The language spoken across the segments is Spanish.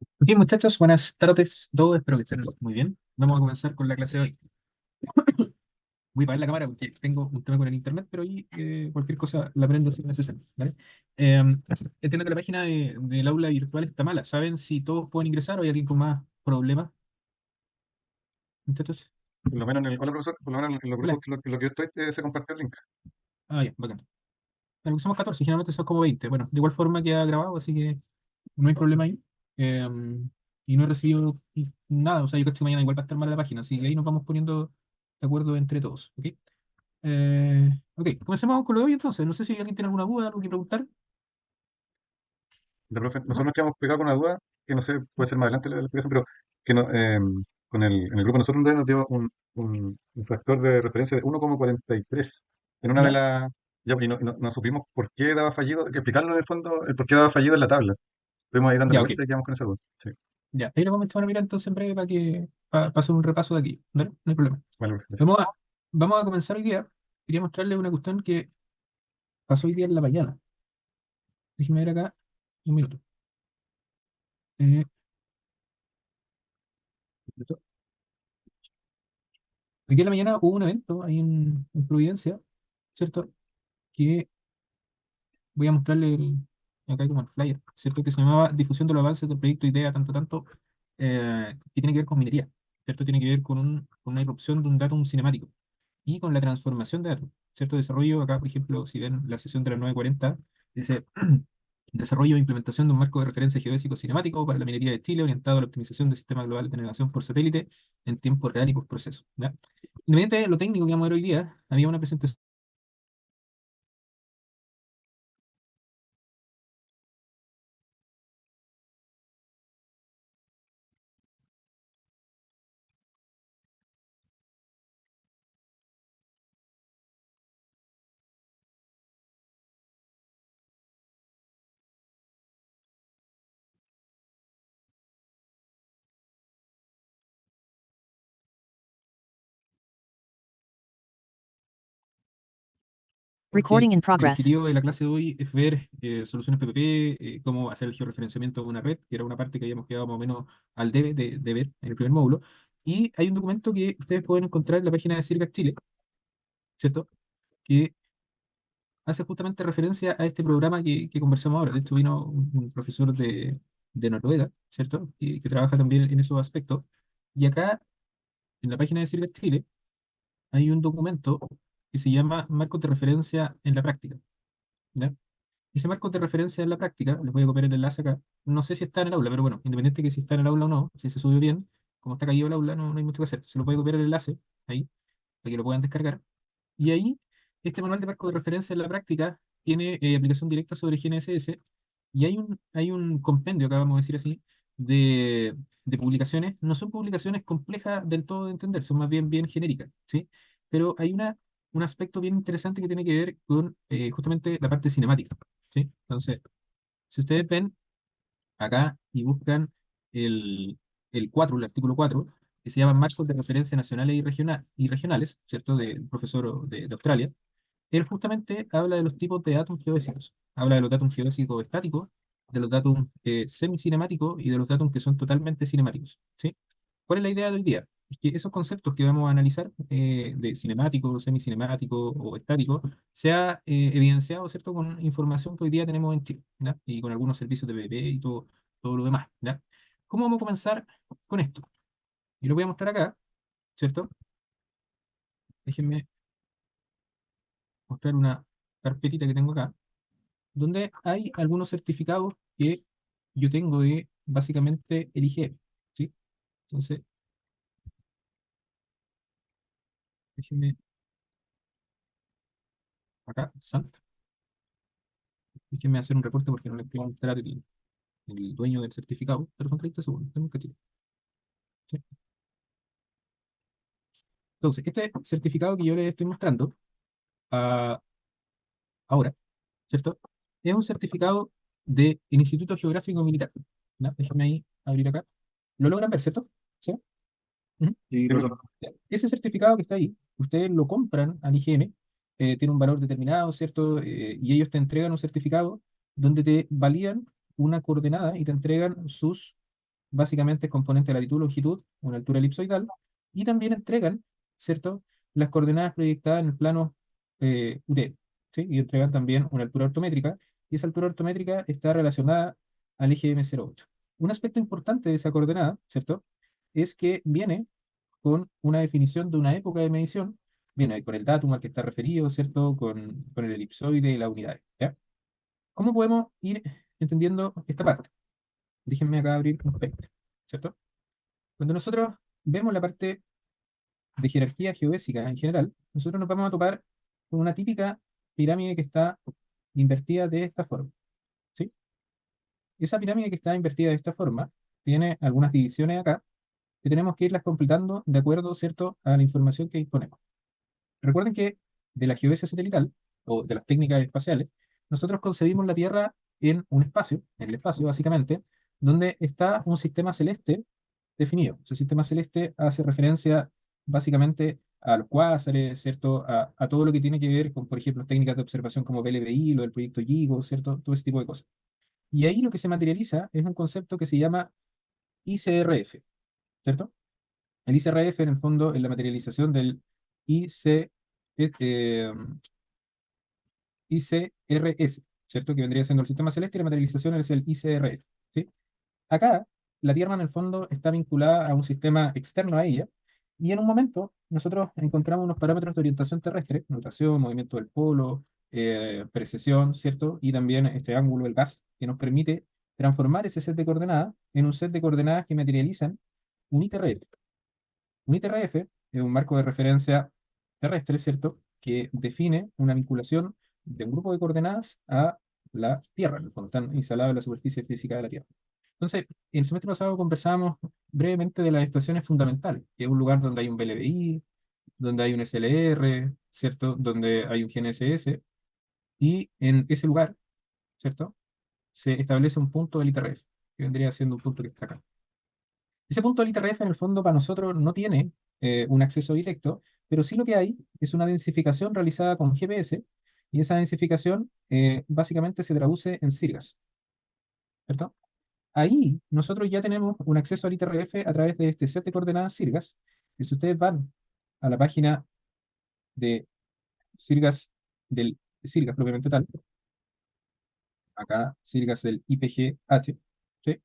Ok, muchachos, buenas tardes. Todos espero que estén muy bien. Vamos a comenzar con la clase de hoy. Voy a apagar la cámara porque tengo un tema con el internet, pero ahí cualquier cosa la prendo si es necesario, ¿vale? Eh, Entiendo que la página del aula virtual está mala. ¿Saben si todos pueden ingresar o hay alguien con más problemas, muchachos? Por lo menos hola profesor, por lo menos en los grupos Hola. que lo que yo estoy se compartió el link. Ah, ya, bacán. Bueno, somos 14, generalmente son como 20. Bueno, de igual forma queda grabado, así que no hay problema ahí. Eh, y no he recibido nada, o sea, yo creo que mañana igual va a estar mal la página, así que ahí nos vamos poniendo de acuerdo entre todos, ¿ok? Ok, comencemos con lo de hoy entonces. No sé si alguien tiene alguna duda, algo que preguntar. La profe, nosotros nos quedamos pegados con una duda, que no sé, puede ser más adelante la explicación, pero que en el grupo de nosotros nos dio un factor de referencia de 1,43 en una de Ya, las... Ya, y no supimos por qué daba fallido, que explicarlo en el fondo, el por qué daba fallido en la tabla. Estuvimos ahí dándole ya, ok. vuelta y quedamos con esa duda. Sí, Ya, ahí lo vamos a echar a mirar entonces en breve para hacer un repaso de aquí. ¿Vale? No hay problema. bueno, gracias. Vamos a, vamos a comenzar hoy día. Quería mostrarles una cuestión que pasó hoy día en la mañana. Déjenme ver acá un minuto. Eh, ¿Listo? Hoy día en la mañana hubo un evento ahí en Providencia, ¿cierto? Que voy a mostrarle acá hay como el flyer, ¿cierto? Que se llamaba Difusión de los avances del proyecto IDEA, tanto, que tiene que ver con minería, ¿cierto? Tiene que ver con una irrupción de un datum cinemático y con la transformación de datos, ¿cierto? Desarrollo, acá, por ejemplo, si ven la sesión de las 9:40 dice desarrollo e implementación de un marco de referencia geodésico cinemático para la minería de Chile orientado a la optimización de sistemas globales de navegación por satélite en tiempo real y por proceso, ¿ya? Independiente de lo técnico que vamos a ver hoy día, había una presentación. Porque Recording in el progress. objetivo de la clase de hoy es ver soluciones PPP, cómo hacer el georreferenciamiento de una red, que era una parte que habíamos quedado más o menos al debe de ver en el primer módulo. Y hay un documento que ustedes pueden encontrar en la página de Circa Chile, ¿cierto? Que hace justamente referencia a este programa que conversamos ahora. De hecho, vino un profesor de Noruega, ¿cierto? Que trabaja también en esos aspectos. Y acá, en la página de Circa Chile, hay un documento que se llama Marcos de referencia en la práctica. ¿Ya? Ese marco de referencia en la práctica, les voy a copiar el enlace acá. No sé si está en el aula, pero bueno, independiente de que si está en el aula o no, si se subió bien, como está caído el aula, no hay mucho que hacer. Se lo puede copiar el enlace ahí, para que lo puedan descargar. Y ahí, este manual de marco de referencia en la práctica tiene aplicación directa sobre GNSS y hay un compendio, acá vamos a decir así, de publicaciones. No son publicaciones complejas del todo de entender, son más bien genéricas, ¿sí? Pero hay un aspecto bien interesante que tiene que ver con justamente la parte cinemática, ¿sí? Entonces, si ustedes ven acá y buscan el, el 4, el artículo 4 que se llama Marcos de Referencia Nacionales y Regionales, ¿cierto? Del profesor de Australia, él justamente habla de los tipos de datos geodésicos. Habla de los datos geodésicos estáticos, de los datos semicinemáticos y de los datos que son totalmente cinemáticos, ¿sí? ¿Cuál es la idea de hoy día? Es que esos conceptos que vamos a analizar, de cinemático, semicinemático o estático, sea evidenciado, ¿cierto?, con información que hoy día tenemos en Chile, ¿ya? Y con algunos servicios de BBB y todo lo demás, ¿ya? ¿Cómo vamos a comenzar con esto? Y lo voy a mostrar acá, ¿cierto? Déjenme mostrar una carpetita que tengo acá, donde hay algunos certificados que yo tengo de básicamente el IGF, ¿sí? Entonces, déjenme acá, Sant, déjenme hacer un reporte porque no les puedo mostrar el dueño del certificado, pero son 30 segundos, tengo un cachito, ¿sí? Entonces, este certificado que yo les estoy mostrando ah, ahora, ¿cierto? Es un certificado del Instituto Geográfico Militar, ¿ya? Déjenme ahí abrir acá. ¿Lo logran ver, cierto? ¿Sí? Ujú. Sí, Sí, profe. profesor. Ya. Ese certificado que está ahí, ustedes lo compran al IGM, tiene un valor determinado, ¿cierto? Y ellos te entregan un certificado donde te validan una coordenada y te entregan sus básicamente es componente de latitud, longitud, una altura elipsoidal, y también entregan, ¿cierto?, las coordenadas proyectadas en el plano UT, ¿sí? Y entregan también una altura ortométrica, y esa altura ortométrica está relacionada al eje M08. Un aspecto importante de esa coordenada, ¿cierto?, es que viene con una definición de una época de medición, viene con el datum al que está referido, ¿cierto?, con el elipsoide y las unidades, ¿ya? ¿Cómo podemos ir entendiendo esta parte? Déjenme acá abrir un espectro, ¿cierto? Cuando nosotros vemos la parte de jerarquía geodésica en general, nosotros nos vamos a topar con una típica pirámide que está invertida de esta forma, ¿sí? Esa pirámide que está invertida de esta forma tiene algunas divisiones acá que tenemos que irlas completando de acuerdo, ¿cierto?, a la información que disponemos. Recuerden que de la geodesia satelital o de las técnicas espaciales, nosotros concebimos la Tierra en un espacio, en el espacio básicamente, donde está un sistema celeste definido. Ese sistema celeste hace referencia básicamente a los cuásares, ¿cierto? A todo lo que tiene que ver con, por ejemplo, técnicas de observación como BLBI, lo del proyecto LIGO, ¿cierto? Todo ese tipo de cosas. Y ahí lo que se materializa es un concepto que se llama ICRF, ¿cierto? El ICRF, en el fondo, es la materialización del IC, eh, ICRS, ¿cierto? Que vendría siendo el sistema celeste y la materialización es el ICRF, ¿sí? Acá, la Tierra, en el fondo, está vinculada a un sistema externo a ella, y en un momento nosotros encontramos unos parámetros de orientación terrestre, rotación, movimiento del polo, precesión, ¿cierto? Y también este ángulo del gas, que nos permite transformar ese set de coordenadas en un set de coordenadas que materializan un ITRF. Un ITRF es un marco de referencia terrestre, ¿cierto?, que define una vinculación de un grupo de coordenadas a la Tierra, en el fondo, están instaladas en la superficie física de la Tierra. Entonces, el semestre pasado conversábamos brevemente de las estaciones fundamentales, que es un lugar donde hay un BLBI, donde hay un SLR, ¿cierto?, donde hay un GNSS, y en ese lugar, ¿cierto?, se establece un punto del ITRF, que vendría siendo un punto que está acá. Ese punto del ITRF en el fondo para nosotros no tiene un acceso directo, pero sí lo que hay es una densificación realizada con GPS, y esa densificación básicamente se traduce en sirgas, ¿cierto? Ahí nosotros ya tenemos un acceso al ITRF a través de este set de coordenadas sirgas, y si ustedes van a la página de sirgas sirgas propiamente tal, acá sirgas del IPGH, ¿sí?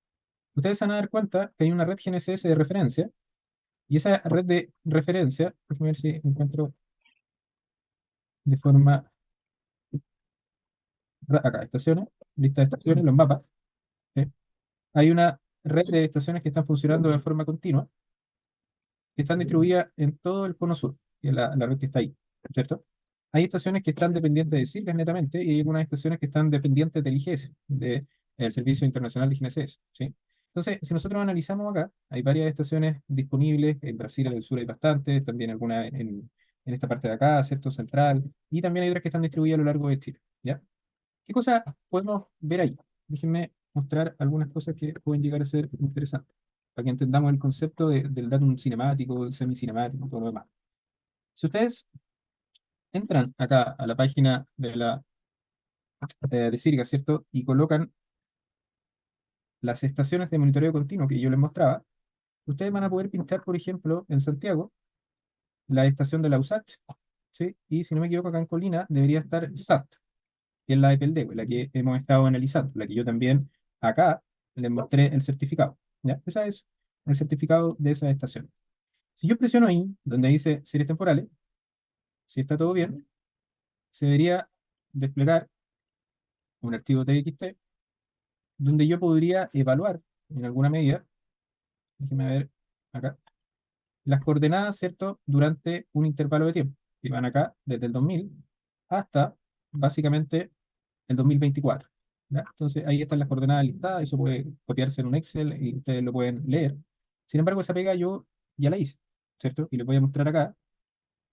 Ustedes se van a dar cuenta que hay una red GNSS de referencia. Y esa red de referencia, déjame ver si encuentro de forma. Acá, estaciones, lista de estaciones, los mapas. ¿Sí? Hay una red de estaciones que están funcionando de forma continua, que están distribuidas en todo el cono sur, que es la red que está ahí, ¿cierto? Hay estaciones que están dependientes de SIRGAS netamente, y hay algunas estaciones que están dependientes del IGS, del Servicio Internacional de GNSS, ¿sí? Entonces, si nosotros analizamos acá, hay varias estaciones disponibles, en Brasil, en el sur hay bastantes, también algunas en esta parte de acá, ¿cierto? Central, y también hay otras que están distribuidas a lo largo de Chile, ¿ya? ¿Qué cosas podemos ver ahí? Déjenme mostrar algunas cosas que pueden llegar a ser interesantes, para que entendamos el concepto del datum cinemático, semicinemático, todo lo demás. Si ustedes entran acá a la página de Sirga, ¿cierto? Y colocan las estaciones de monitoreo continuo que yo les mostraba, ustedes van a poder pinchar, por ejemplo, en Santiago, la estación de la USACH, ¿sí? Y si no me equivoco, acá en Colina debería estar SAT, que es la de Peldehue, la que hemos estado analizando, la que yo también acá les mostré el certificado, ¿ya? Ese es el certificado de esa estación. Si yo presiono ahí, donde dice series temporales, si está todo bien, se debería desplegar un archivo TXT donde yo podría evaluar en alguna medida, déjeme ver acá, las coordenadas, ¿cierto?, durante un intervalo de tiempo, que van acá desde el 2000 hasta básicamente el 2024. ¿Ya? Entonces ahí están las coordenadas listadas, eso puede copiarse en un Excel y ustedes lo pueden leer. Sin embargo, esa pega yo ya la hice, ¿cierto? Y les voy a mostrar acá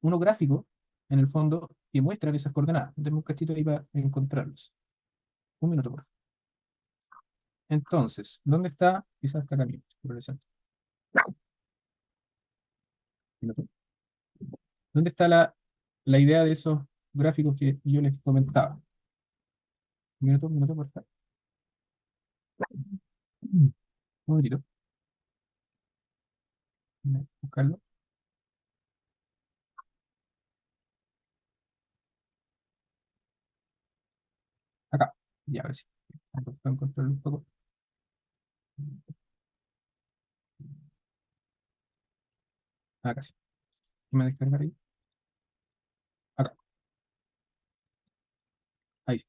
unos gráficos, en el fondo, que muestran esas coordenadas. Denme un cachito ahí para encontrarlos. Un minuto, por favor. Entonces, ¿dónde está? Quizás está acá mismo, por el centro. Minuto. ¿Dónde está la idea de esos gráficos que yo les comentaba? Un minuto, por favor. Un momentito. Buscarlo. Acá. Ya, ahora sí. Vamos a encontrarlo un poco. Acá sí. ¿Me descargar ahí? Acá. Ahí sí.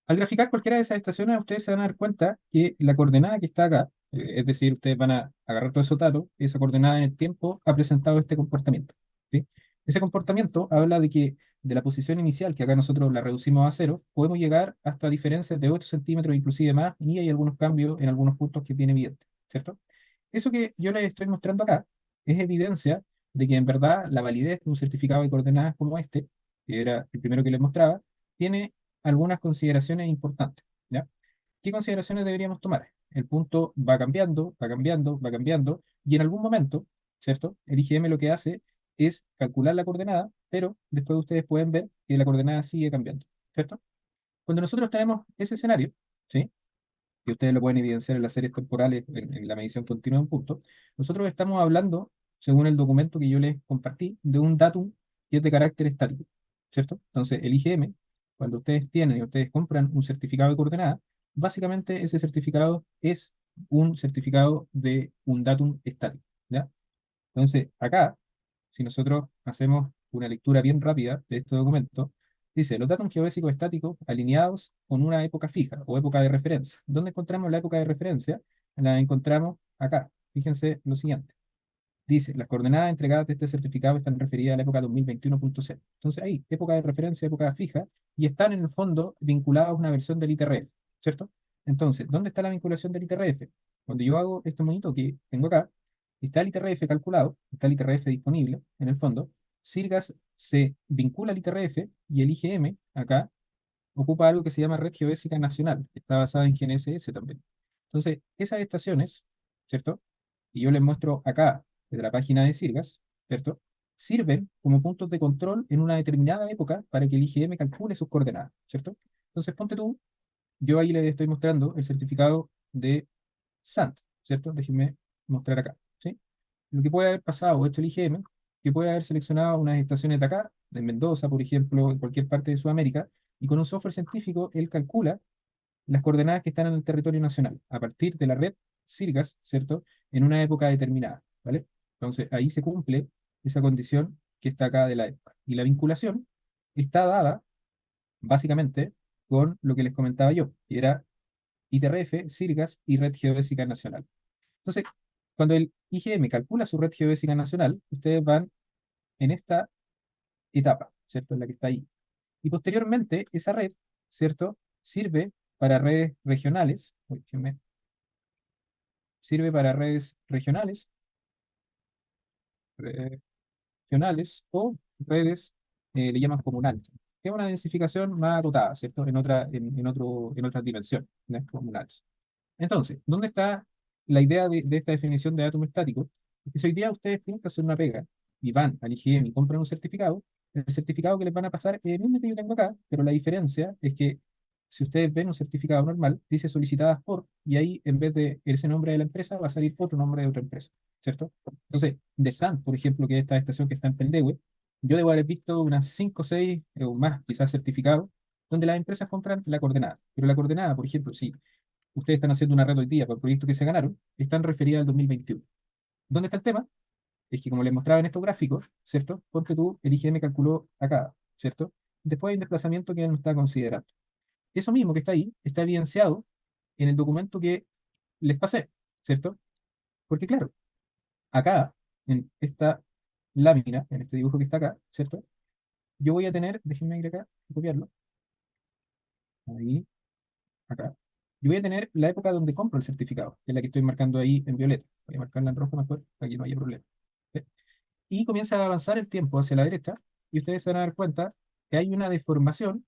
Al graficar cualquiera de esas estaciones, ustedes se van a dar cuenta que la coordenada que está acá, es decir, ustedes van a agarrar todos esos datos, esa coordenada en el tiempo ha presentado este comportamiento. ¿Sí? Ese comportamiento habla de que de la posición inicial, que acá nosotros la reducimos a cero, podemos llegar hasta diferencias de 8 centímetros, inclusive más, y hay algunos cambios en algunos puntos que tiene evidente, ¿cierto? Eso que yo les estoy mostrando acá es evidencia de que en verdad la validez de un certificado de coordenadas como este, que era el primero que les mostraba, tiene algunas consideraciones importantes, ¿ya? ¿Qué consideraciones deberíamos tomar? El punto va cambiando, va cambiando, va cambiando, y en algún momento, ¿cierto? El IGM lo que hace es calcular la coordenada, pero después ustedes pueden ver que la coordenada sigue cambiando, ¿cierto? Cuando nosotros tenemos ese escenario, ¿sí? Y ustedes lo pueden evidenciar en las series temporales, en la medición continua de un punto, nosotros estamos hablando, según el documento que yo les compartí, de un datum que es de carácter estático, ¿cierto? Entonces, el IGM, cuando ustedes tienen y ustedes compran un certificado de coordenada, básicamente ese certificado es un certificado de un datum estático, ¿ya? Entonces, acá, si nosotros hacemos una lectura bien rápida de este documento, dice, los datos geodésicos estáticos alineados con una época fija o época de referencia. ¿Dónde encontramos la época de referencia? La encontramos acá. Fíjense lo siguiente. Dice, las coordenadas entregadas de este certificado están referidas a la época 2021.0. Entonces ahí, época de referencia, época fija, y están en el fondo vinculadas a una versión del ITRF, ¿cierto? Entonces, ¿dónde está la vinculación del ITRF? Cuando yo hago este monito que tengo acá, está el ITRF calculado, está el ITRF disponible en el fondo, Sirgas se vincula al ITRF y el IGM acá ocupa algo que se llama Red Geodésica Nacional, que está basada en GNSS también. Entonces, esas estaciones, ¿cierto? Y yo les muestro acá, desde la página de Sirgas, ¿cierto? Sirven como puntos de control en una determinada época para que el IGM calcule sus coordenadas, ¿cierto? Entonces, ponte tú, yo ahí les estoy mostrando el certificado de SANT, ¿cierto? Déjenme mostrar acá, ¿sí? Lo que puede haber pasado, esto el IGM, que puede haber seleccionado unas estaciones de acá, de Mendoza, por ejemplo, en cualquier parte de Sudamérica, y con un software científico él calcula las coordenadas que están en el territorio nacional, a partir de la red Sirgas, ¿cierto? En una época determinada, ¿vale? Entonces ahí se cumple esa condición que está acá de la época. Y la vinculación está dada básicamente con lo que les comentaba yo, que era ITRF, Sirgas y Red Geodésica Nacional. Entonces, cuando el IGM calcula su red geodésica nacional, ustedes van en esta etapa, ¿cierto? En la que está ahí. Y posteriormente, esa red, ¿cierto? Sirve para redes regionales, uy, sirve para redes regionales o redes, le llaman comunales, que es una densificación más acotada, ¿cierto? En otra dimensión, ¿no? Comunales. Entonces, ¿dónde está la idea de esta definición de átomo estático? Es que si hoy día ustedes tienen que hacer una pega y van al IGM y compran un certificado, el certificado que les van a pasar es el mismo que yo tengo acá, pero la diferencia es que si ustedes ven un certificado normal, dice solicitadas por, y ahí en vez de ese nombre de la empresa va a salir otro nombre de otra empresa, ¿cierto? Entonces, de SAN, por ejemplo, que es esta estación que está en Peldehue, yo debo haber visto unas 5 o 6 o más, quizás certificados, donde las empresas compran la coordenada. Pero la coordenada, por ejemplo, si ustedes están haciendo una red hoy día para el proyecto que se ganaron, están referidas al 2021. ¿Dónde está el tema? Es que como les mostraba en estos gráficos, ¿cierto? Ponte tú, el IGM calculó acá, ¿cierto? Después hay un desplazamiento que él no está considerando. Eso mismo que está ahí está evidenciado en el documento que les pasé, ¿cierto? Porque claro, acá, en esta lámina, en este dibujo que está acá, ¿cierto? Yo voy a tener, déjenme ir acá y copiarlo, ahí, acá. Yo voy a tener la época donde compro el certificado, que es la que estoy marcando ahí en violeta. Voy a marcarla en rojo mejor, para que no haya problema. ¿Sí? Y comienza a avanzar el tiempo hacia la derecha, y ustedes se van a dar cuenta que hay una deformación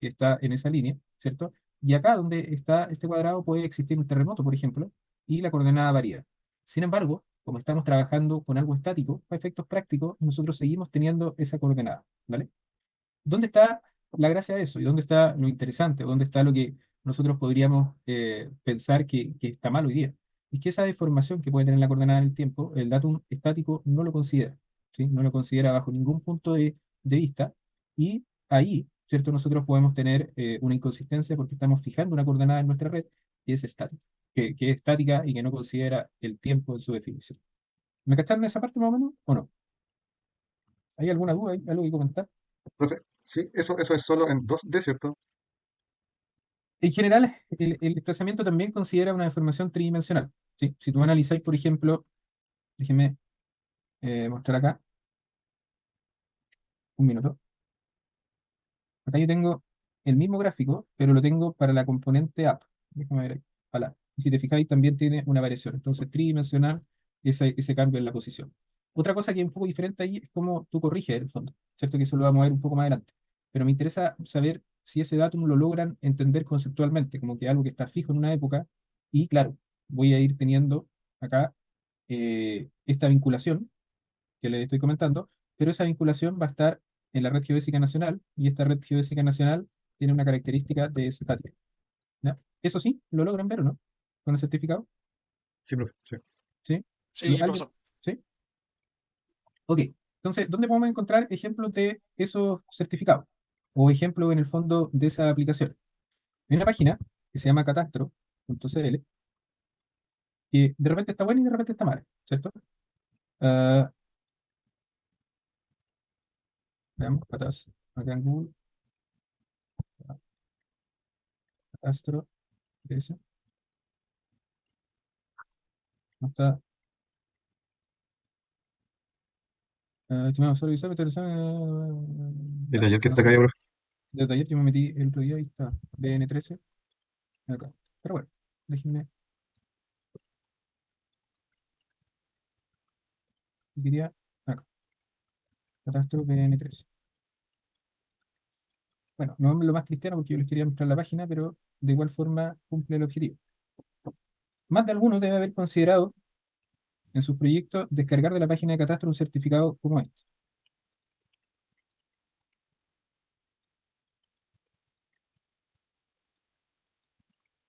que está en esa línea, ¿cierto? Y acá donde está este cuadrado puede existir un terremoto, por ejemplo, y la coordenada varía. Sin embargo, como estamos trabajando con algo estático, para efectos prácticos, nosotros seguimos teniendo esa coordenada, ¿vale? ¿Dónde está la gracia de eso? ¿Y dónde está lo interesante? ¿Dónde está lo que nosotros podríamos pensar que está mal hoy día? es que esa deformación que puede tener la coordenada en el tiempo, el datum estático no lo considera, ¿sí? No lo considera bajo ningún punto de vista, y ahí, ¿cierto? Nosotros podemos tener una inconsistencia porque estamos fijando una coordenada en nuestra red que es estática, que es estática y que no considera el tiempo en su definición. ¿Me cacharon esa parte más o menos o no? ¿Hay alguna duda? ¿Hay algo que comentar? Profe, sí, eso es solo en 2D, ¿cierto? En general, el desplazamiento también considera una deformación tridimensional, ¿sí? Si tú analizáis, por ejemplo, déjeme mostrar acá, un minuto. Acá yo tengo el mismo gráfico, pero lo tengo para la componente app. Déjame ver ahí. Ojalá. Y si te fijáis, también tiene una variación. Entonces, tridimensional, ese cambio en la posición. Otra cosa que es un poco diferente ahí es cómo tú corriges el fondo, ¿cierto? Que eso lo vamos a ver un poco más adelante. Pero me interesa saber si ese datum lo logran entender conceptualmente, como que algo que está fijo en una época. Y claro, voy a ir teniendo acá esta vinculación que les estoy comentando, pero esa vinculación va a estar en la red geodésica nacional, y esta red geodésica nacional tiene una característica de estática. ¿Ya? Eso sí, lo logran ver o no, con el certificado, Sí, profe, sí. ¿sí? ¿Y Sí, alguien? profesor. ¿Sí? Ok. Entonces, ¿dónde podemos encontrar ejemplos de esos certificados? O ejemplos en el fondo de esa aplicación. Hay una página que se llama catastro.cl, que de repente está buena y de repente está mala, ¿cierto? Ah, veamos, catastro, acá en Google, catastro, ese, no está. Estimado usuario y usuario, El ya, taller que no está acá, sé. ya, profe. Desde ayer yo me metí el otro día y está BN13 acá. Pero bueno, déjenme, diría acá, catastro BN13. Bueno, no es lo más cristiano porque yo les quería mostrar la página, pero de igual forma cumple el objetivo. Más de alguno debe haber considerado en sus proyectos descargar de la página de catastro un certificado como este.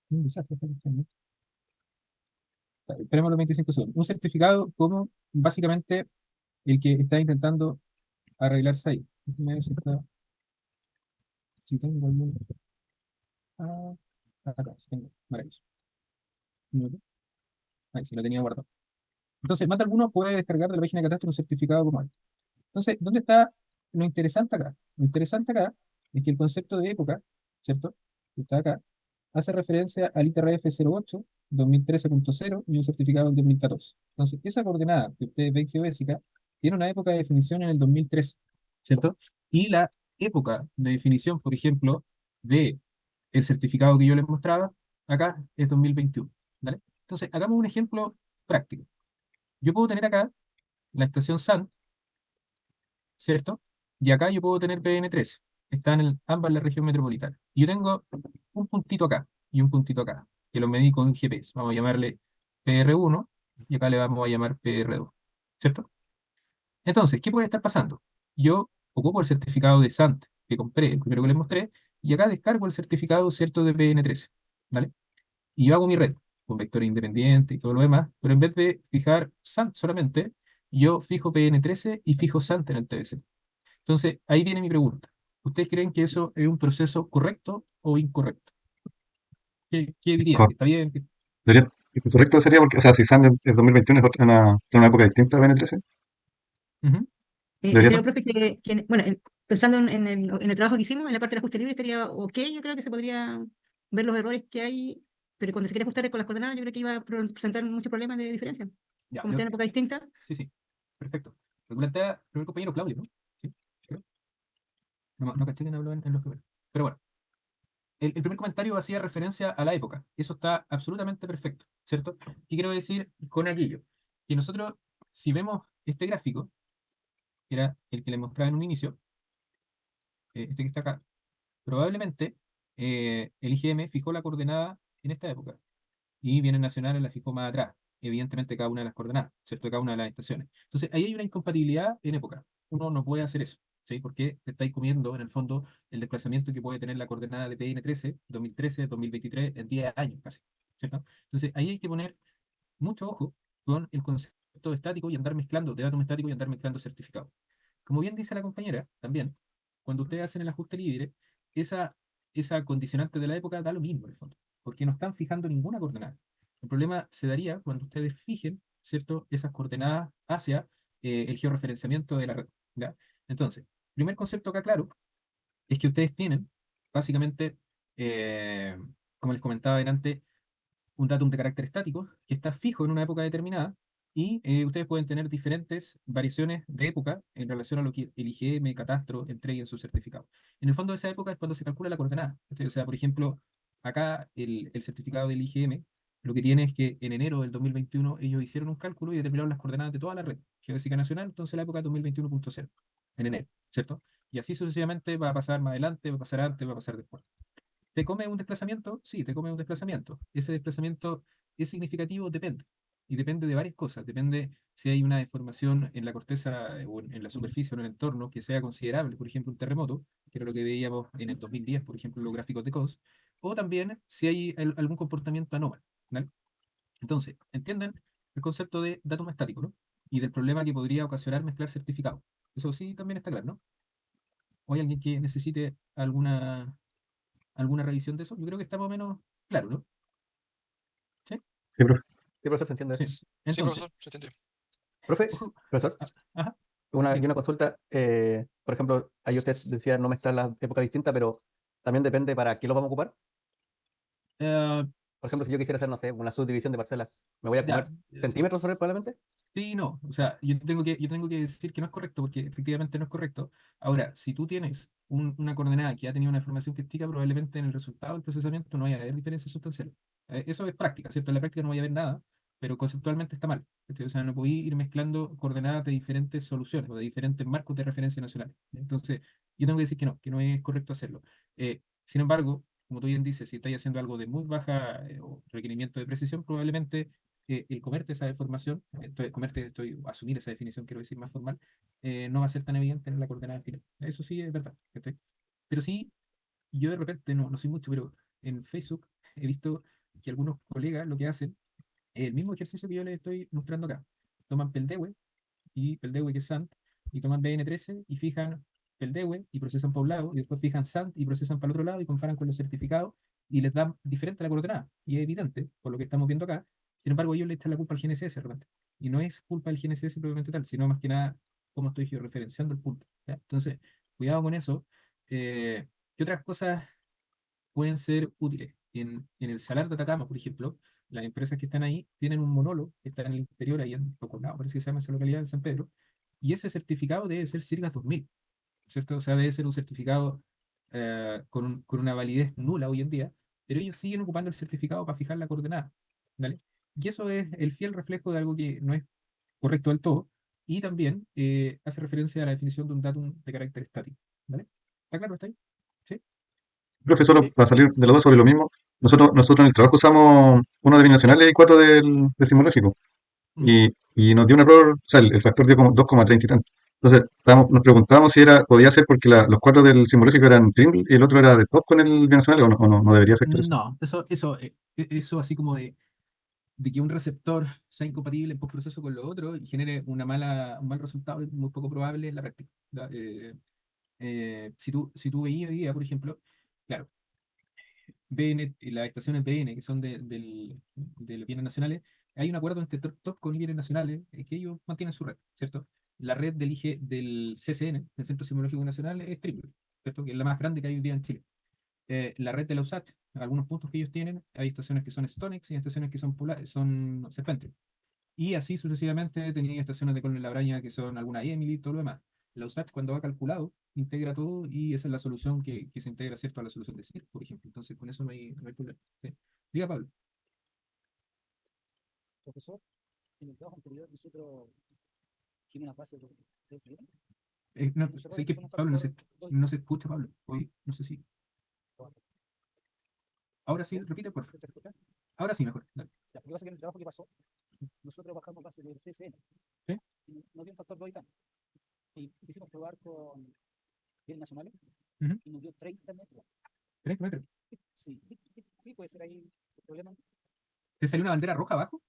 Un desastre esta cuestión, ¿no? Esperemos los 25 segundos. Un certificado como básicamente el que está intentando arreglarse ahí. Déjenme ver si tengo algún. Ah, acá, sí tengo. Maravilloso. Un minuto. Ahí sí, lo tenía guardado. Entonces, más de alguno puede descargar de la página de catastro un certificado como este. Entonces, ¿dónde está lo interesante acá? Lo interesante acá es que el concepto de época, ¿cierto? Que está acá, hace referencia al ITRF 08, 2013.0 y un certificado en 2014. Entonces, esa coordenada que ustedes ven geodésica tiene una época de definición en el 2013, ¿cierto? Y la época de definición, por ejemplo, de el certificado que yo les mostraba, acá es 2021, ¿vale? Entonces, hagamos un ejemplo práctico. Yo puedo tener acá la estación SAN, ¿cierto? Y acá yo puedo tener PN13. Están ambas en la región metropolitana. Y yo tengo un puntito acá y un puntito acá, que lo medí con GPS. Vamos a llamarle PR1 y acá le vamos a llamar PR2, ¿cierto? Entonces, ¿qué puede estar pasando? Yo ocupo el certificado de SANT que compré, el primero que les mostré, y acá descargo el certificado, ¿cierto?, de PN13, ¿vale? Y yo hago mi red con vectores independientes y todo lo demás, pero en vez de fijar SANT solamente, yo fijo PN13 y fijo SANT en el TBC. Entonces, ahí viene mi pregunta. ¿Ustedes creen que eso es un proceso correcto o incorrecto? ¿Qué dirían? ¿Que Cor- está bien? Correcto sería porque, o sea, si SAN es 2021 es una época distinta a BN13, Ujú. Yo debería creo, ser. profe, bueno, pensando en el trabajo que hicimos, en la parte del ajuste libre estaría ok, yo creo que se podría ver los errores que hay, pero cuando se quiere ajustar con las coordenadas, yo creo que iba a presentar muchos problemas de diferencia. Ya, Como está en época distinta, sí, sí, perfecto. Lo que plantea el primer compañero Claudio, ¿no? Sí, creo. No, no caché quién habló en los primeros. Pero bueno, el primer comentario hacía referencia a la época. Eso está absolutamente perfecto, ¿cierto? ¿Qué quiero decir con aquello? Que nosotros, si vemos este gráfico, que era el que les mostraba en un inicio, este que está acá, probablemente el IGM fijó la coordenada en esta época y Bienes Nacionales la fijó más atrás, evidentemente cada una de las coordenadas, ¿cierto? De cada una de las estaciones. Entonces, ahí hay una incompatibilidad en época. Uno no puede hacer eso, ¿sí? Porque te estáis comiendo, en el fondo, el desplazamiento que puede tener la coordenada de PN13, 2013, 2023, en 10 años casi, ¿cierto? Entonces, ahí hay que poner mucho ojo con el concepto estático y andar mezclando de datum estático y andar mezclando certificado. Como bien dice la compañera, también, cuando ustedes hacen el ajuste libre, esa, esa condicionante de la época da lo mismo en el fondo, porque no están fijando ninguna coordenada. El problema se daría cuando ustedes fijen, ¿cierto?, esas coordenadas hacia el georreferenciamiento de la red. ¿Ya? Entonces, primer concepto acá claro es que ustedes tienen, básicamente, eh, como les comentaba delante, un datum de carácter estático que está fijo en una época determinada y ustedes pueden tener diferentes variaciones de época en relación a lo que el IGM, Catastro entregue en su certificado. En el fondo de esa época es cuando se calcula la coordenada. O sea, por ejemplo, acá el certificado del IGM lo que tiene es que en enero del 2021 ellos hicieron un cálculo y determinaron las coordenadas de toda la red geodésica nacional, entonces la época 2021.0, en enero, ¿cierto? Y así sucesivamente va a pasar más adelante, va a pasar antes, va a pasar después. ¿Te come un desplazamiento? Sí, te come un desplazamiento. ¿Ese desplazamiento es significativo? Depende. Y depende de varias cosas. Depende si hay una deformación en la corteza o en la superficie o en el entorno que sea considerable, por ejemplo, un terremoto, que era lo que veíamos en el 2010, por ejemplo, en los gráficos de COS, o también si hay algún comportamiento anómalo. ¿Vale? Entonces, ¿entienden el concepto de datum estático, ¿no? Y del problema que podría ocasionar mezclar certificados? Eso sí también está claro, ¿no? ¿O hay alguien que necesite alguna revisión de eso? Yo creo que está más o menos claro, ¿no? ¿Sí? Sí, profe. Sí, profesor, se entiende. Sí. Sí, Entonces, profesor, se entendió. Profe, ojo, profesor, ajá, y diga. una consulta. Por ejemplo, ahí usted decía no mezclar las épocas distintas, pero también depende para qué lo vamos a ocupar. Eh, Por ejemplo, si yo quisiera hacer, no sé, una subdivisión de parcelas, ¿me voy a ya, comer centímetros probablemente? sí, no, o sea, yo tengo que decir que no es correcto, porque efectivamente no es correcto. Ahora, si tú tienes una coordenada que ha tenido una deformación crítica, probablemente en el resultado del procesamiento no vaya a haber diferencias sustanciales. Eso es práctica, ¿cierto? En la práctica no vaya a haber nada, pero conceptualmente está mal. ¿Cachai? O sea, no podéis ir mezclando coordenadas de diferentes soluciones o de diferentes marcos de referencia nacionales. Entonces, yo tengo que decir que no es correcto hacerlo. Sin embargo, como tú bien dices, si estáis haciendo algo de muy baja o requerimiento de precisión, probablemente el comerte esa deformación, asumir esa definición, quiero decir más formal, no va a ser tan evidente en la coordenada final. Eso sí es verdad. ¿Cachai? Pero sí, yo de repente, no soy mucho, pero en Facebook he visto que algunos colegas lo que hacen es el mismo ejercicio que yo les estoy mostrando acá. Toman Peldehue y Peldehue que es Sant, y toman BN13 y fijan Peldehue y procesan para un lado, y después fijan Sant y procesan para el otro lado y comparan con los certificados y les dan diferente la coordenada. Y es evidente, por lo que estamos viendo acá. Sin embargo, ellos le echan la culpa al GNSS de repente. Y no es culpa del GNSS propiamente tal, sino más que nada cómo estoy georreferenciando el punto. ¿Ya? Entonces, cuidado con eso. ¿Qué otras cosas pueden ser útiles? En el Salar de Atacama, por ejemplo, las empresas que están ahí tienen un monolo que está en el interior, ahí en Toconao, parece que se llama esa localidad de San Pedro, y ese certificado debe ser CIRGAS 2000, ¿cierto? O sea, debe ser un certificado con una validez nula hoy en día, pero ellos siguen ocupando el certificado para fijar la coordenada, ¿vale? Y eso es el fiel reflejo de algo que no es correcto del todo, y también hace referencia a la definición de un datum de carácter estático, ¿vale? ¿Está claro? ¿Está ahí? ¿Sí? Profe, solo Sí. para salir de los dos sobre lo mismo, nosotros en el trabajo usamos uno de binacionales y cuatro del sismológico. Ujú. Y nos dio un error, o sea, el factor dio como 2,30 y tanto. Entonces, nos preguntábamos si podía ser porque los cuatro del sismológico eran trimble y el otro era de top con el binacional o no, no debería afectar eso. No, eso así como de que un receptor sea incompatible en postproceso con lo otro y genere un mal resultado es muy poco probable en la práctica. ¿Ya? Si tú veías hoy día, por ejemplo, claro, BN, las estaciones BN, que son de los bienes nacionales, hay un acuerdo entre top con bienes nacionales que ellos mantienen su red, ¿cierto? La red del CCN, el Centro Sismológico Nacional, es triple, ¿cierto? Que es la más grande que hay hoy día en Chile. La red de la USACH, algunos puntos que ellos tienen, hay estaciones que son Stonex y estaciones que son Serpentrium. Y así sucesivamente tenía estaciones de Colonel Labraña que son alguna Emily y todo lo demás. La USACH cuando va calculado integra todo y esa es la solución que se integra, ¿cierto?, a la solución de CIR, por ejemplo. Entonces con eso no hay problema. ¿Sí? Diga, Pablo. Profesor, en el trabajo anterior nosotros hicimos una base de CSN. No, Los sé errores que con un Pablo factor 2. no se escucha, Pablo. Hoy no sé si. Ahora sí, ¿Ya? repite, por favor. ¿Se escucha? Ahora sí, mejor. Dale. Ya, lo que pasa es que en el trabajo que pasó, nosotros bajamos base del CSN ¿Sí? y nos dio un factor 2 y tanto. Y quisimos probar con bienes nacionales Ujú. y nos dio 30 metros. 30 metros. Sí, sí, puede ser ahí el problema. ¿Te salió una bandera roja abajo?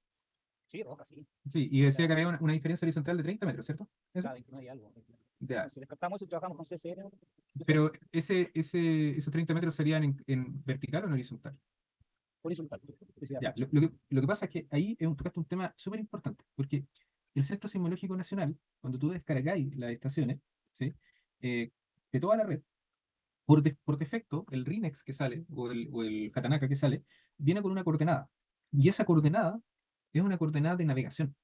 Sí, roja, sí. Sí, y decía que había una diferencia horizontal de 30 metros, ¿cierto? ¿Eso? Cada 29 y algo. Ya. Si descartamos eso y trabajamos con CSR, Pero esos 30 metros serían en vertical o en horizontal. horizontal. Electricidad Ya, flecha. lo que pasa es que ahí tocaste un tema súper importante, porque el Centro Sismológico Nacional, cuando tú descargáis las estaciones, ¿sí? De toda la red, por defecto, el RINEX que sale, o el Hatanaka que sale, viene con una coordenada. Y esa coordenada es una coordenada de navegación.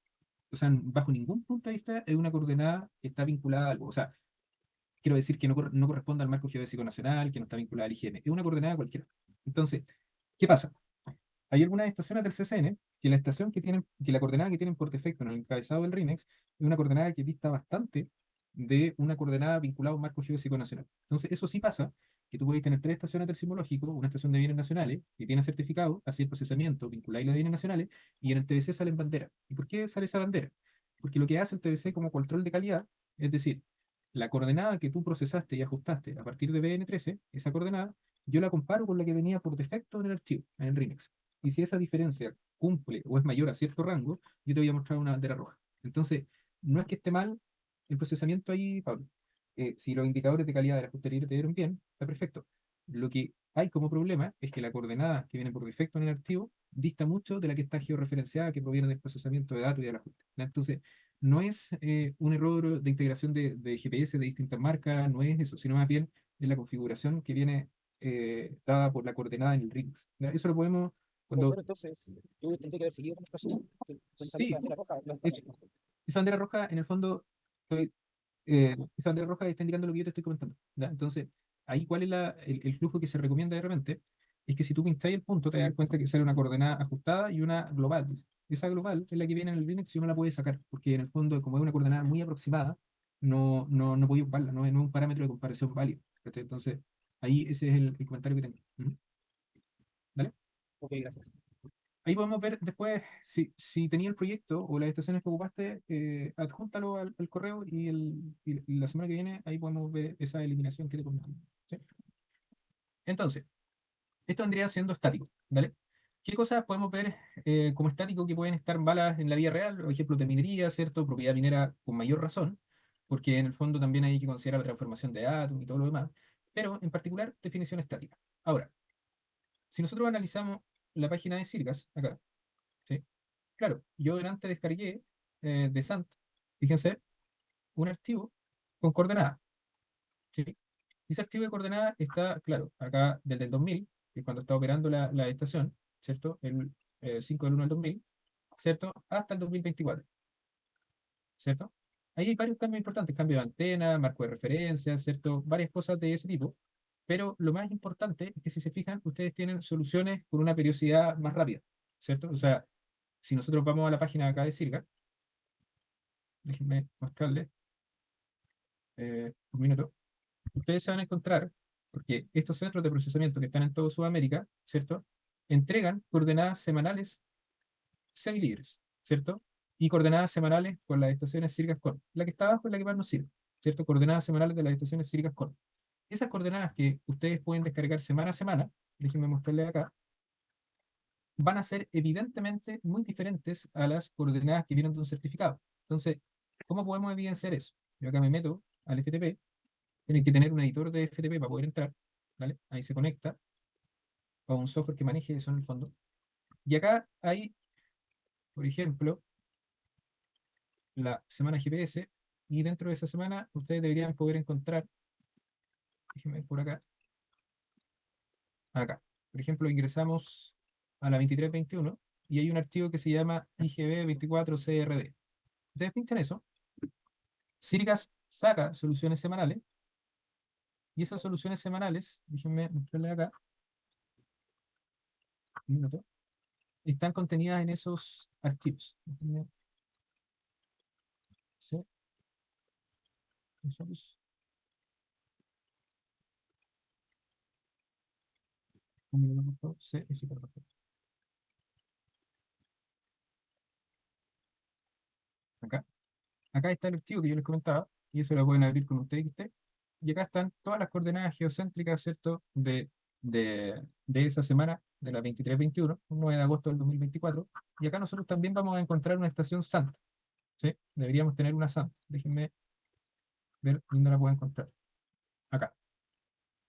O sea, bajo ningún punto de vista es una coordenada que está vinculada a algo. O sea, quiero decir que no corresponde al marco geodésico nacional, que no está vinculada al IGN. Es una coordenada cualquiera. Entonces, ¿qué pasa? Hay algunas estaciones del CCN que la coordenada que tienen por defecto en el encabezado del RIMEX es una coordenada que dista bastante de una coordenada vinculada a un marco geodésico nacional. Entonces, eso sí pasa, que tú puedes tener tres estaciones del sismológico, una estación de bienes nacionales, que tiene certificado, así el procesamiento, vinculada a los bienes nacionales, y en el TBC salen banderas. ¿Y por qué sale esa bandera? Porque lo que hace el TBC como control de calidad, es decir, la coordenada que tú procesaste y ajustaste a partir de BN13, esa coordenada, yo la comparo con la que venía por defecto en el archivo, en el RIMEX. Y si esa diferencia cumple o es mayor a cierto rango, yo te voy a mostrar una bandera roja. Entonces, no es que esté mal el procesamiento ahí, Pablo. Si los indicadores de calidad de la ajuste libre te dieron bien, está perfecto. Lo que hay como problema es que la coordenada que viene por defecto en el archivo dista mucho de la que está georreferenciada, que proviene del procesamiento de datos y del ajuste. Entonces, no es un error de integración de GPS de distintas marcas, no es eso, sino más bien es la configuración que viene dada por la coordenada en el RIMS. Eso lo podemos Profesor, cuando. entonces, yo tendría que haber seguido con el proceso. Con esa Sí, bandera roja, es- esa bandera roja, en el fondo, esa bandera roja está indicando lo que yo te estoy comentando. ¿Ya? Entonces, ahí cuál es el flujo que se recomienda de repente, es que si tú pincháis el punto, te das cuenta que sale una coordenada ajustada y una global. Esa global es la que viene en el Linux y uno la puede sacar, porque en el fondo, como es una coordenada muy aproximada, no podía ocuparla, no es un parámetro de comparación válido. ¿Cachai? Entonces, ahí ese es el comentario que tengo. Ujú. ¿Vale? Ok, gracias. Ahí podemos ver después si tenía el proyecto o las estaciones que ocupaste, adjúntalo al correo y la semana que viene ahí podemos ver esa eliminación que te comentamos. ¿Sí? Entonces, esto vendría siendo estático, ¿vale? ¿Qué cosas podemos ver como estático que pueden estar malas en la vida real? Por ejemplo, de minería, ¿cierto? Propiedad minera con mayor razón, porque en el fondo también hay que considerar la transformación de datos y todo lo demás, pero en particular definición estática. Ahora, si nosotros analizamos la página de Sirgas, acá, ¿sí? Claro, yo delante descargué de Sant, fíjense, un archivo con coordenadas, ¿sí? Y ese archivo de coordenadas está, claro, acá desde el 2000, que es cuando está operando la estación, ¿cierto? El 5 del 1 del 2000, ¿cierto? Hasta el 2024, ¿cierto? Ahí hay varios cambios importantes, cambio de antena, marco de referencia, ¿cierto? Varias cosas de ese tipo, pero lo más importante es que si se fijan, ustedes tienen soluciones con una periodicidad más rápida, ¿cierto? O sea, si nosotros vamos a la página acá de Sirga, déjenme mostrarles un minuto, ustedes se van a encontrar, porque estos centros de procesamiento que están en toda Sudamérica, ¿cierto? Entregan coordenadas semanales semilibres, ¿cierto? Y coordenadas semanales con las estaciones Sirgas-Con. La que está abajo es la que más nos sirve, ¿cierto? Coordenadas semanales de las estaciones Sirgas-Con. Esas coordenadas que ustedes pueden descargar semana a semana, déjenme mostrarles acá, van a ser evidentemente muy diferentes a las coordenadas que vienen de un certificado. Entonces, ¿cómo podemos evidenciar eso? Yo acá me meto al FTP, tienen que tener un editor de FTP para poder entrar, ¿vale? Ahí se conecta a un software que maneje eso en el fondo. Y acá hay, por ejemplo, la semana GPS, y dentro de esa semana ustedes deberían poder encontrar, déjenme ver por acá, acá. Por ejemplo, ingresamos a la 2321 y hay un archivo que se llama IGB24CRD. Ustedes pinchan eso, Sirgas saca soluciones semanales, y esas soluciones semanales, déjenme mostrarles acá, un minuto, están contenidas en esos archivos. Déjenme, sí, nosotros, un minuto, por favor, sí, sí, perfecto. Acá. Acá está el archivo que yo les comentaba, y eso lo pueden abrir con un TXT. Y acá están todas las coordenadas geocéntricas, ¿cierto? De esa semana de la 23-21, 9 de agosto del 2024, y acá nosotros también vamos a encontrar una estación santa, ¿sí? Deberíamos tener una santa. Déjenme ver dónde la puedo encontrar. Acá,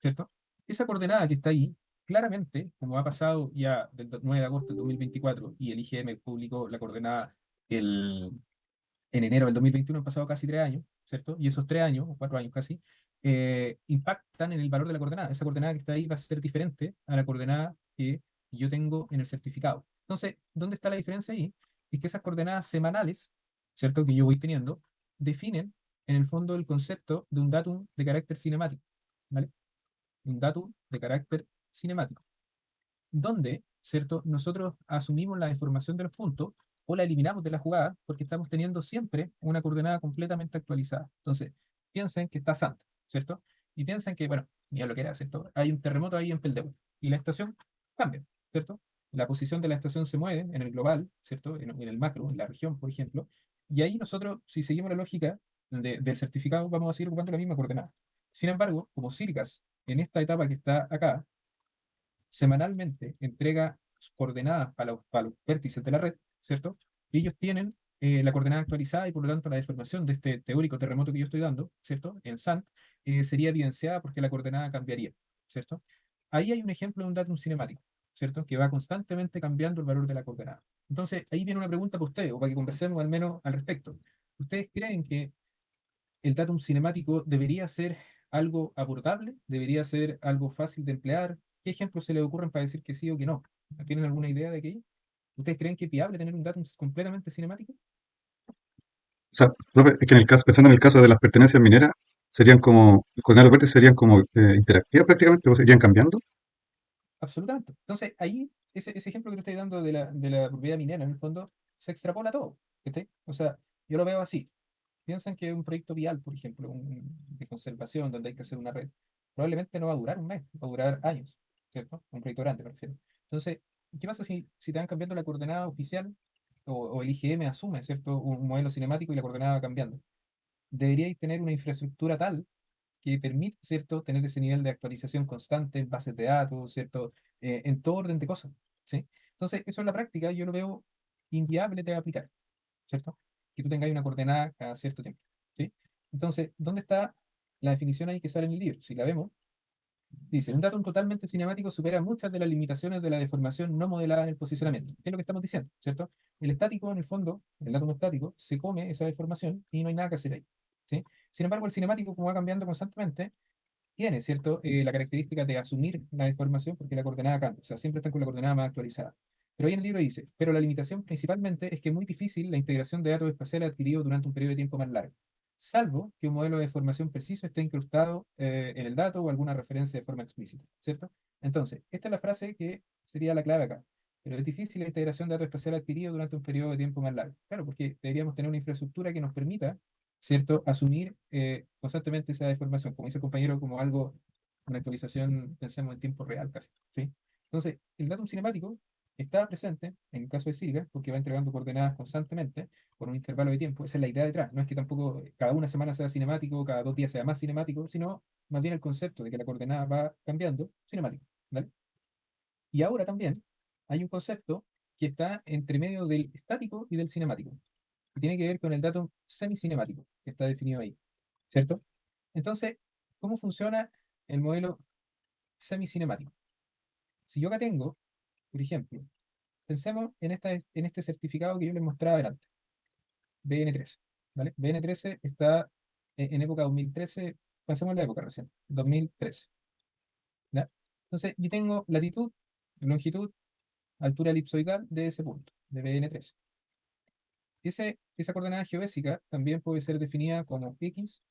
¿cierto? Esa coordenada que está ahí, claramente, como ha pasado ya del 9 de agosto del 2024 y el IGM publicó la coordenada en enero del 2021, han pasado casi 3 años, ¿cierto? Y esos 3 años, o 4 años casi, impactan en el valor de la coordenada. Esa coordenada que está ahí va a ser diferente a la coordenada que yo tengo en el certificado. Entonces, ¿dónde está la diferencia ahí? Es que esas coordenadas semanales, ¿cierto? Que yo voy teniendo, definen en el fondo el concepto de un datum de carácter cinemático, ¿vale? Un datum de carácter cinemático donde, ¿cierto? Nosotros asumimos la deformación de los puntos o la eliminamos de la jugada porque estamos teniendo siempre una coordenada completamente actualizada. Entonces, piensen que está Santa, ¿cierto? Y piensen que, bueno, mira lo que era, ¿cierto? Hay un terremoto ahí en Peldeu y la estación cambia, ¿cierto? La posición de la estación se mueve en el global, ¿cierto? En el macro, en la región, por ejemplo. Y ahí nosotros, si seguimos la lógica del certificado, vamos a seguir ocupando la misma coordenada. Sin embargo, como Sirgas, en esta etapa que está acá, semanalmente entrega sus coordenadas para los vértices de la red, ¿cierto? Y ellos tienen la coordenada actualizada y por lo tanto la deformación de este teórico terremoto que yo estoy dando, ¿cierto? En SANT, sería evidenciada porque la coordenada cambiaría, ¿cierto? Ahí hay un ejemplo de un datum cinemático, ¿cierto? Que va constantemente cambiando el valor de la coordenada. Entonces, ahí viene una pregunta para ustedes, o para que conversemos al menos al respecto. ¿Ustedes creen que el datum cinemático debería ser algo abordable? ¿Debería ser algo fácil de emplear? ¿Qué ejemplos se les ocurren para decir que sí o que no? ¿Tienen alguna idea de aquello? ¿Ustedes creen que es viable tener un datum completamente cinemático? O sea, profe, es que en el caso, pensando en el caso de las pertenencias mineras, serían como, las coordenadas verdes serían como interactivas prácticamente, o serían cambiando. Absolutamente. Entonces, ahí, ese ejemplo que te estoy dando de la propiedad minera, en el fondo, se extrapola a todo. ¿Cachai? O sea, yo lo veo así. Piensan que un proyecto vial, por ejemplo, de conservación, donde hay que hacer una red, probablemente no va a durar un mes, va a durar años, ¿cierto? Un proyecto grande, me refiero. Entonces, ¿qué pasa si te van cambiando la coordenada oficial o el IGM asume, ¿cierto? Un modelo cinemático y la coordenada va cambiando? Deberíais tener una infraestructura tal que permite, ¿cierto?, tener ese nivel de actualización constante en bases de datos, ¿cierto?, en todo orden de cosas, ¿sí? Entonces, eso en la práctica yo lo veo inviable de aplicar, ¿cierto? Que tú tengas una coordenada cada cierto tiempo, ¿sí? Entonces, ¿dónde está la definición ahí que sale en el libro? Si la vemos, dice, un datum totalmente cinemático supera muchas de las limitaciones de la deformación no modelada en el posicionamiento. ¿Qué es lo que estamos diciendo, ¿cierto? El estático, en el fondo, el datum estático, se come esa deformación y no hay nada que hacer ahí, ¿sí? Sin embargo, el cinemático, como va cambiando constantemente, tiene, ¿cierto? La característica de asumir la deformación porque la coordenada cambia, o sea, siempre están con la coordenada más actualizada. Pero ahí en el libro dice, pero la limitación principalmente es que es muy difícil la integración de datos espaciales adquiridos durante un periodo de tiempo más largo, salvo que un modelo de formación preciso esté incrustado en el dato o alguna referencia de forma explícita, ¿cierto? Entonces, esta es la frase que sería la clave acá. Pero es difícil la integración de datos espaciales adquiridos durante un periodo de tiempo más largo. Claro, porque deberíamos tener una infraestructura que nos permita, ¿cierto? Asumir constantemente esa deformación, como dice el compañero, como algo, una actualización, pensemos en tiempo real casi, ¿sí? Entonces, el datum cinemático está presente en el caso de Siriga, porque va entregando coordenadas constantemente por un intervalo de tiempo. Esa es la idea detrás. No es que tampoco cada una semana sea cinemático, cada 2 días sea más cinemático, sino más bien el concepto de que la coordenada va cambiando, cinemático, ¿vale? Y ahora también hay un concepto que está entre medio del estático y del cinemático, que tiene que ver con el datum semicinemático, que está definido ahí, ¿cierto? Entonces, ¿cómo funciona el modelo semicinemático? Si yo acá tengo, por ejemplo, pensemos en este certificado que yo les mostraba adelante, BN13, ¿vale? BN13 está en época 2013, pensemos en la época recién, 2013, ¿ya? Entonces, yo tengo latitud, longitud, altura elipsoidal de ese punto, de BN13. Esa coordenada geodésica también puede ser definida como X,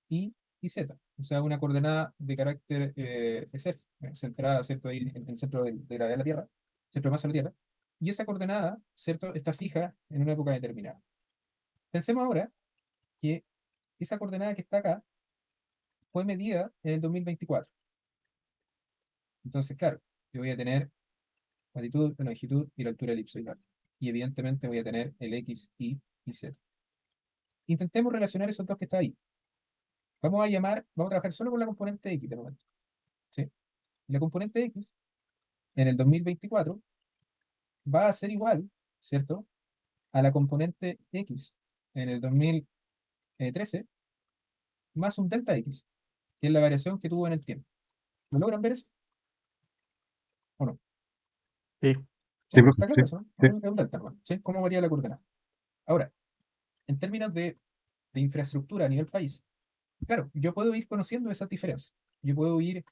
y Z, o sea, una coordenada de carácter SF, centrada, ¿cierto?, ahí en el centro de gravedad de la Tierra, centro de masa de la Tierra, y esa coordenada, ¿cierto?, está fija en una época determinada. Pensemos ahora que esa coordenada que está acá fue medida en el 2024. Entonces, claro, yo voy a tener latitud, longitud y la altura elipsoidal. Y evidentemente voy a tener el X, y Z. Intentemos relacionar esos dos que está ahí. Vamos a trabajar solo con la componente X de momento, ¿sí? Y la componente X en el 2024 va a ser igual, ¿cierto?, a la componente X en el 2013 más un delta X, que es la variación que tuvo en el tiempo. ¿Lo logran ver eso o no? Sí. ¿Sí? Sí, profe, ¿Está sí, claro eso? ¿No? sí. Es un delta, ¿no? ¿Sí? ¿Cómo varía la coordenada? Ahora, en términos de infraestructura a nivel país, claro, yo puedo ir conociendo esas diferencias. Yo puedo ir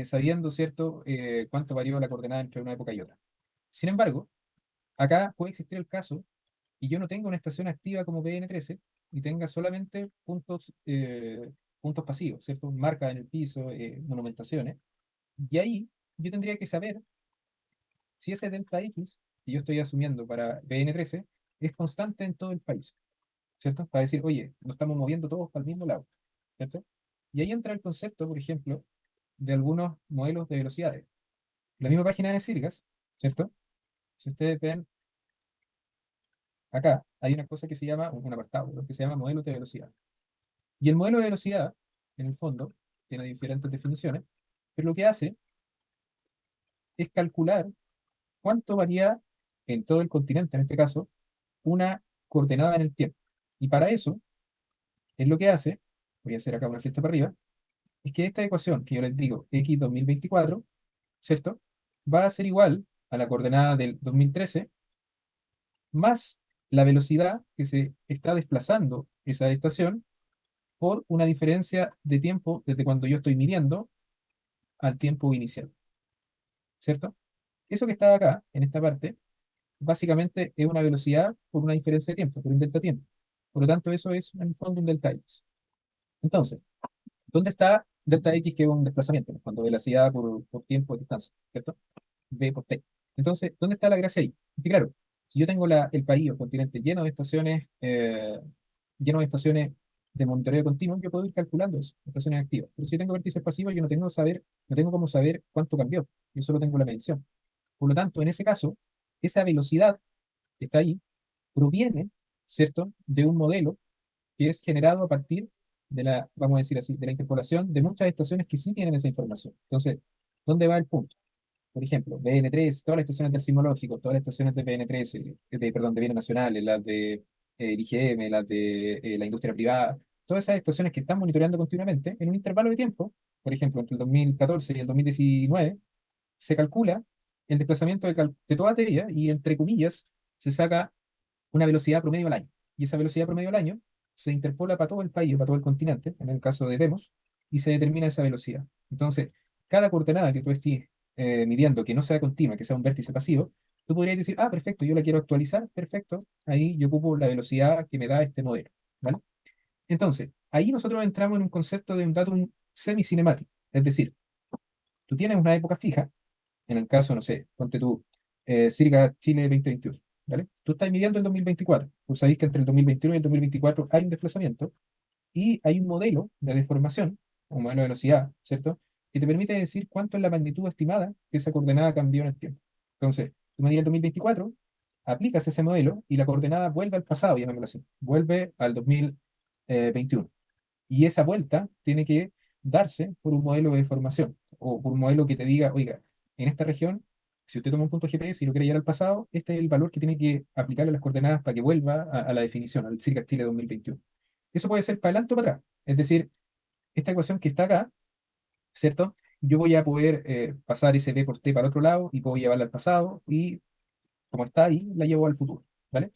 sabiendo, ¿cierto?, cuánto varió la coordenada entre una época y otra. Sin embargo, acá puede existir el caso y yo no tenga una estación activa como BN13 y tenga solamente puntos pasivos, ¿cierto? Marcas en el piso, monumentaciones. Y ahí yo tendría que saber si ese delta X que yo estoy asumiendo para BN13 es constante en todo el país, ¿cierto? Para decir, oye, nos estamos moviendo todos para el mismo lado, ¿cierto? Y ahí entra el concepto, por ejemplo, de algunos modelos de velocidades. La misma página de Sirgas, ¿cierto? Si ustedes ven acá, hay una cosa que se llama, un apartado, ¿no?, que se llama modelos de velocidad. Y el modelo de velocidad, en el fondo, tiene diferentes definiciones, pero lo que hace es calcular cuánto varía en todo el continente, en este caso, una coordenada en el tiempo. Y para eso, es lo que hace, voy a hacer acá una flecha para arriba, es que esta ecuación que yo les digo, x 2024, ¿cierto? Va a ser igual a la coordenada del 2013 más la velocidad que se está desplazando esa estación por una diferencia de tiempo desde cuando yo estoy midiendo al tiempo inicial, ¿cierto? Eso que está acá, en esta parte, básicamente es una velocidad por una diferencia de tiempo, por un delta tiempo. Por lo tanto, eso es en el fondo un delta x. Entonces, ¿dónde está delta x, que es un desplazamiento, en el fondo, velocidad por tiempo de distancia, ¿cierto? V por t. Entonces, ¿dónde está la gracia ahí? Que claro, si yo tengo el país o el continente lleno de estaciones de monitoreo continuo, yo puedo ir calculando eso, estaciones activas. Pero si yo tengo vértices pasivos, yo no tengo cómo saber cuánto cambió. Yo solo tengo la medición. Por lo tanto, en ese caso, esa velocidad que está ahí proviene, ¿cierto?, de un modelo que es generado a partir de la, vamos a decir así, de la interpolación de muchas estaciones que sí tienen esa información. Entonces, ¿dónde va el punto? Por ejemplo, BN3, todas las estaciones del sismológico, todas las estaciones de BN3, perdón, de bienes nacionales, las de el IGM, las de la industria privada, todas esas estaciones que están monitoreando continuamente en un intervalo de tiempo, por ejemplo, entre el 2014 y el 2019, se calcula el desplazamiento de toda teoría y, entre comillas, se saca una velocidad promedio al año. Y esa velocidad promedio al año se interpola para todo el país o para todo el continente, en el caso de Demos, y se determina esa velocidad. Entonces, cada coordenada que tú estés midiendo que no sea continua, que sea un vértice pasivo, tú podrías decir, ah, perfecto, yo la quiero actualizar, perfecto, ahí yo ocupo la velocidad que me da este modelo, ¿vale? Entonces, ahí nosotros entramos en un concepto de un datum semicinemático, es decir, tú tienes una época fija, en el caso, no sé, ponte tú, Circa Chile 2021, ¿vale? Tú estás midiendo el 2024, tú sabes que entre el 2021 y el 2024 hay un desplazamiento y hay un modelo de deformación, un modelo de velocidad, ¿cierto?, que te permite decir cuánto es la magnitud estimada que esa coordenada cambió en el tiempo. Entonces, tú medías el 2024, aplicas ese modelo y la coordenada vuelve al pasado, llamémoslo así, vuelve al 2021. Y esa vuelta tiene que darse por un modelo de deformación o por un modelo que te diga, oiga, en esta región, si usted toma un punto GPS y lo quiere llevar al pasado, este es el valor que tiene que aplicarle a las coordenadas para que vuelva a la definición, al circa Chile 2021. Eso puede ser para adelante o para atrás. Es decir, esta ecuación que está acá, ¿cierto? Yo voy a poder pasar ese B por T para otro lado y puedo llevarla al pasado y, como está ahí, la llevo al futuro, ¿vale?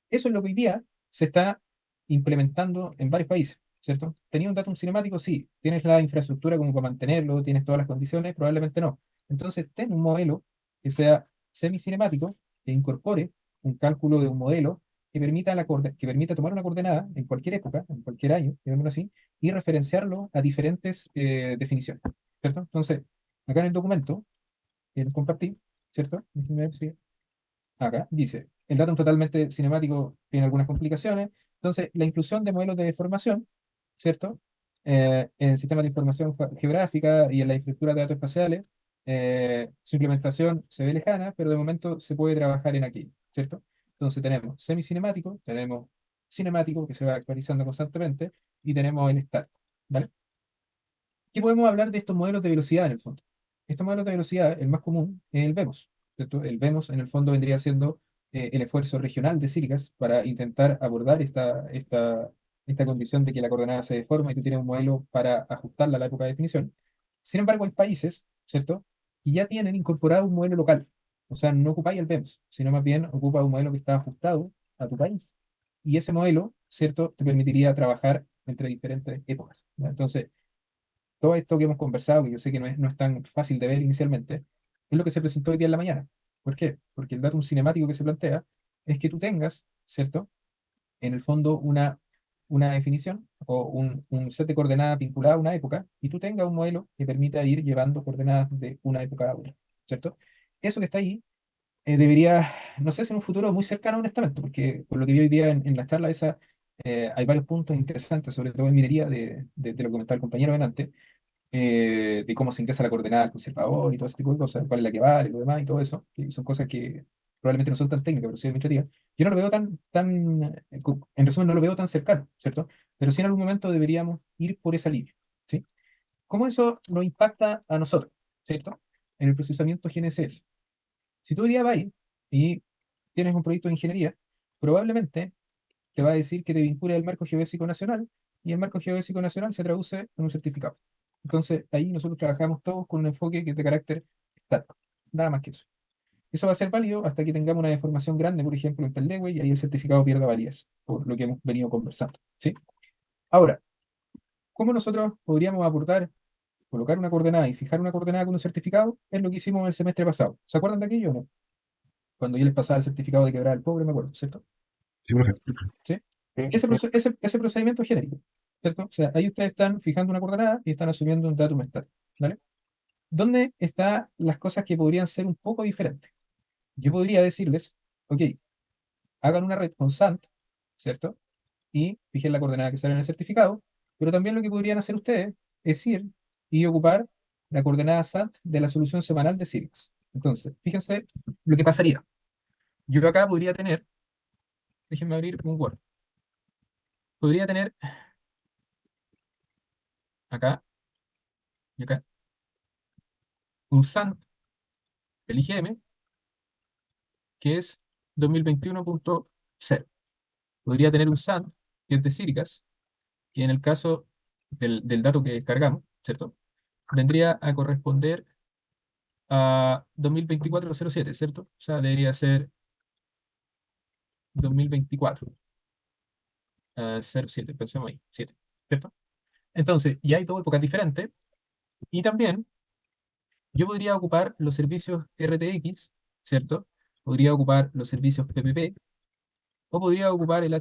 Eso es lo que hoy día se está implementando en varios países, ¿cierto? ¿Tenía un datum cinemático? Sí. ¿Tienes la infraestructura como para mantenerlo? ¿Tienes todas las condiciones? Probablemente no. Entonces, ten un modelo que sea semicinemático, que incorpore un cálculo de un modelo que permita tomar una coordenada en cualquier época, en cualquier año, digámoslo así, y referenciarlo a diferentes definiciones, ¿cierto? Entonces, acá en el documento, el compartir, ¿cierto? Déjenme ver si acá dice, el datum totalmente cinemático tiene algunas complicaciones. Entonces, la inclusión de modelos de deformación, ¿cierto? En sistemas de información geográfica y en la infraestructura de datos espaciales, su implementación se ve lejana, pero de momento se puede trabajar en aquí, ¿cierto? Entonces tenemos semicinemático, tenemos cinemático, que se va actualizando constantemente, y tenemos el estático, ¿vale? ¿Qué podemos hablar de estos modelos de velocidad en el fondo? estos modelos de velocidad, el más común es el VEMOS, ¿cierto? El VEMOS en el fondo vendría siendo el esfuerzo regional de Sirigas para intentar abordar esta condición de que la coordenada se deforma y tú tienes un modelo para ajustarla a la época de definición. Sin embargo, hay países, ¿cierto?, que ya tienen incorporado un modelo local. O sea, no ocupáis el VEMOS, sino más bien ocupa un modelo que está ajustado a tu país. Y ese modelo, ¿cierto?, te permitiría trabajar entre diferentes épocas, ¿ya? Entonces, todo esto que hemos conversado, que yo sé que no es tan fácil de ver inicialmente, es lo que se presentó hoy día en la mañana. ¿Por qué? Porque el datum cinemático que se plantea es que tú tengas, ¿cierto?, en el fondo una definición o un set de coordenadas vinculado a una época y tú tengas un modelo que permita ir llevando coordenadas de una época a otra, ¿cierto? Eso que está ahí debería, no sé si en un futuro muy cercano, honestamente, porque por lo que vi hoy día en la charla esa, hay varios puntos interesantes, sobre todo en minería, de lo que comentaba el compañero delante, de cómo se ingresa la coordenada al conservador y todo ese tipo de cosas, cuál es la que vale, lo demás y todo eso, que son cosas que probablemente no son tan técnicas, pero sí administrativas. Yo no lo veo en resumen, no lo veo tan cercano, ¿cierto? Pero sí en algún momento deberíamos ir por esa línea, ¿sí? ¿Cómo eso nos impacta a nosotros, ¿cierto? En el procesamiento GNSS. Si tú hoy día vas y tienes un proyecto de ingeniería, probablemente te va a decir que te vincule al marco geodésico nacional y el marco geodésico nacional se traduce en un certificado. Entonces, ahí nosotros trabajamos todos con un enfoque que es de carácter estático, nada más que eso. Eso va a ser válido hasta que tengamos una deformación grande, por ejemplo, en Peldewe, y ahí el certificado pierda validez, por lo que hemos venido conversando, ¿sí? Ahora, ¿cómo nosotros podríamos abordar, colocar una coordenada y fijar una coordenada con un certificado? Es lo que hicimos el semestre pasado. ¿Se acuerdan de aquello o no? Cuando yo les pasaba el certificado de quebrar al pobre, me acuerdo, ¿cierto? Sí, profe. ¿Sí? Sí, Ese procedimiento es genérico, ¿cierto? O sea, ahí ustedes están fijando una coordenada y están asumiendo un datum estático, ¿vale? ¿Dónde están las cosas que podrían ser un poco diferentes? Yo podría decirles, ok, hagan una red con SANT, ¿cierto? Y fijen la coordenada que sale en el certificado, pero también lo que podrían hacer ustedes es ir y ocupar la coordenada SANT de la solución semanal de Sirix. Entonces, fíjense lo que pasaría. Yo acá podría tener, déjenme abrir un Word, podría tener acá y acá un SANT del IGM que es 2021.0. Podría tener un SANT que es de Siricas, que en el caso del dato que descargamos, ¿cierto? Vendría a corresponder a 2024.07, ¿cierto? O sea, debería ser 2024, 07, pensemos ahí, 7, ¿cierto? Entonces, y hay dos épocas diferentes, y también yo podría ocupar los servicios RTX, ¿cierto? Podría ocupar los servicios PPP, o podría ocupar el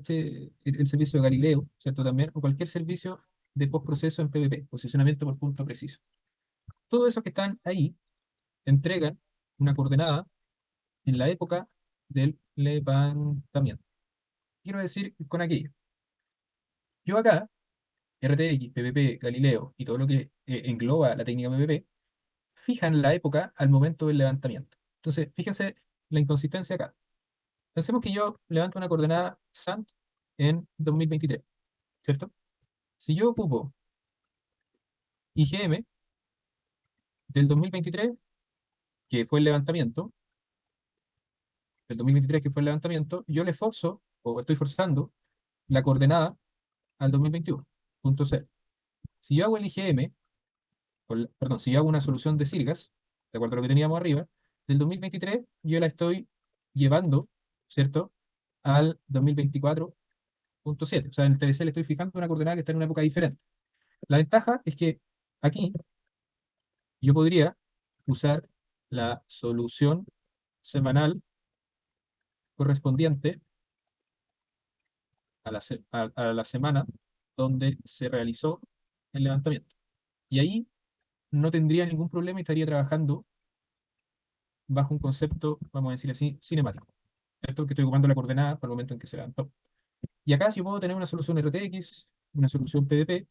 servicio de Galileo, ¿cierto? También, o cualquier servicio de postproceso en PPP, posicionamiento por punto preciso. Todos esos que están ahí entregan una coordenada en la época del levantamiento. Quiero decir con aquello. Yo acá, RTX, PPP, Galileo y todo lo que engloba la técnica PPP, fijan la época al momento del levantamiento. Entonces, fíjense la inconsistencia acá. Pensemos que yo levanto una coordenada SANT en 2023, ¿cierto? Si yo ocupo IGM del 2023, que fue el levantamiento, del 2023 que fue el levantamiento, yo le forzo, o estoy forzando, la coordenada al 2021.0. Si yo hago el IGM, perdón, si yo hago una solución de Sirgas, de acuerdo a lo que teníamos arriba, del 2023 yo la estoy llevando, ¿cierto?, al 2024.7. O sea, en el TBC le estoy fijando una coordenada que está en una época diferente. La ventaja es que aquí yo podría usar la solución semanal correspondiente a la semana donde se realizó el levantamiento. Y ahí no tendría ningún problema y estaría trabajando bajo un concepto, vamos a decir así, cinemático, ¿cierto? Que estoy ocupando la coordenada para el momento en que se levantó. Y acá si yo puedo tener una solución RTX, una solución PDP,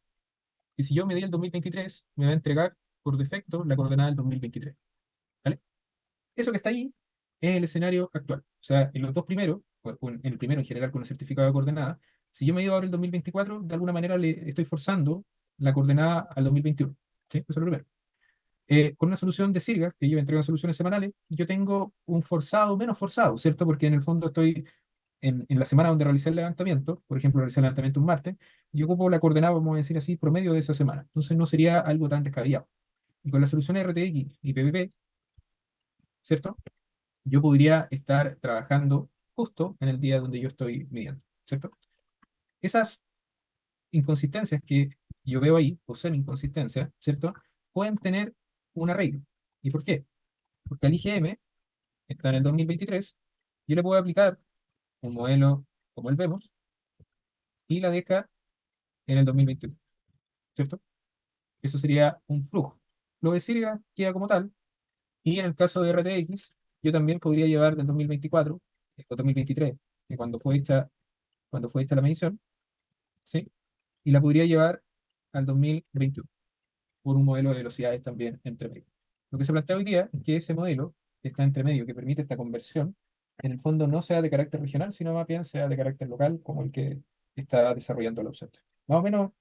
y si yo me di el 2023, me va a entregar por defecto la coordenada del 2023. ¿Vale? Eso que está ahí es el escenario actual. O sea, en los dos primeros, o en el primero en general con el certificado de coordenada, si yo me digo ahora el 2024, de alguna manera le estoy forzando la coordenada al 2021. ¿Sí? Eso es lo primero. Con una solución de Sirga, que yo entrego soluciones semanales, yo tengo un forzado menos forzado, ¿cierto? Porque en el fondo estoy en la semana donde realicé el levantamiento, por ejemplo, realicé el levantamiento un martes, yo ocupo la coordenada, vamos a decir así, promedio de esa semana. Entonces no sería algo tan descabellado. Y con la solución RTX y PPP, ¿cierto? Yo podría estar trabajando justo en el día donde yo estoy midiendo, ¿cierto? Esas inconsistencias que yo veo ahí, o semi inconsistencias, ¿cierto? Pueden tener un arreglo. ¿Y por qué? Porque al IGM está en el 2023, yo le puedo aplicar un modelo como el vemos y la deja en el 2021, ¿cierto? Eso sería un flujo. Lo de Sirga queda como tal, y en el caso de RTX, yo también podría llevar del 2024 o 2023, que cuando fue hecha la medición, ¿sí? Y la podría llevar al 2021 por un modelo de velocidades también entre medio. Lo que se plantea hoy día es que ese modelo que está entre medio, que permite esta conversión, en el fondo no sea de carácter regional, sino más bien sea de carácter local, como el que está desarrollando el objeto. Más o menos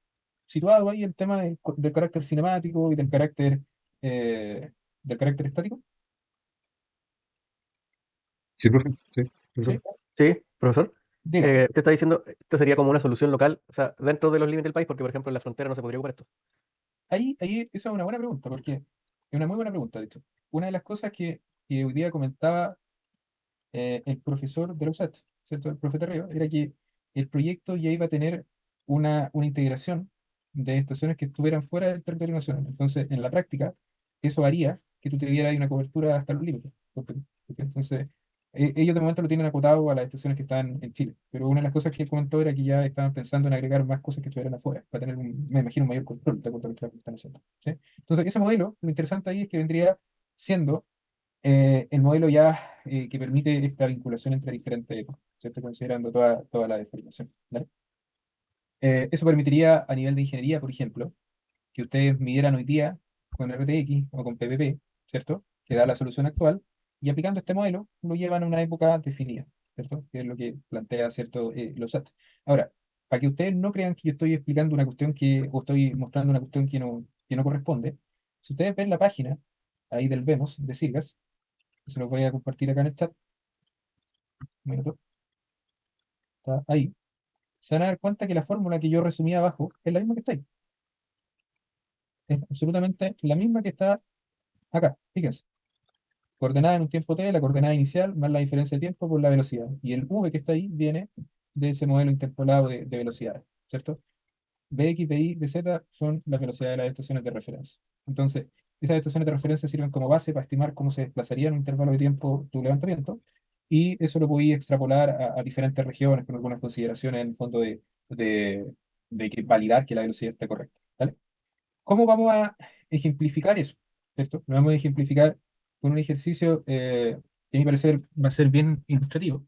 situado ahí el tema del carácter cinemático y eh, del carácter estático. Sí, profe, sí, ¿Sí? profe. Sí, profesor. Diga, Usted está diciendo, esto sería como una solución local, o sea, dentro de los límites del país, porque por ejemplo en la frontera no se podría ocupar esto. esa es una buena pregunta, porque es una muy buena pregunta, de hecho. Una de las cosas que hoy día comentaba el profesor de la USACH, ¿cierto? El profe Terreo, era que el proyecto ya iba a tener una integración de estaciones que estuvieran fuera del territorio nacional. Entonces, en la práctica, eso haría que tú tuvieras una cobertura hasta los límites. Entonces, ellos de momento lo tienen acotado a las estaciones que están en Chile. Pero una de las cosas que él comentó era que ya estaban pensando en agregar más cosas que estuvieran afuera, para tener, me imagino, un mayor control de acuerdo a lo que están haciendo. ¿Sí? Entonces, ese modelo, lo interesante ahí es que vendría siendo el modelo ya que permite esta vinculación entre diferentes ecos, ¿cierto? Considerando toda la deformación, ¿vale? Eso permitiría a nivel de ingeniería, por ejemplo, que ustedes midieran hoy día con RTX o con PPP, ¿cierto? Que da la solución actual, y aplicando este modelo lo llevan a una época definida, ¿cierto? Que es lo que plantea, ¿cierto? Los SATs. Ahora, para que ustedes no crean que yo estoy explicando una cuestión o estoy mostrando una cuestión que no corresponde, si ustedes ven la página ahí del Vemos, de Sirgas, se los voy a compartir acá en el chat. Un minuto. Está ahí. Se van a dar cuenta que la fórmula que yo resumí abajo es la misma que está ahí. Es absolutamente la misma que está acá. Fíjense. Coordenada en un tiempo t, la coordenada inicial más la diferencia de tiempo por la velocidad. Y el v que está ahí viene de ese modelo interpolado de velocidades, ¿cierto? Bx, By, Bz son las velocidades de las estaciones de referencia. Entonces, esas estaciones de referencia sirven como base para estimar cómo se desplazaría en un intervalo de tiempo tu levantamiento, y eso lo podía extrapolar a diferentes regiones con algunas consideraciones en el fondo de, validar que la velocidad esté correcta. ¿Vale? ¿Cómo vamos a ejemplificar eso? ¿Cierto? Lo vamos a ejemplificar con un ejercicio que a mi parecer va a ser bien ilustrativo.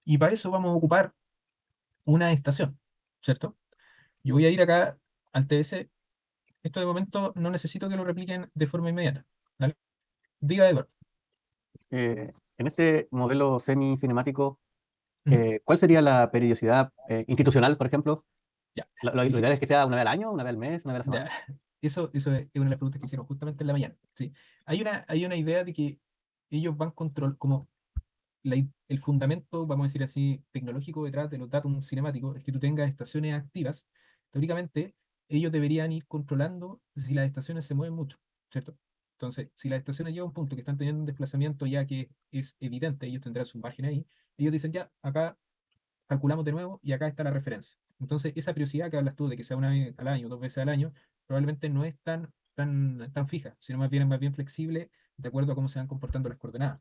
Y para eso vamos a ocupar una estación, ¿cierto? Yo voy a ir acá al TBC. Esto de momento no necesito que lo repliquen de forma inmediata. ¿Vale? Diga, Edward. En este modelo semi-cinemático, Ujú. ¿cuál sería la periodicidad institucional, por ejemplo? Ya. Lo Y ideal es que sea una vez al año, una vez al mes, una vez a la semana. ya. Eso es una de las preguntas que hicieron justamente en la mañana. ¿Sí? Hay una idea de que ellos van control, como el fundamento, vamos a decir así, tecnológico detrás de los datos cinemáticos es que tú tengas estaciones activas. Teóricamente, ellos deberían ir controlando si las estaciones se mueven mucho, ¿cierto? Entonces, si las estaciones llegan a un punto que están teniendo un desplazamiento ya que es evidente, ellos tendrán su margen ahí, ellos dicen ya, acá calculamos de nuevo y acá está la referencia. Entonces, esa periodicidad que hablas tú de que sea una vez al año, dos veces al año, probablemente no es tan fija, sino más bien flexible de acuerdo a cómo se van comportando las coordenadas,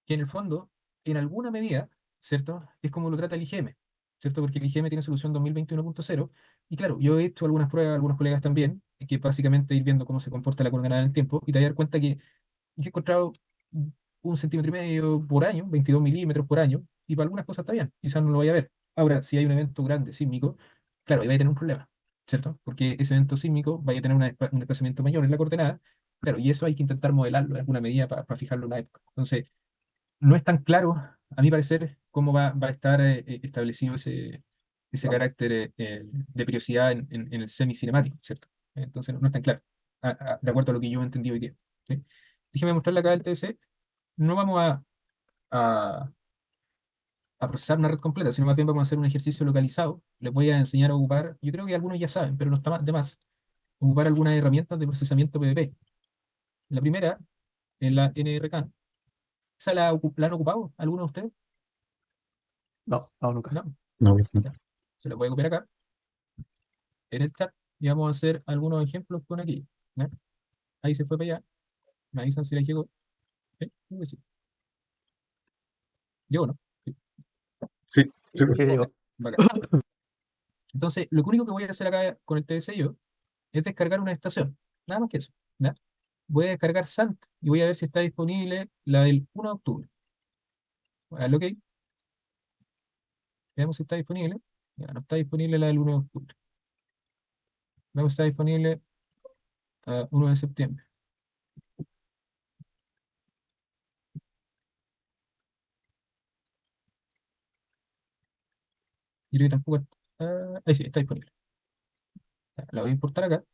que en el fondo, en alguna medida, ¿cierto? Es como lo trata el IGM, ¿cierto? Porque el IGM tiene solución 2021.0, y claro, yo he hecho algunas pruebas, algunos colegas también, que básicamente ir viendo cómo se comporta la coordenada en el tiempo, y te vas a dar cuenta que yo he encontrado 1,5 cm por año, 22 milímetros por año, y para algunas cosas está bien, quizás no lo vaya a ver. Ahora, si hay un evento grande sísmico, claro, ahí va a tener un problema, ¿cierto? Porque ese evento sísmico vaya a tener un desplazamiento mayor en la coordenada, claro, y eso hay que intentar modelarlo en alguna medida para fijarlo en una época. Entonces, no es tan claro, a mi parecer, cómo va a estar establecido ese carácter de periodicidad en el semi-cinemático, ¿cierto? Entonces no es tan claro, de acuerdo a lo que yo he entendido hoy día. ¿sí? Déjeme mostrarle acá el TDC. No vamos a, a procesar una red completa, sino más bien vamos a hacer un ejercicio localizado. Les voy a enseñar a ocupar, yo creo que algunos ya saben, pero no está de más, ocupar algunas herramientas de procesamiento PDP. La primera es la NRCAN. ¿Esa la han ocupado algunos de ustedes? No, no, nunca. No. No, no. Ya. Se la voy a copiar acá en el chat y vamos a hacer algunos ejemplos con aquí. ¿Ya? Ahí se fue para allá. Me avisan si la llegó. ¿Sí? Creo que sí. ¿Llegó, no? Sí. Sí, sí, pues. Sí, Ok, digo. bacán. Entonces, lo único que voy a hacer acá con el TDC yo es descargar una estación. Nada más que eso. ¿Ya? Voy a descargar Sant y voy a ver si está disponible la del 1 de octubre. Voy a darle OK. Veamos si está disponible. Ya, no está disponible la del 1 de octubre. Veamos si está disponible 1 de septiembre. Yo creo que tampoco está. Ahí sí, está disponible. Ya, la voy a importar acá.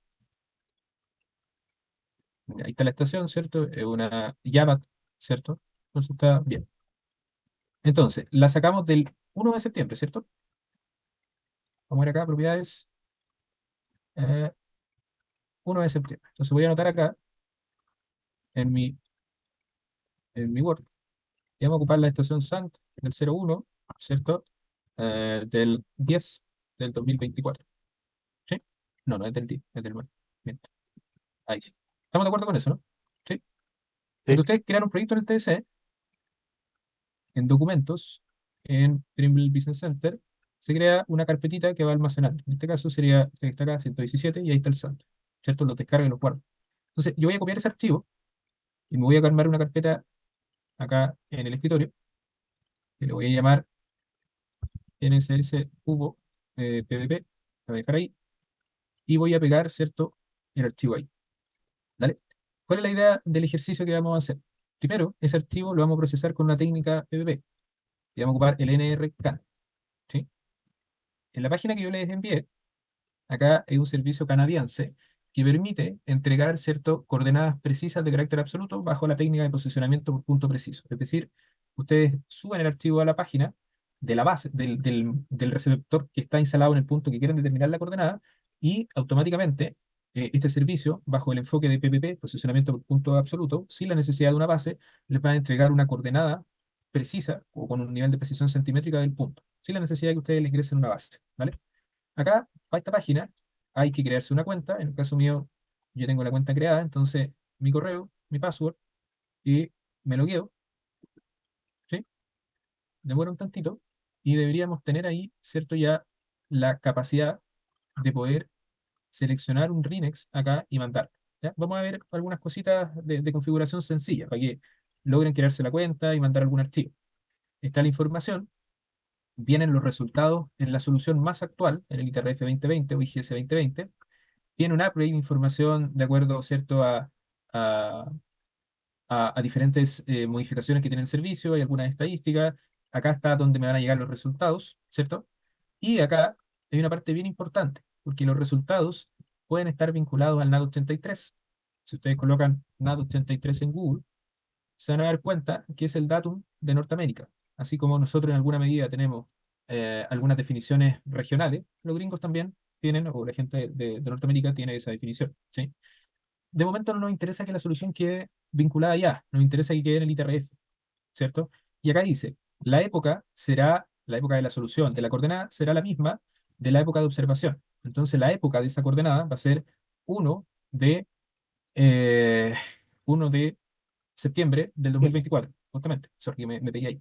Ya, ahí está la estación, ¿cierto? Es una Java, ¿cierto? Entonces está bien. Entonces, la sacamos del 1 de septiembre, ¿cierto? Vamos a ir acá, propiedades, eh, 1 de septiembre. Entonces voy a anotar acá en mi Word. Y vamos a ocupar la estación SANT del 01, ¿cierto? Del 10 del 2024. ¿Sí? No, no es del 10, es del 9. Miento. Ahí sí. ¿Estamos de acuerdo con eso, no? Sí. Cuando Sí, ustedes crean un proyecto en el TDC, en documentos, en Trimble Business Center, se crea una carpetita que va a almacenar. En este caso sería este que está acá, 117, y ahí está el SANT. ¿Cierto? Lo descarga y lo guarda. Entonces, yo voy a copiar ese archivo y me voy a armar una carpeta acá en el escritorio, que le voy a llamar NSS Cubo PDP, la voy a dejar ahí, y voy a pegar, ¿cierto?, el archivo ahí. ¿Dale? ¿Cuál es la idea del ejercicio que vamos a hacer? Primero, ese archivo lo vamos a procesar con una técnica PDP, y vamos a ocupar el NRCAN, ¿sí? En la página que yo les envié, acá hay un servicio canadiense que permite entregar, ¿cierto?, coordenadas precisas de carácter absoluto bajo la técnica de posicionamiento por punto preciso. Es decir, ustedes suben el archivo a la página de la base, del receptor que está instalado en el punto que quieren determinar la coordenada, y automáticamente este servicio, bajo el enfoque de PPP, posicionamiento por punto absoluto, sin la necesidad de una base, les va a entregar una coordenada precisa o con un nivel de precisión centimétrica del punto, sin la necesidad de que ustedes le ingresen una base. ¿Vale? Acá, para esta página, hay que crearse una cuenta. En el caso mío, yo tengo la cuenta creada, entonces mi correo, mi password, y me logueo, ¿sí? Demora un tantito, y deberíamos tener ahí, ¿cierto? Ya la capacidad de poder seleccionar un Rinex acá y mandar. ¿Ya? Vamos a ver algunas cositas de configuración sencilla para que logren crearse la cuenta y mandar algún archivo. Está la información, vienen los resultados en la solución más actual, en el ITRF 2020 o IGS 2020. Tiene un upgrade de información de acuerdo, ¿cierto?, a, a diferentes modificaciones que tiene el servicio. Hay algunas estadísticas. Acá está donde me van a llegar los resultados, ¿cierto? Y acá hay una parte bien importante, porque los resultados pueden estar vinculados al NAT 83. Si ustedes colocan NAT 83 en Google, se van a dar cuenta que es el datum de Norteamérica. Así como nosotros en alguna medida tenemos algunas definiciones regionales, los gringos también tienen, o la gente de Norteamérica tiene esa definición, ¿sí? De momento no nos interesa que la solución quede vinculada ya, nos interesa que quede en el ITRF, ¿cierto? Y acá dice, la época de la solución de la coordenada será la misma de la época de observación. Entonces la época de esa coordenada va a ser 1 de, eh, 1 de septiembre del 2024, justamente. Sorry, que me pegué ahí.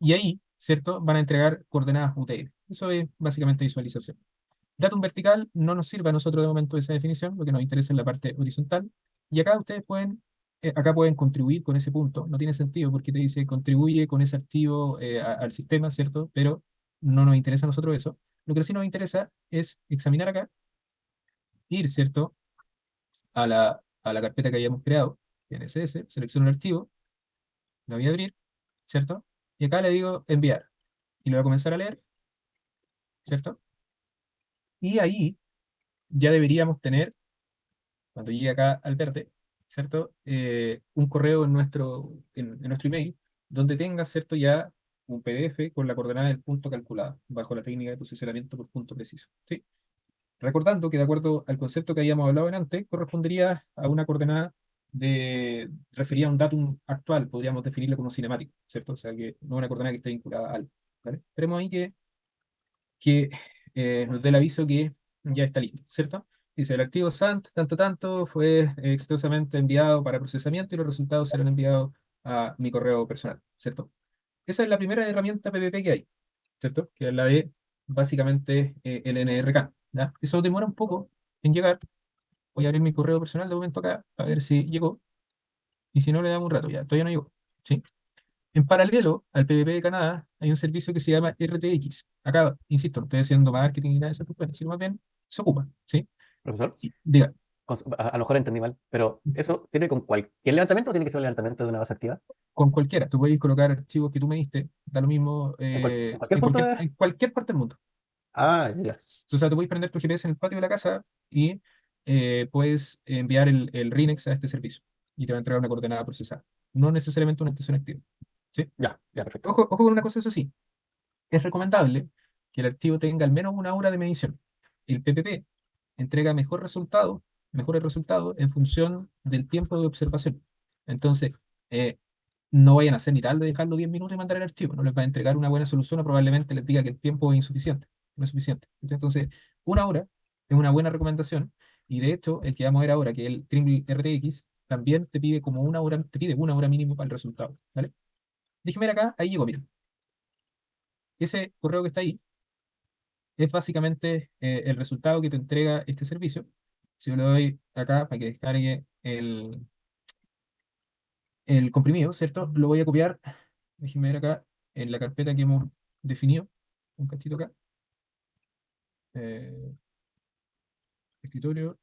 Y ahí, ¿cierto? Van a entregar coordenadas UTL. Eso es básicamente visualización. Datum vertical no nos sirve a nosotros de momento esa definición, lo que nos interesa es la parte horizontal. Y acá ustedes acá pueden contribuir con ese punto. No tiene sentido porque te dice contribuye con ese archivo al sistema, ¿cierto? Pero no nos interesa a nosotros eso. Lo que sí nos interesa es examinar acá, ir, ¿cierto?, a la carpeta que hayamos creado, CSS, selecciono el archivo, la voy a abrir, ¿cierto? Y acá le digo enviar. Y lo voy a comenzar a leer, ¿cierto? Y ahí ya deberíamos tener, cuando llegue acá al verde, ¿cierto? Un correo en nuestro email donde tenga, ¿cierto? Ya un PDF con la coordenada del punto calculada bajo la técnica de posicionamiento por punto preciso, ¿sí? Recordando que de acuerdo al concepto que habíamos hablado en antes, correspondería a una coordenada referida a un datum actual, podríamos definirlo como cinemático, ¿cierto? O sea, que no una coordenada que esté vinculada al, ¿vale? Esperemos ahí que nos dé el aviso que ya está listo, ¿cierto? Dice, el archivo SANT, tanto, tanto, fue exitosamente enviado para procesamiento y los resultados serán enviados a mi correo personal, ¿cierto? Esa es la primera herramienta PPP que hay, ¿cierto? Que es la de, básicamente, el NRK, ¿ya? Eso demora un poco en llegar. Voy a abrir mi correo personal de momento acá, a ver si llegó, y si no, le damos un rato, ya, todavía no llegó, ¿sí? En paralelo al PPP de Canadá, hay un servicio que se llama RTX. Acá, insisto, no estoy haciendo marketing ni nada de eso, pues, bueno, sino más bien se ocupa, ¿sí? Profesor, Diga, a lo mejor entendí mal, pero ¿eso sirve con cualquier levantamiento o tiene que ser un levantamiento de una base activa? con cualquiera, tú puedes colocar archivos que tú me diste, da lo mismo En cualquier punto de... en cualquier parte del mundo. Ah, ya. O sea, tú puedes prender tu GPS en el patio de la casa y puedes enviar el RINEX a este servicio y te va a entregar una coordenada procesada. No necesariamente una estación activa, ¿sí? Ya, ya, perfecto. Ojo con una cosa, eso sí. Es recomendable que el archivo tenga al menos una hora de medición. El PPP entrega mejores resultados en función del tiempo de observación. Entonces, eh, no vayan a hacer ni tal de dejarlo 10 minutos y mandar el archivo. No les va a entregar una buena solución o probablemente les diga que el tiempo es insuficiente. No es suficiente. Entonces, una hora es una buena recomendación. Y de hecho, el que vamos a ver ahora, que es el Trimble RTX, también te pide como una hora, te pide una hora mínimo para el resultado. ¿Vale? Déjeme ver acá, ahí llegó, miren. Ese correo que está ahí es básicamente el resultado que te entrega este servicio. Si yo le doy acá para que descargue el comprimido, ¿cierto? Lo voy a copiar, déjenme ver acá, en la carpeta que hemos definido, un cachito acá, eh, escritorio,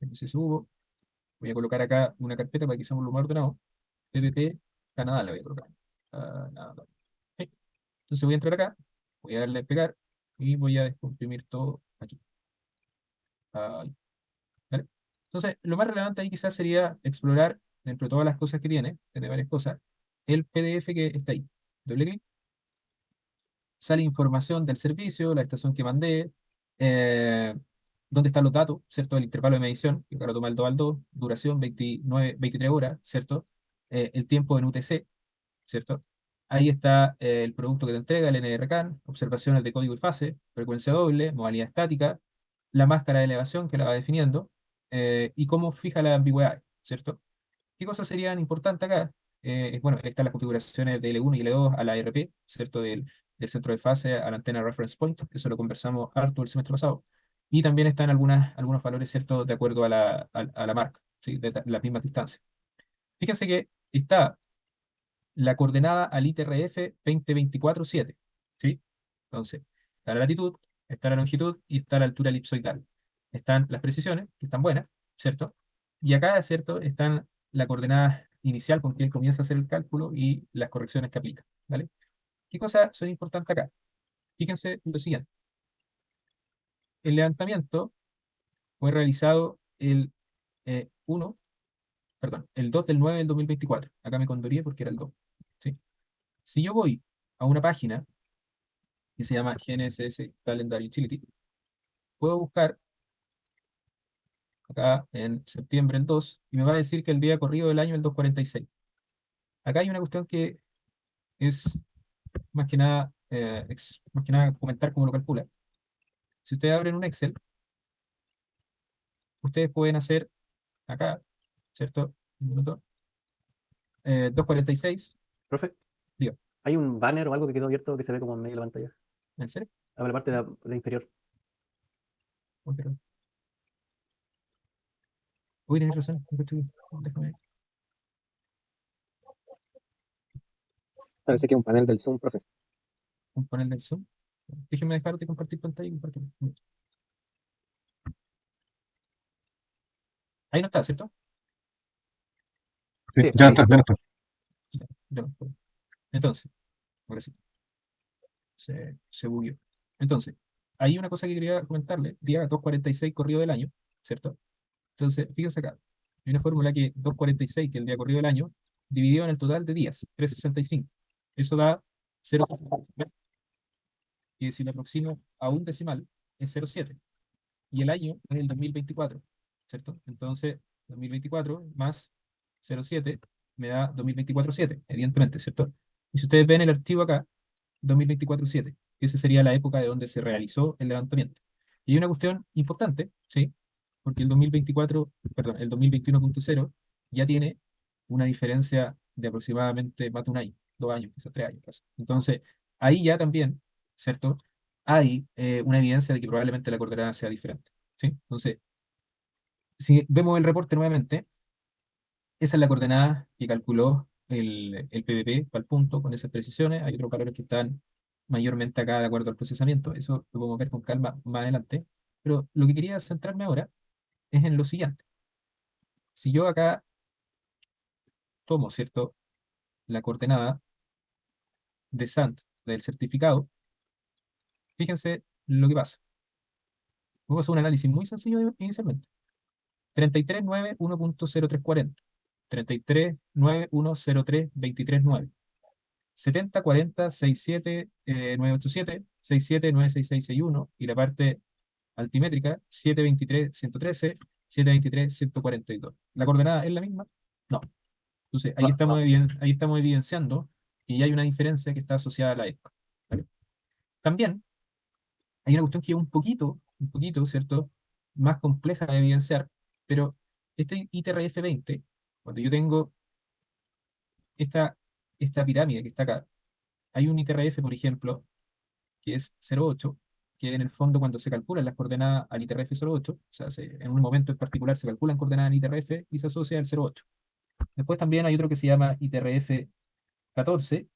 entonces hubo, voy a colocar acá una carpeta para que seamos lo más ordenado, PPP Canadá le voy a colocar. Canadá. Ok. Entonces voy a entrar acá, voy a darle a pegar y voy a descomprimir todo aquí. Ahí. ¿Vale? Entonces, lo más relevante ahí quizás sería explorar, dentro de todas las cosas que tiene varias cosas, el PDF que está ahí. Doble clic, sale información del servicio, la estación que mandé, eh, dónde están los datos, ¿cierto? El intervalo de medición, que ahora toma el 2 al 2, duración 23 horas, ¿cierto? El tiempo en UTC, ¿cierto? Ahí está el producto que te entrega, el NRCAN, observaciones de código y fase, frecuencia doble, modalidad estática, la máscara de elevación que la va definiendo, y cómo fija la ambigüedad, ¿cierto? ¿Qué cosas serían importantes acá? Bueno, están las configuraciones de L1 y L2 a la RP, ¿cierto? Del centro de fase a la antena reference point, eso lo conversamos harto el semestre pasado. Y también están algunos valores, ¿cierto? De acuerdo a la marca, ¿sí? De las mismas distancias. Fíjense que está la coordenada al ITRF 2024-7, ¿sí? Entonces, está la latitud, está la longitud y está la altura elipsoidal. Están las precisiones, que están buenas, ¿cierto? Y acá, ¿cierto? Están la coordenada inicial con que él comienza a hacer el cálculo y las correcciones que aplica, ¿vale? ¿Qué cosas son importantes acá? Fíjense lo siguiente. El levantamiento fue realizado el 1, perdón, el 2 del 9 del 2024. Acá me condoré porque era el 2, ¿sí? Si yo voy a una página que se llama GNSS Calendar Utility, puedo buscar acá en septiembre el 2 y me va a decir que el día corrido del año es el 246. Acá hay una cuestión que es más que nada comentar cómo lo calcula. Si ustedes abren un Excel, ustedes pueden hacer acá, ¿cierto? Un minuto. 246, Profe, digo, hay un banner o algo que quedó abierto que se ve como en medio de la pantalla, ¿en serio? a la parte de inferior. Uy, perdón. Uy, tenés razón. Déjame Parece que es un panel del Zoom, profe. ponerle el zoom. Déjenme dejar de compartir pantalla y compartir. Ahí no está, ¿cierto? Sí, Sí, ya no ahí. está, ya no está. Sí, ya no. Entonces, ahora sí, se bugueó. Entonces, hay una cosa que quería comentarle, día 246 corrido del año, ¿cierto? Entonces, fíjense acá, hay una fórmula que 246, que es el día corrido del año, dividido en el total de días, 365. Eso da 0, y si lo aproximo a un decimal, es 0,7. Y el año es el 2024, ¿cierto? Entonces, 2024 más 0,7 me da 2024-7, evidentemente, ¿cierto? Y si ustedes ven el archivo acá, 2024-7, esa sería la época de donde se realizó el levantamiento. Y hay una cuestión importante, ¿sí? Porque el 2024, perdón, el 2021.0 ya tiene una diferencia de aproximadamente más de un año, 2 años, quizás 3 años casi. Entonces, ahí ya también, ¿cierto? Hay una evidencia de que probablemente la coordenada sea diferente, ¿sí? Entonces, si vemos el reporte nuevamente, esa es la coordenada que calculó el PVP para el punto, con esas precisiones. Hay otros valores que están mayormente acá de acuerdo al procesamiento. Eso lo podemos ver con calma más adelante. Pero lo que quería centrarme ahora es en lo siguiente. Si yo acá tomo, ¿cierto?, la coordenada de SANT del certificado, fíjense lo que pasa. Vamos a hacer un análisis muy sencillo inicialmente. 3391.0340, 3391032339, 70 40 67 987, 67 96661 y la parte altimétrica 723 113, 723 142. ¿La coordenada es la misma? No. Entonces ahí No, estamos, no. ahí estamos evidenciando que ya hay una diferencia que está asociada a la ESCO. ¿Vale? También hay una cuestión que es un poquito, ¿cierto?, más compleja de evidenciar, pero este ITRF-20, cuando yo tengo esta, esta pirámide que está acá, hay un ITRF, por ejemplo, que es 0,8, que en el fondo cuando se calculan las coordenadas al ITRF 0,8, o sea, en un momento en particular se calculan coordenadas en ITRF y se asocia al 0,8. Después también hay otro que se llama ITRF 14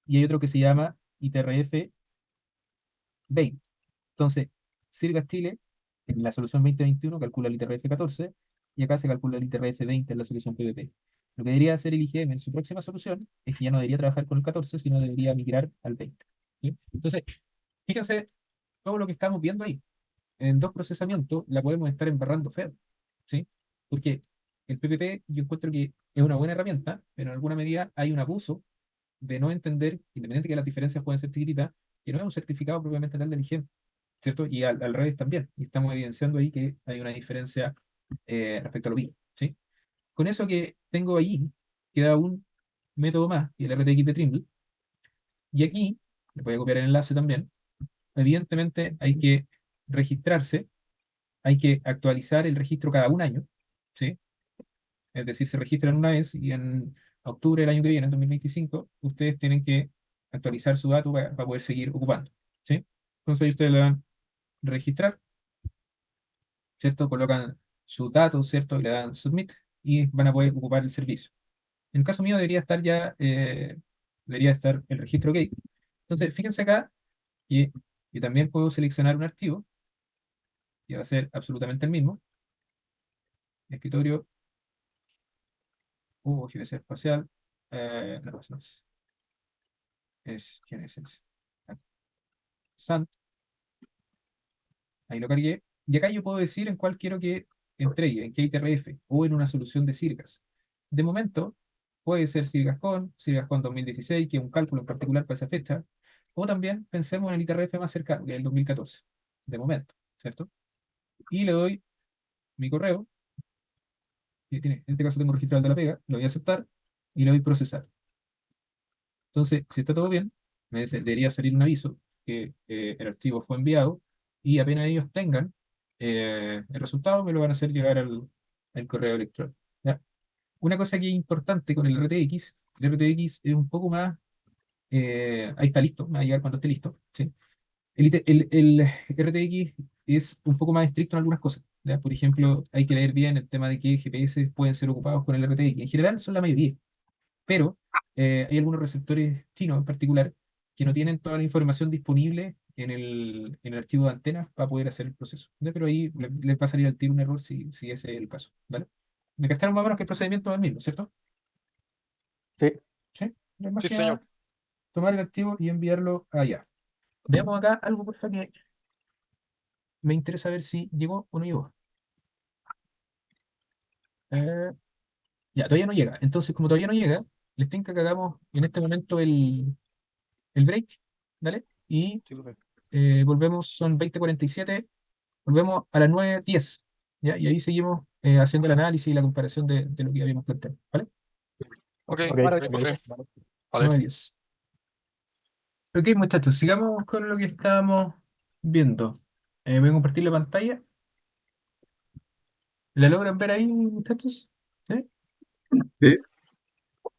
y hay otro que se llama ITRF 20. Entonces, Sirgas Chile, en la solución 2021, calcula el ITRF 14 y acá se calcula el ITRF 20 en la solución PVP. Lo que debería hacer el IGM en su próxima solución es que ya no debería trabajar con el 14, sino debería migrar al 20. ¿Sí? Entonces, fíjense todo lo que estamos viendo ahí. En dos procesamientos la podemos estar embarrando feo, ¿sí? Porque el PPP yo encuentro que es una buena herramienta, pero en alguna medida hay un abuso de no entender, independiente que las diferencias pueden ser chiquititas, que no es un certificado propiamente tal del IGM, ¿cierto? Y al revés también. Y estamos evidenciando ahí que hay una diferencia respecto a lo mismo, ¿sí? Con eso que tengo ahí, queda un método más, que es el RTX de Trimble, y aquí, le voy a copiar el enlace también, evidentemente hay que registrarse, hay que actualizar el registro cada un año, ¿sí? Es decir, se registran una vez y en octubre del año que viene, en 2025, ustedes tienen que actualizar su dato para poder seguir ocupando, ¿sí? Entonces ahí ustedes le dan registrar, ¿cierto? Colocan sus datos, ¿cierto? Y le dan submit y van a poder ocupar el servicio. En el caso mío debería estar el registro OK. Entonces, fíjense acá que yo también puedo seleccionar un archivo que va a ser absolutamente el mismo. Escritorio, GBC espacial, no, no es GNSS. Sant, ahí lo cargué. Y acá yo puedo decir en cuál quiero que entregue, en qué ITRF o en una solución de Sirgas. De momento, puede ser Sirgas con 2016, que es un cálculo en particular para esa fecha, o también pensemos en el ITRF más cercano, que es el 2014, de momento, ¿cierto? Y le doy mi correo, que en este caso tengo registrado el de la pega, lo voy a aceptar y le doy procesar. Entonces, si está todo bien, debería salir un aviso que el archivo fue enviado y apenas ellos tengan el resultado, me lo van a hacer llegar al correo electrónico. ¿Ya? Una cosa que es importante con el RTX es un poco más, ahí está listo, me va a llegar cuando esté listo, ¿sí? El RTX es un poco más estricto en algunas cosas, ¿ya? Por ejemplo, hay que leer bien el tema de que GPS pueden ser ocupados con el RTX. En general son la mayoría, pero hay algunos receptores chinos en particular que no tienen toda la información disponible en el archivo de antenas para poder hacer el proceso, ¿ya? Pero ahí les va a salir al tiro un error si ese es el caso, ¿vale? Me cacharon más o menos que el procedimiento es el mismo, ¿cierto? Sí, Sí, no es más Sí, que señor. nada tomar el archivo y enviarlo allá. Veamos acá algo, por favor, que me interesa ver si llegó o no llegó. Eh, ya, todavía no llega. Entonces, como todavía no llega, les tengo que hagamos en este momento el break, ¿vale? Y Sí, profe. volvemos, son 20:47, volvemos a las 9:10, ¿ya? Y ahí seguimos haciendo el análisis y la comparación de lo que habíamos planteado, ¿vale? Ok, Ok, ok, profe. Vale. 9:10. Ok, muchachos, sigamos con lo que estábamos viendo. Voy a compartir la pantalla. ¿La logran ver ahí, muchachos? ¿Sí? Sí, Sí,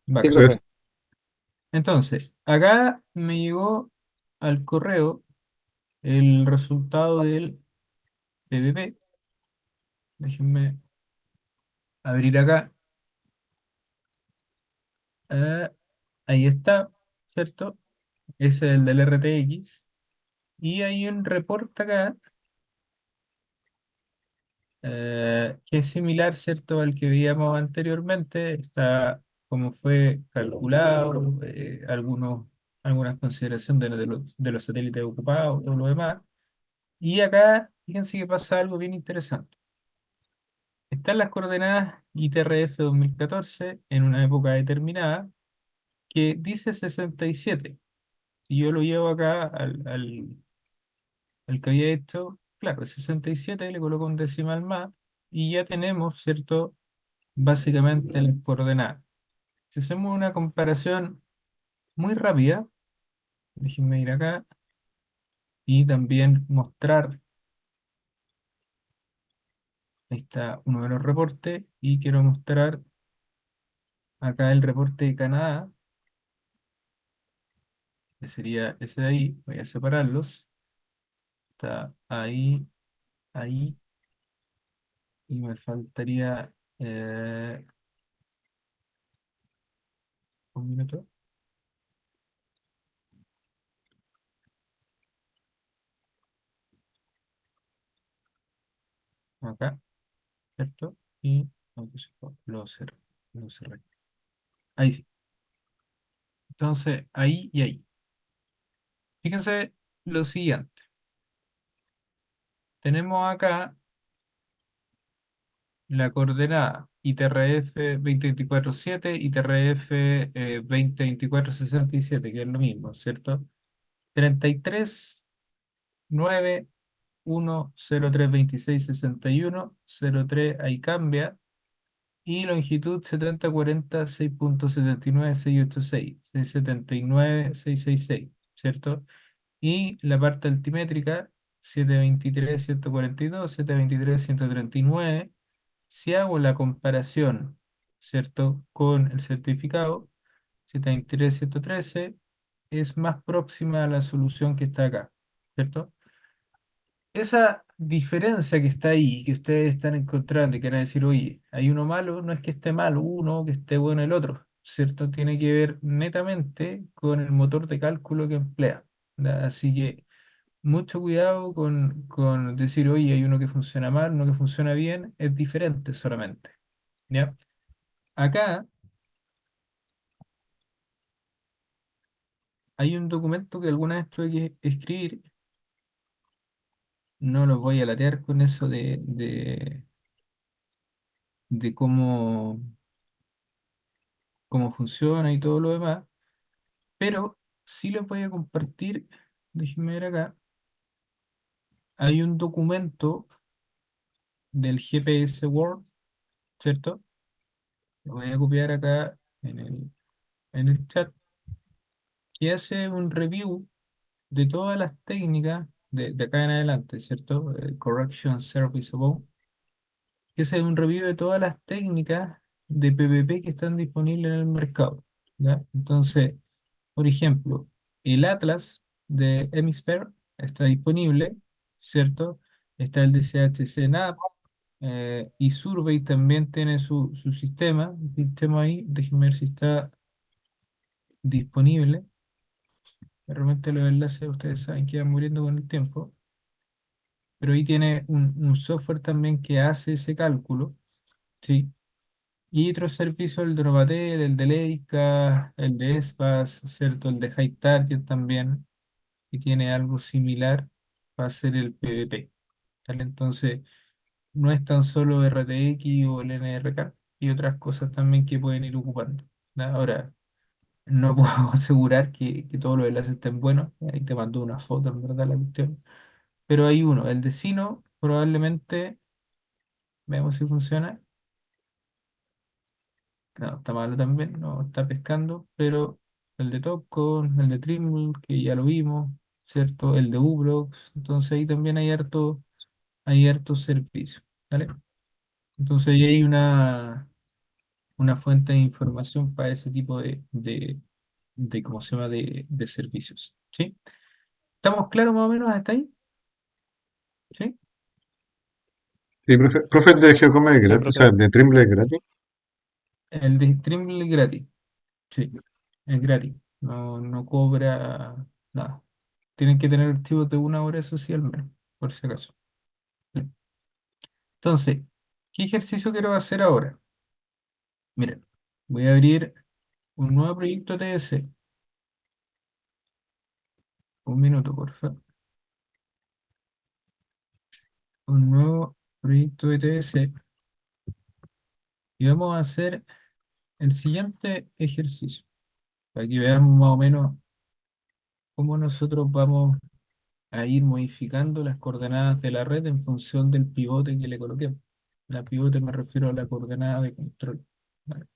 Bacán. eso es. profe. Entonces, acá me llegó al correo el resultado del PVP. Déjenme abrir acá. Ah, ahí está, ¿cierto? Ese es el del RTX. Y hay un reporte acá que es similar, ¿cierto?, al que veíamos anteriormente. Está como fue calculado, algunas consideraciones de los satélites ocupados, todo lo demás. Y acá, fíjense que pasa algo bien interesante. Están las coordenadas ITRF 2014 en una época determinada que dice 67. Si yo lo llevo acá al que había hecho, claro, 67, le coloco un decimal más y ya tenemos, ¿cierto? Básicamente las coordenadas. Si hacemos una comparación muy rápida, déjenme ir acá y también mostrar, ahí está uno de los reportes y quiero mostrar acá el reporte de Canadá, que sería ese de ahí, voy a separarlos, está ahí, ahí, y me faltaría un minuto, acá, ¿cierto? Y aunque se fue, lo cerré. Ahí sí. Entonces, ahí y ahí. Fíjense lo siguiente. Tenemos acá la coordenada ITRF 2024-7, ITRF 2024-67, que es lo mismo, ¿cierto? 33, 9, 1, 0, 3, 26, 61, 0, 3, ahí cambia. Y longitud 70, 40, 6.79, 686, 679, 666, ¿cierto? Y la parte altimétrica 723, 142, 723, 139. Si hago la comparación, ¿cierto?, con el certificado, 723, 113 es más próxima a la solución que está acá, ¿cierto? Esa diferencia que está ahí, que ustedes están encontrando y que van a decir, oye, hay uno malo, no es que esté malo uno, que esté bueno el otro, ¿cierto? Tiene que ver netamente con el motor de cálculo que emplea. ¿Ya? Así que mucho cuidado con decir, oye, hay uno que funciona mal, uno que funciona bien, es diferente solamente. ¿Ya? Acá hay un documento que alguna vez tuve que escribir, no lo voy a latear con eso de cómo funciona y todo lo demás, pero sí les voy a compartir, déjenme ver acá, hay un documento del GPS World, ¿cierto? Lo voy a copiar acá en el chat, que hace un review de todas las técnicas de acá en adelante, ¿cierto? Correction Service Above, que hace un review de todas las técnicas de PPP que están disponibles en el mercado, ¿ya? Entonces, por ejemplo, el Atlas de Hemisphere está disponible, ¿cierto? Está el DCHC NAV, y Survey también tiene su sistema ahí. Déjenme ver si está disponible. Realmente los enlaces ustedes saben que van muriendo con el tiempo, pero ahí tiene un software también que hace ese cálculo, ¿sí? Y otros servicios, el de Novatel, el de Leica, el de Espas, ¿cierto? El de High Target también, que tiene algo similar para hacer el PVP. ¿Vale? Entonces, no es tan solo RTX o el NRK, y otras cosas también que pueden ir ocupando. ¿Ya? Ahora, no puedo asegurar que todos los enlaces estén buenos. Ahí te mando una foto, en verdad, la cuestión. Pero hay uno, el de Sino, probablemente, veamos si funciona. No, está malo también, no está pescando, pero el de Topcon, el de Trimble, que ya lo vimos, ¿cierto? El de Ublox, entonces ahí también hay harto servicio, ¿vale? Entonces ahí hay una fuente de información para ese tipo de ¿cómo se llama? De servicios, ¿sí? ¿Estamos claros más o menos hasta ahí? ¿Sí? Sí, profe, el de Geocoma es Sí, gratis, o sea, profe. el de Trimble es gratis. El de Trimble es gratis, sí, es gratis, no cobra nada. Tienen que tener activos de 1 hora, eso sí, al menos, por si acaso. Entonces, ¿qué ejercicio quiero hacer ahora? Miren, voy a abrir un nuevo proyecto TS. Un minuto, por favor. Un nuevo proyecto de TS. Y vamos a hacer el siguiente ejercicio. Para que veamos más o menos cómo nosotros vamos a ir modificando las coordenadas de la red en función del pivote que le coloquemos. La pivote me refiero a la coordenada de control. ¿Vale?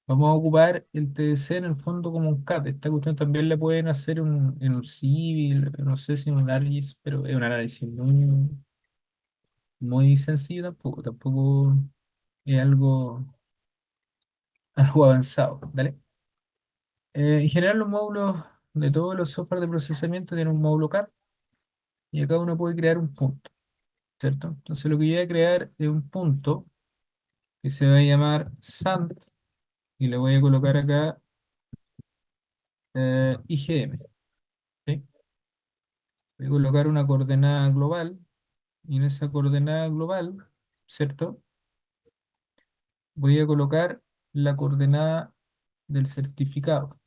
Vamos a ocupar el TDC en el fondo como un CAD. Esta cuestión también la pueden hacer en un Civil, no sé si en un ARGIS, pero es un análisis muy sencillo tampoco es algo avanzado, ¿vale? En general los módulos de todos los software de procesamiento tienen un módulo CAD y acá uno puede crear un punto, ¿cierto? Entonces lo que yo voy a crear es un punto que se va a llamar SANT y le voy a colocar acá IGM, ¿sí? Voy a colocar una coordenada global y en esa coordenada global, ¿cierto? Voy a colocar la coordenada del certificado,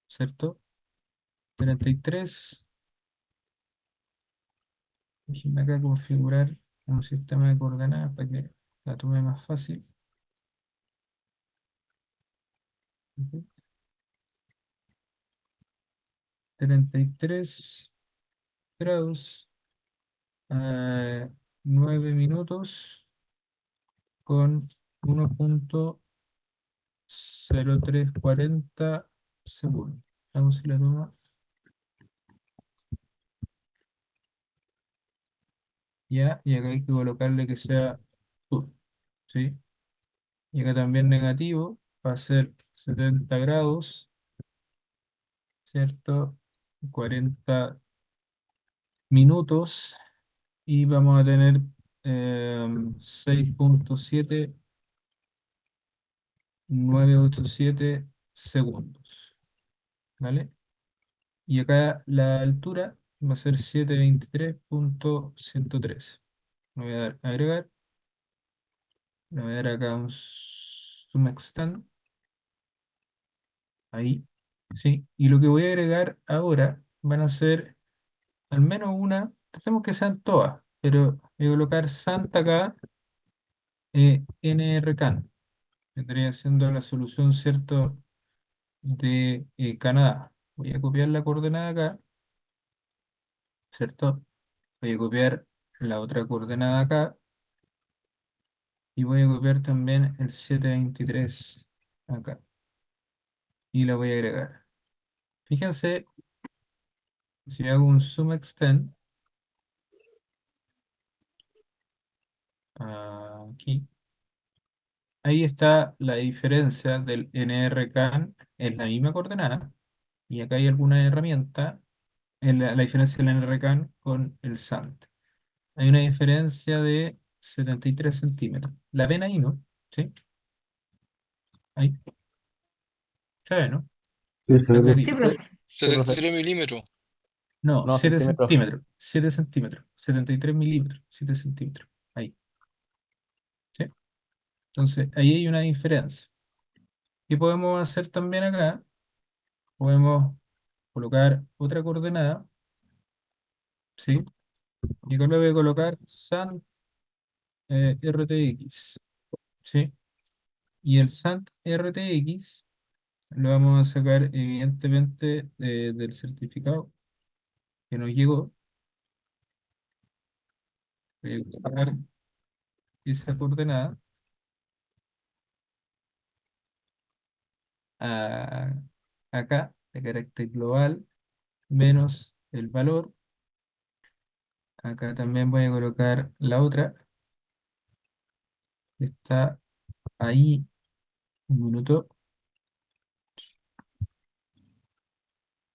¿cierto? 33. Déjenme acá configurar un sistema de coordenadas para que la tome más fácil. Ujú. 33 grados, a 9 minutos con 1.0340 segundos. Vamos a la toma. Ya, y acá hay que colocarle que sea sur, ¿sí? Y acá también negativo, va a ser 70 grados, ¿cierto? 40 minutos y vamos a tener 6.7987 segundos, ¿vale? Y acá la altura va a ser 723.113. Le voy a dar a agregar, le voy a dar acá un zoom extend, ahí, ¿sí? Y lo que voy a agregar ahora van a ser al menos una, tratemos que sean todas, pero voy a colocar Santa acá, NRCAN. Vendría siendo la solución, ¿cierto? De Canadá. Voy a copiar la coordenada acá, ¿cierto? Voy a copiar la otra coordenada acá y voy a copiar también el 723 acá y la voy a agregar. Fíjense, si hago un zoom extend aquí, ahí está la diferencia del NRCAN en la misma coordenada y acá hay alguna herramienta en la diferencia del NRCAN con el SANT. Hay una diferencia de 73 centímetros. ¿La ven ahí, no? ¿Sí? Ahí. Se ve, ¿no? Sí, está Está bien. Sí, clarito. Sí, profe. sí, profe. 73 milímetros. No, No, 7 centímetros. centímetros. 7 centímetros. 73 milímetros. 7 centímetros. Ahí. ¿Sí? Entonces, ahí hay una diferencia. ¿Qué podemos hacer también acá? Podemos colocar otra coordenada. ¿Sí? Y acá le voy a colocar SAN RTX. ¿Sí? Y el SANT RTX lo vamos a sacar evidentemente del certificado que nos llegó. Voy a buscar esa coordenada a- acá, de carácter global, menos el valor. Acá también voy a colocar la otra, que está ahí, un minuto,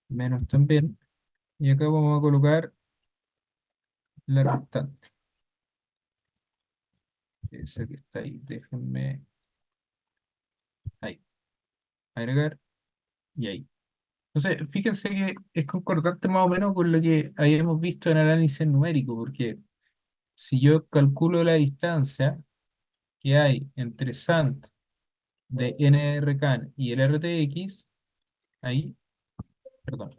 menos también. Y acá vamos a colocar la restante, esa que está ahí. Déjenme ahí, agregar y ahí. Entonces, fíjense que es concordante más o menos con lo que habíamos visto en análisis numérico, porque si yo calculo la distancia que hay entre SANT de NRCan y el RTX, ahí, perdón,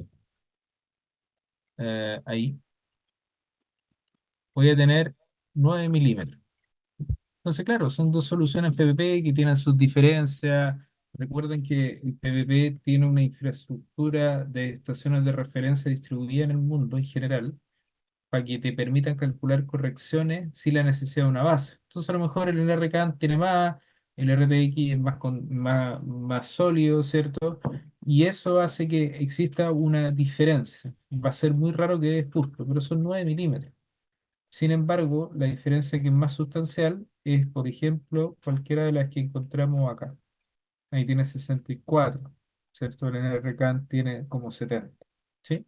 ahí voy a tener 9 milímetros. Entonces, claro, son dos soluciones PPP que tienen sus diferencias. Recuerden que el PPP tiene una infraestructura de estaciones de referencia distribuida en el mundo en general para que te permitan calcular correcciones sin la necesidad de una base. Entonces, a lo mejor el RCAN tiene más, el RTX es más sólido, ¿cierto? Y eso hace que exista una diferencia. Va a ser muy raro que es justo, pero son 9 milímetros. Sin embargo, la diferencia que es más sustancial es, por ejemplo, cualquiera de las que encontramos acá. Ahí tiene 64, ¿cierto? El NRCAN tiene como 70. ¿Sí?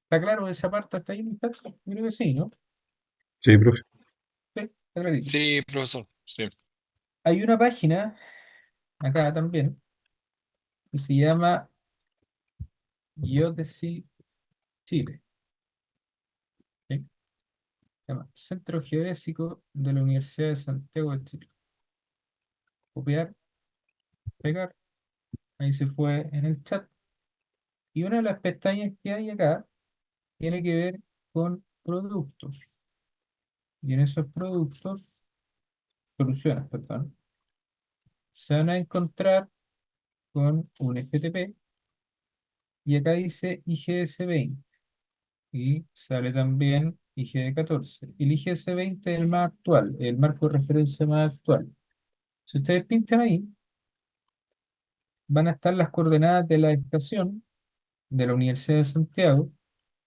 ¿Está claro esa parte hasta ahí, muchachos? Yo creo que sí, ¿no? Sí, profe. Sí, está clarito. Sí, profesor. Sí. Hay una página acá también que se llama Geodesy Chile. ¿Sí? Se llama Centro Geodésico de la Universidad de Santiago de Chile. Copiar, pegar, ahí se fue en el chat. Y una de las pestañas que hay acá tiene que ver con productos. Y en esos productos, soluciones, perdón, se van a encontrar con un FTP y acá dice IGS-20 y sale también IGD-14. El IGS-20 es el más actual, el marco de referencia más actual. Si ustedes pinchan ahí, van a estar las coordenadas de la estación de la Universidad de Santiago,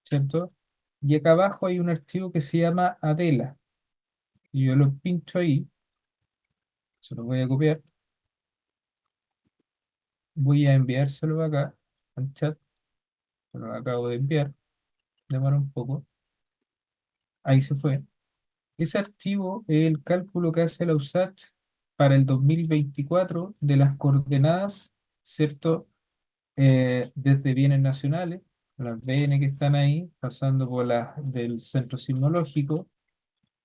¿cierto? Y acá abajo hay un archivo que se llama Adela. Y yo lo pincho ahí, se lo voy a copiar, voy a enviárselo acá al chat, se lo acabo de enviar, demora un poco, ahí se fue. Ese archivo es el cálculo que hace la USACH para el 2024 de las coordenadas, ¿cierto? Desde bienes nacionales, las BN que están ahí, pasando por las del centro sismológico,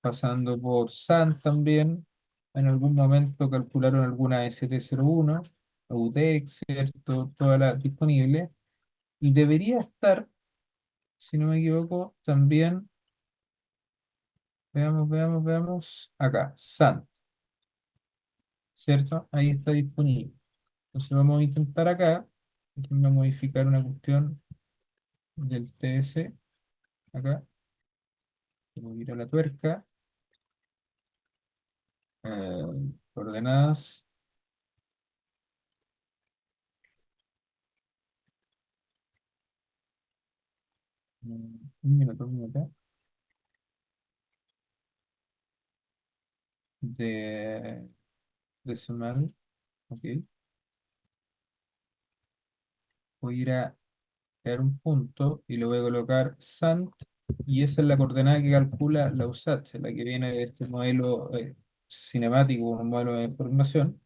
pasando por SAN también. En algún momento calcularon alguna ST01, UDEX, ¿cierto? Todas las disponibles. Y debería estar, si no me equivoco, también, veamos, acá, SAN, ¿cierto? Ahí está disponible. Entonces vamos a intentar acá, déjenme modificar una cuestión del TS, acá, voy a ir a la tuerca, coordenadas, un minuto, de decimal, ok. Voy a ir a crear un punto y le voy a colocar SANT y esa es la coordenada que calcula la USACH, la que viene de este modelo cinemático, un modelo de información,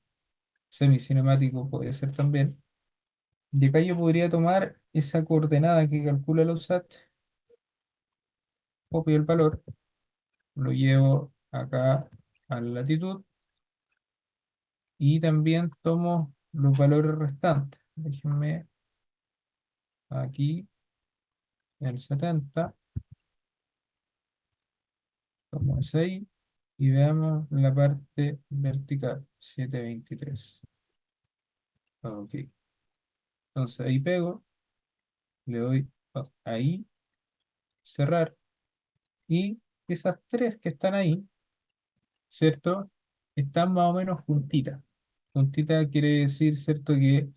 semicinemático puede ser también. De acá yo podría tomar esa coordenada que calcula la USACH, copio el valor, lo llevo acá a la latitud y también tomo los valores restantes. Déjenme aquí en el 70, tomo ese ahí y veamos la parte vertical, 723. Ok, entonces ahí pego, le doy ahí, cerrar, y esas tres que están ahí, ¿cierto? Están más o menos juntitas. Juntita quiere decir, ¿cierto? Que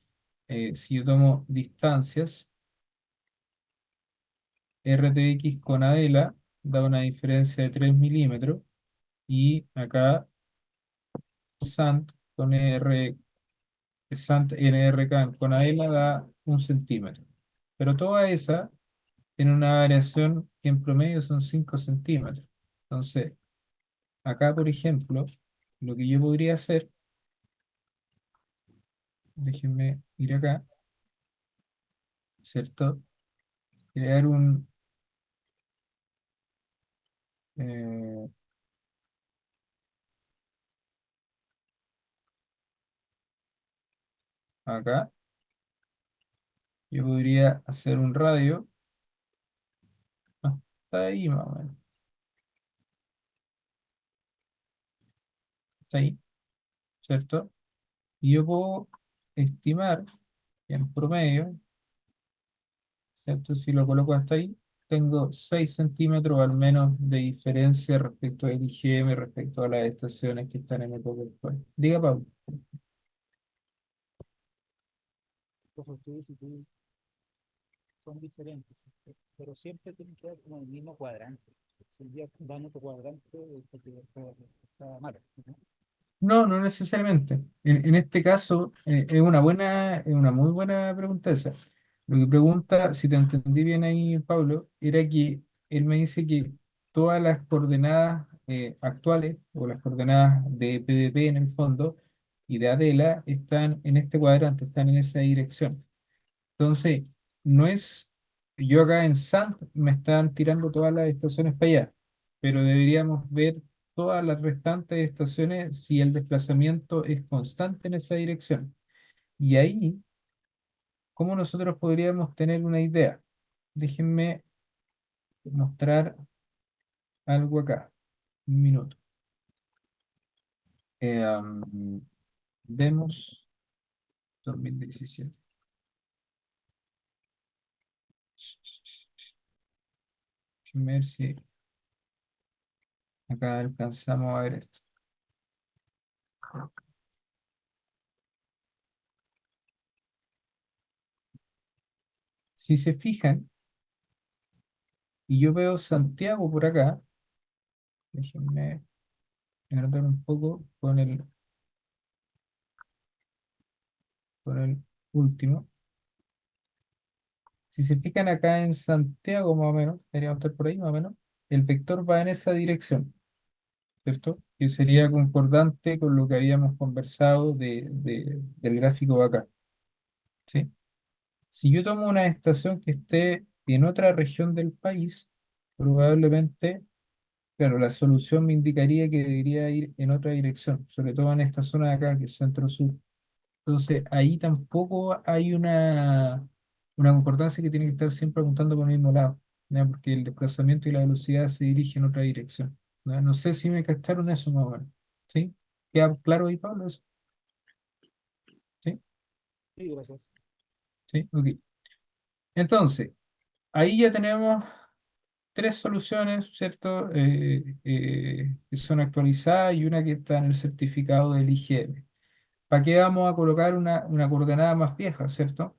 si yo tomo distancias, RTX con Adela da una diferencia de 3 milímetros, y acá SANT con SANT NRK con Adela da 1 centímetro. Pero toda esa tiene una variación que en promedio son 5 centímetros. Entonces, acá, por ejemplo, lo que yo podría hacer, déjenme ir acá, ¿cierto? Crear eh, acá, yo podría hacer un radio hasta ahí más o menos, hasta ahí, ¿cierto? Y yo puedo estimar que en promedio, ¿cierto? Si lo coloco hasta ahí, tengo 6 centímetros al menos de diferencia respecto del IGM, respecto a las estaciones que están en época actual. Diga, Pablo. Los estudios y tú son diferentes, pero siempre tienen que dar como el mismo cuadrante. Si el día dan otro cuadrante, es porque está malo, ¿no? No, no necesariamente. En este caso, es una muy buena pregunta esa. Lo que pregunta, si te entendí bien ahí, Pablo, era que él me dice que todas las coordenadas actuales, o las coordenadas de PDP en el fondo, y de Adela, están en este cuadrante, están en esa dirección. Entonces, no es, yo acá en Sant me están tirando todas las estaciones para allá, pero deberíamos ver todas las restantes estaciones si el desplazamiento es constante en esa dirección. Y ahí, ¿cómo nosotros podríamos tener una idea? Déjenme mostrar algo acá. Un minuto. Vemos 2017. Déjenme ver si acá alcanzamos a ver esto. Si se fijan, y yo veo Santiago por acá, déjenme agrandar un poco con el último. Si se fijan acá en Santiago, más o menos, deberíamos estar por ahí, más o menos, el vector va en esa dirección, ¿cierto? Que sería concordante con lo que habíamos conversado del gráfico de acá, ¿sí? Si yo tomo una estación que esté en otra región del país, probablemente, claro, la solución me indicaría que debería ir en otra dirección, sobre todo en esta zona de acá, que es centro-sur. Entonces, ahí tampoco hay una concordancia que tiene que estar siempre apuntando por el mismo lado, ¿ya? Porque el desplazamiento y la velocidad se dirigen en otra dirección, ¿ya? No sé si me cacharon eso más o menos, ¿sí? ¿Queda claro ahí, Pablo? Eso? ¿Sí? Sí, gracias. ¿Sí? Ok. Entonces, ahí ya tenemos tres soluciones, ¿cierto? Que son actualizadas y una que está en el certificado del IGM. ¿Para qué vamos a colocar una coordenada más vieja, ¿cierto?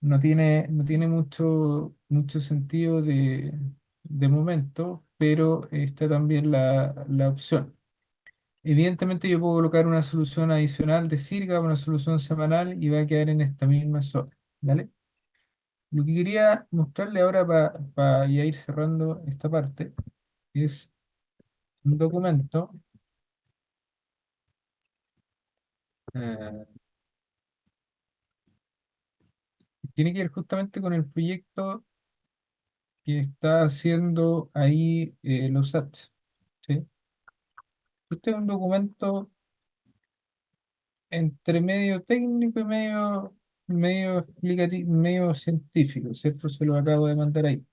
No tiene mucho sentido de momento, pero está también la opción. Evidentemente yo puedo colocar una solución adicional de sirga, una solución semanal, y va a quedar en esta misma zona, ¿vale? Lo que quería mostrarle ahora para ya ir cerrando esta parte es un documento eh, que tiene que ver justamente con el proyecto que está haciendo ahí los ads, ¿sí? Este es un documento entre medio técnico y medio explicativo, medio científico, ¿cierto? Se lo acabo de mandar ahí.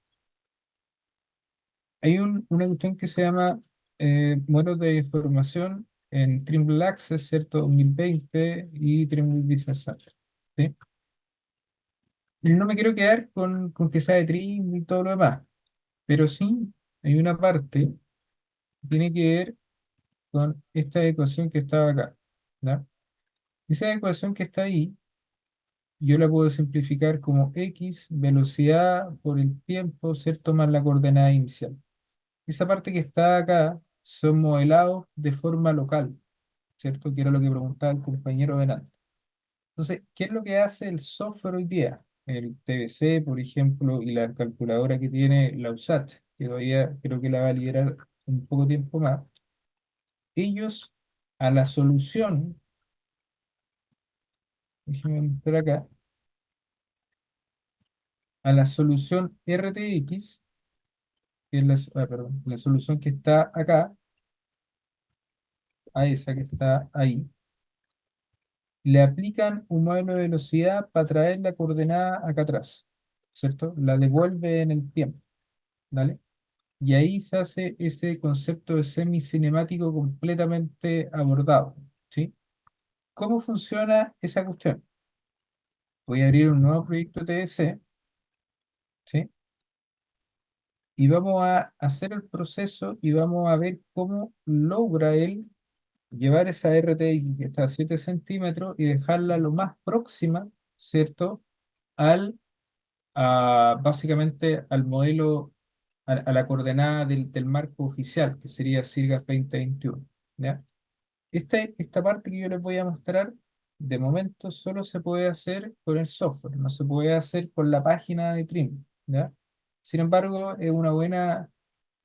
Hay una cuestión que se llama modelos de formación en Trimble Access, ¿cierto? 2020 y Trimble Business Center. ¿Sí? Y no me quiero quedar con que sea de Trimble y todo lo demás, pero sí hay una parte que tiene que ver con esta ecuación que estaba acá. ¿Ya? Esa ecuación que está ahí, yo la puedo simplificar como x velocidad por el tiempo, ¿cierto? Más la coordenada inicial. Esa parte que está acá son modelados de forma local, ¿cierto? Que era lo que preguntaba el compañero delante. Entonces, ¿qué es lo que hace el software hoy día? El TBC, por ejemplo, y la calculadora que tiene la USAT, que todavía creo que la va a liderar un poco tiempo más. Ellos a la solución, déjenme mostrar acá, a la solución RTX, que es perdón, la solución que está acá, a esa que está ahí, le aplican un modelo de velocidad para traer la coordenada acá atrás, ¿cierto? La devuelve en el tiempo, ¿vale? Y ahí se hace ese concepto de semicinemático completamente abordado, ¿sí? ¿Cómo funciona esa cuestión? Voy a abrir un nuevo proyecto TS, ¿sí? Y vamos a hacer el proceso y vamos a ver cómo logra él llevar esa RTX que está a 7 centímetros y dejarla lo más próxima, ¿cierto? Al, básicamente al modelo, a la coordenada del marco oficial, que sería CIRGA 2021, ¿ya? Esta parte que yo les voy a mostrar, de momento solo se puede hacer con el software, no se puede hacer con la página de Trim, ¿ya? Sin embargo,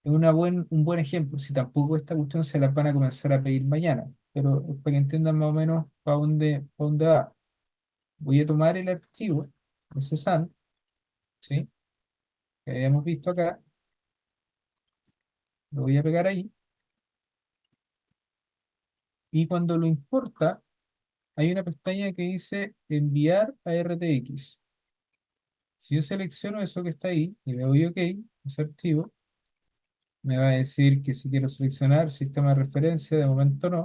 un buen ejemplo, si tampoco esta cuestión se las van a comenzar a pedir mañana, pero es para que entiendan más o menos para dónde va. Voy a tomar el archivo, ese SAN, ¿sí? Que habíamos visto acá, lo voy a pegar ahí, y cuando lo importa, hay una pestaña que dice enviar a RTX. Si yo selecciono eso que está ahí y le doy OK, ese archivo, me va a decir que si quiero seleccionar sistema de referencia, de momento no,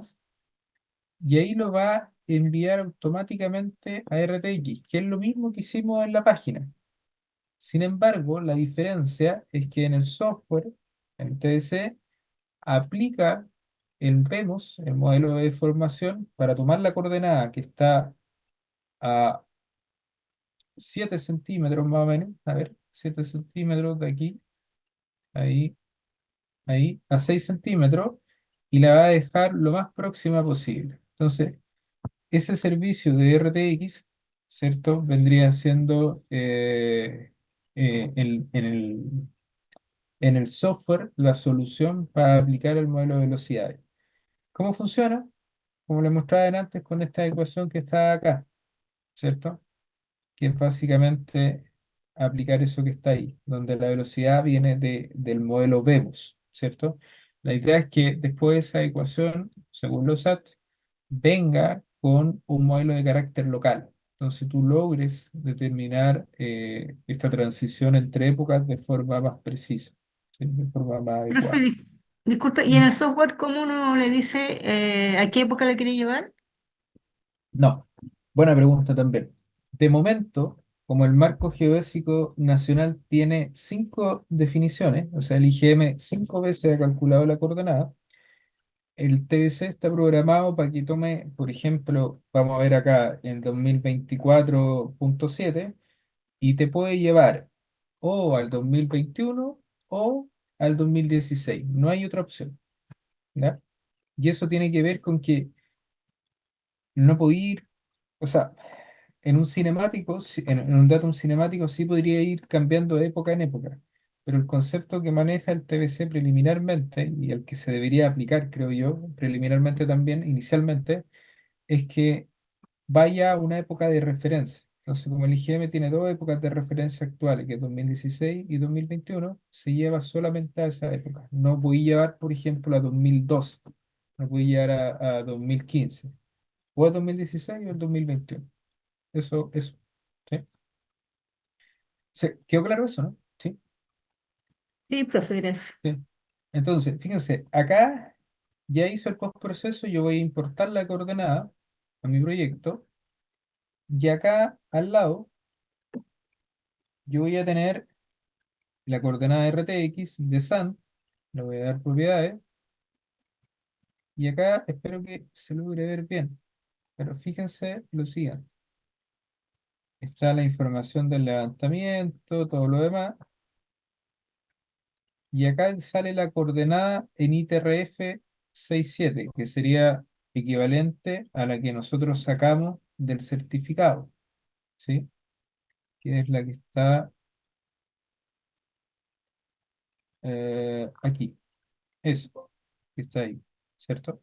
y ahí lo va a enviar automáticamente a RTX, que es lo mismo que hicimos en la página. Sin embargo, la diferencia es que en el software, en el TDC, aplica el vemos, el modelo de deformación, para tomar la coordenada que está a 7 centímetros más o menos, a ver, 7 centímetros de aquí, ahí, ahí, a 6 centímetros, y la va a dejar lo más próxima posible. Entonces, ese servicio de RTX, ¿cierto? Vendría siendo en el software la solución para aplicar el modelo de velocidades. ¿Cómo funciona? Como les mostraba antes con esta ecuación que está acá, ¿cierto? Que es básicamente aplicar eso que está ahí, donde la velocidad viene del modelo Vebus, ¿cierto? La idea es que después de esa ecuación, según los SAT, venga con un modelo de carácter local. Entonces tú logres determinar esta transición entre épocas de forma más precisa, ¿sí? De forma más Profe, adecuada. disculpe, ¿y en Mm. el software cómo uno le dice a qué época le quiere llevar? No, buena pregunta también. De momento, como el marco geodésico nacional tiene 5 definiciones, o sea, el IGM 5 veces ha calculado la coordenada, el TBC está programado para que tome, por ejemplo, vamos a ver acá en 2024.7 y te puede llevar o al 2021 o al 2016. No hay otra opción, ¿ya? Y eso tiene que ver con que no puedo ir, o sea, en un cinemático, en un datum cinemático sí podría ir cambiando de época en época, pero el concepto que maneja el TBC preliminarmente y el que se debería aplicar, creo yo, preliminarmente también, inicialmente, es que vaya a una época de referencia. Entonces, como el IGM tiene 2 épocas de referencia actuales, que es 2016 y 2021, se lleva solamente a esa época. No voy a llevar, por ejemplo, a 2012, no voy a llevar a 2015, o a 2016 o a 2021. Eso. ¿Sí? ¿Quedó claro eso, no? Sí, Sí, profe, gracias. sí. Entonces, fíjense, acá ya hizo el postproceso, yo voy a importar la coordenada a mi proyecto, y acá al lado yo voy a tener la coordenada RTX de SANT, le voy a dar propiedades, y acá espero que se logre ver bien, pero fíjense lo siguiente, está la información del levantamiento, todo lo demás, y acá sale la coordenada en ITRF 67, que sería equivalente a la que nosotros sacamos del certificado, ¿sí? Que es la que está aquí, eso, que está ahí, ¿cierto?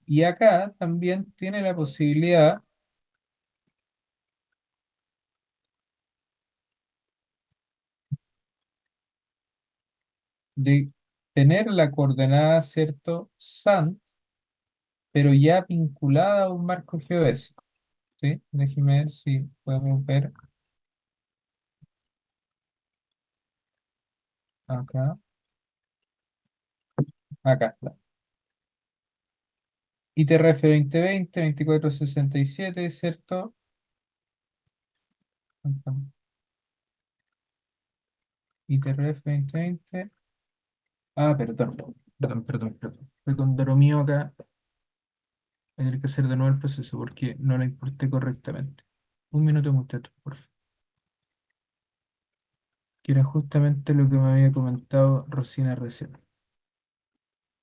Y acá también tiene la posibilidad de tener la coordenada, ¿cierto? SANT, pero ya vinculada a un marco geodésico, ¿sí? Déjeme ver si podemos ver acá, acá está. ITRF 2020, 2467, ¿cierto? Acá. ITRF 2020. Ah, perdón. Fue con mío acá. Voy a tener que hacer de nuevo el proceso porque no lo importé correctamente. Un minuto, muchachos, por favor. Que era justamente lo que me había comentado Rosina recién.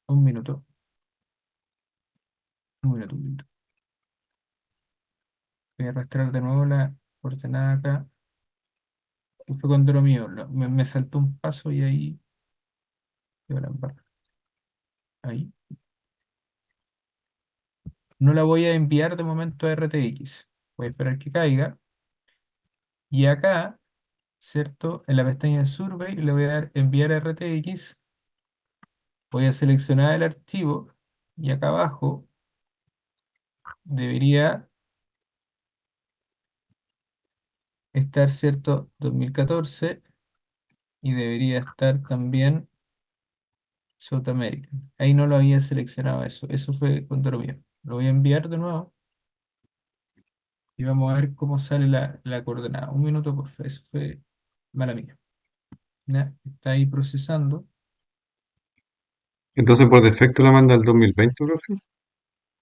Un minuto, un minuto. Voy a arrastrar de nuevo la coordenada acá. Y fue con mío. Me saltó un paso y ahí quedó la embarrada. Ahí. No la voy a enviar de momento a RTX. Voy a esperar que caiga. Y acá, ¿cierto? En la pestaña de Survey le voy a dar enviar a RTX. Voy a seleccionar el archivo. Y acá abajo debería estar, ¿cierto? 2014. Y debería estar también South American. Ahí no lo había seleccionado eso. Eso fue con mío. Lo voy a enviar de nuevo. Y vamos a ver cómo sale la coordenada. Un minuto, por favor. Eso fue mala mía. Ya, está ahí procesando. Entonces por defecto la manda al 2020, profe.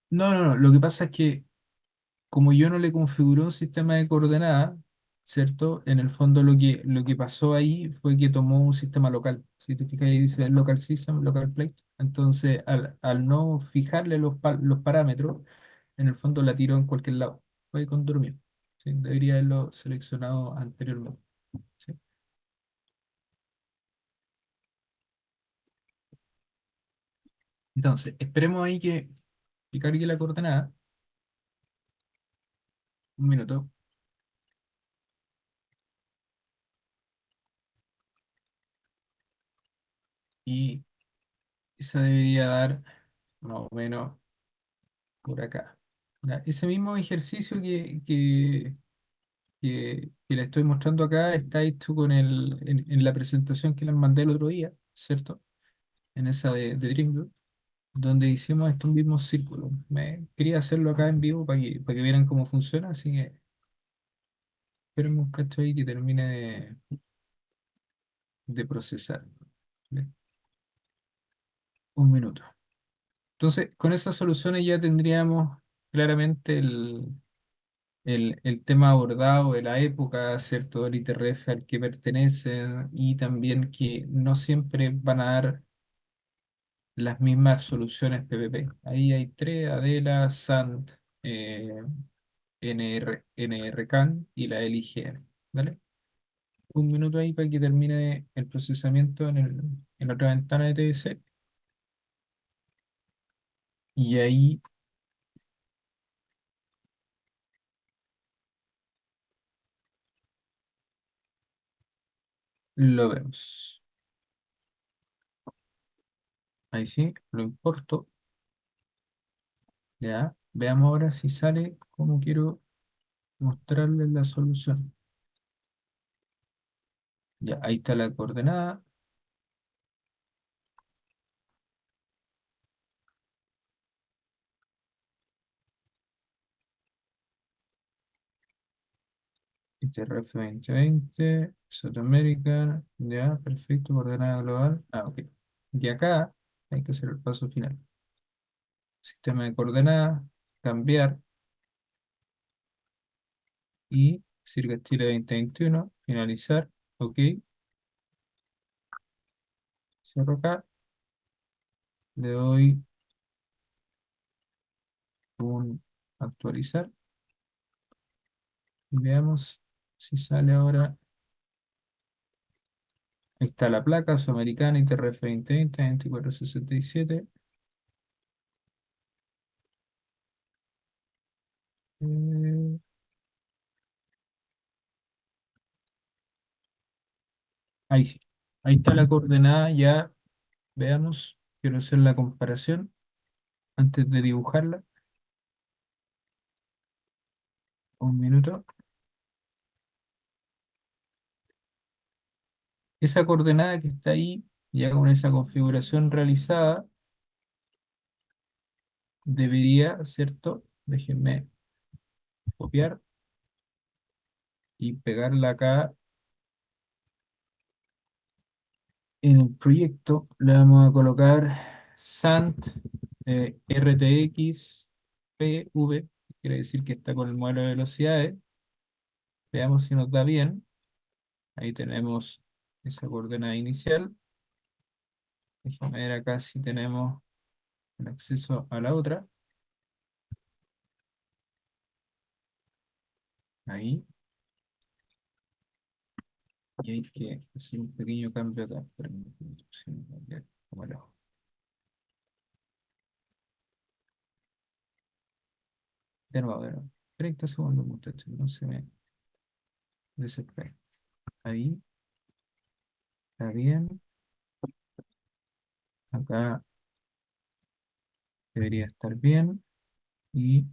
No. Lo que pasa es que como yo no le configuré un sistema de coordenadas, ¿cierto? En el fondo lo que pasó ahí fue que tomó un sistema local. Si te fijas ahí dice local system, local plate. Entonces, al no fijarle los parámetros, en el fondo la tiró en cualquier lado. Fue con dormir. ¿Sí? Debería haberlo seleccionado anteriormente. ¿Sí? Entonces, esperemos ahí que cargue la coordenada. Un minuto. Y esa debería dar más o menos por acá. Ya, ese mismo ejercicio que le estoy mostrando acá está hecho en la presentación que les mandé el otro día, ¿cierto? En esa de Dreamview, donde hicimos estos mismos círculos. Quería hacerlo acá en vivo para que vieran cómo funciona, así que espérenme un cacho ahí que termine de procesar. ¿Vale? Un minuto. Entonces, con esas soluciones ya tendríamos claramente el tema abordado de la época, ¿cierto? El ITRF al que pertenecen y también que no siempre van a dar las mismas soluciones PPP. Ahí hay tres, Adela, Sant, NRCAN y la LIGN. ¿Vale? Un minuto ahí para que termine el procesamiento en la otra ventana de TS y ahí lo vemos. Ahí sí, lo importo. Ya, veamos ahora si sale como quiero mostrarles la solución. Ya, ahí está la coordenada. ITRF 2020, Sudamérica, ya, perfecto, coordenada global. Ah, ok. Y acá hay que hacer el paso final. Sistema de coordenadas, cambiar y Circa Chile 2021, finalizar, ok. Cierro acá, le doy un actualizar y veamos si sale ahora. Ahí está la placa, Sudamericana, ITRF 2020, 2467. Eh, ahí sí. Ahí está la coordenada, ya veamos. Quiero hacer la comparación antes de dibujarla. Un minuto. Esa coordenada que está ahí, ya con esa configuración realizada, debería, ¿cierto? Déjenme copiar y pegarla acá en el proyecto. Le vamos a colocar SANT RTX PV, quiere decir que está con el modelo de velocidades. Veamos si nos da bien. Ahí tenemos esa coordenada inicial. Déjame ver acá si tenemos el acceso a la otra. Ahí. Y hay que hacer un pequeño cambio acá. Espérame, sí, cambiar como el ojo. De nuevo, a ver, 30 segundos, muchachos. No se me desesperen. Ahí, está bien. Acá debería estar bien. Y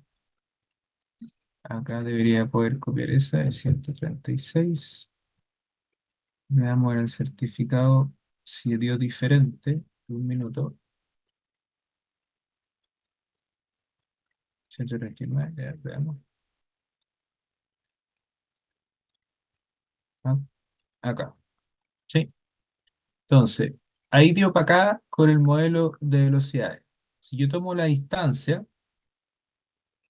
acá debería poder copiar esa de 136. Veamos en el certificado si dio diferente. Un minuto. 139, ya veamos. Ah, acá. Sí. Entonces, ahí dio para acá con el modelo de velocidades. Si yo tomo la distancia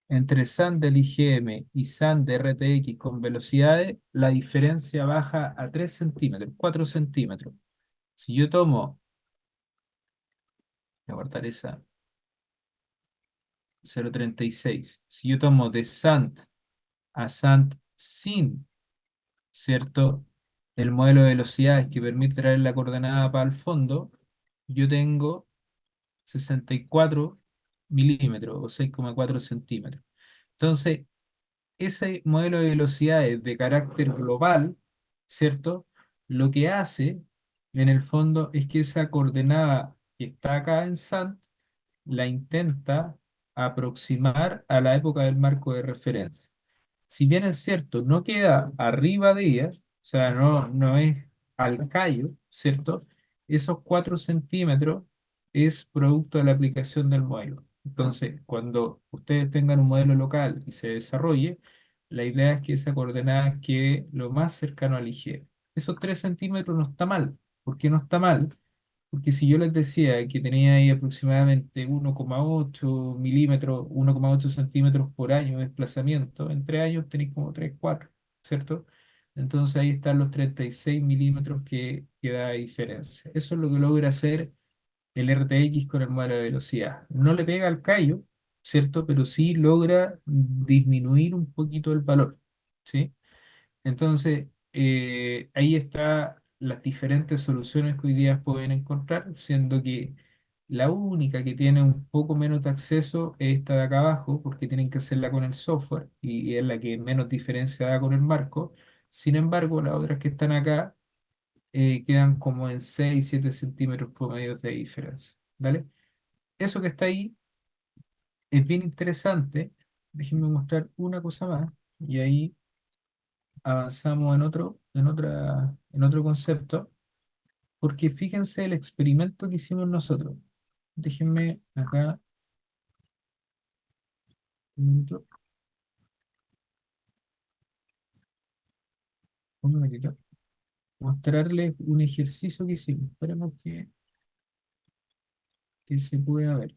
entre SAN del IGM y SAN de RTX con velocidades, la diferencia baja a 3 centímetros, 4 centímetros. Si yo tomo, voy a guardar esa 0,36. Si yo tomo de SANT a SANT sin, ¿cierto? El modelo de velocidades que permite traer la coordenada para el fondo, yo tengo 64 milímetros o 6,4 centímetros. Entonces, ese modelo de velocidades de carácter global, ¿cierto? Lo que hace, en el fondo, es que esa coordenada que está acá en SANT la intenta aproximar a la época del marco de referencia. Si bien es cierto, no queda arriba de ella, o sea, no es al callo, ¿cierto? Esos 4 centímetros es producto de la aplicación del modelo. Entonces, cuando ustedes tengan un modelo local y se desarrolle, la idea es que esa coordenada quede lo más cercano al IGE. Esos 3 centímetros no está mal. ¿Por qué no está mal? Porque si yo les decía que tenía ahí aproximadamente 1,8 milímetros, 1,8 centímetros por año de desplazamiento, entre años tenéis como 3 4, ¿cierto? Entonces ahí están los 36 milímetros que da diferencia. Eso es lo que logra hacer el RTX con el modelo de velocidad. No le pega al callo, ¿cierto? Pero sí logra disminuir un poquito el valor, ¿sí? Entonces, ahí está las diferentes soluciones que hoy día pueden encontrar, siendo que la única que tiene un poco menos de acceso es esta de acá abajo, porque tienen que hacerla con el software y es la que menos diferencia da con el marco. Sin embargo, las otras que están acá quedan como en 6 7 centímetros promedio de diferencia. ¿Vale? Eso que está ahí es bien interesante. Déjenme mostrar una cosa más y ahí avanzamos en otro concepto, porque fíjense el experimento que hicimos nosotros. Déjenme acá un minuto. Un minutito. Mostrarles un ejercicio que hicimos. Esperemos que se pueda ver.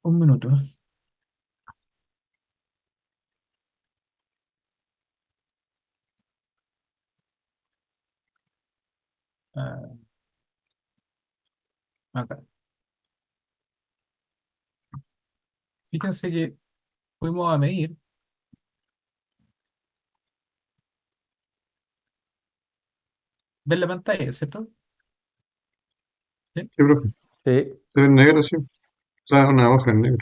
Un minuto. Ah, acá. Fíjense que fuimos a medir. ¿Ven la pantalla, cierto? ¿Sí? Sí, profe. Sí, Se ve en negro, sí. O sea, una hoja en negro.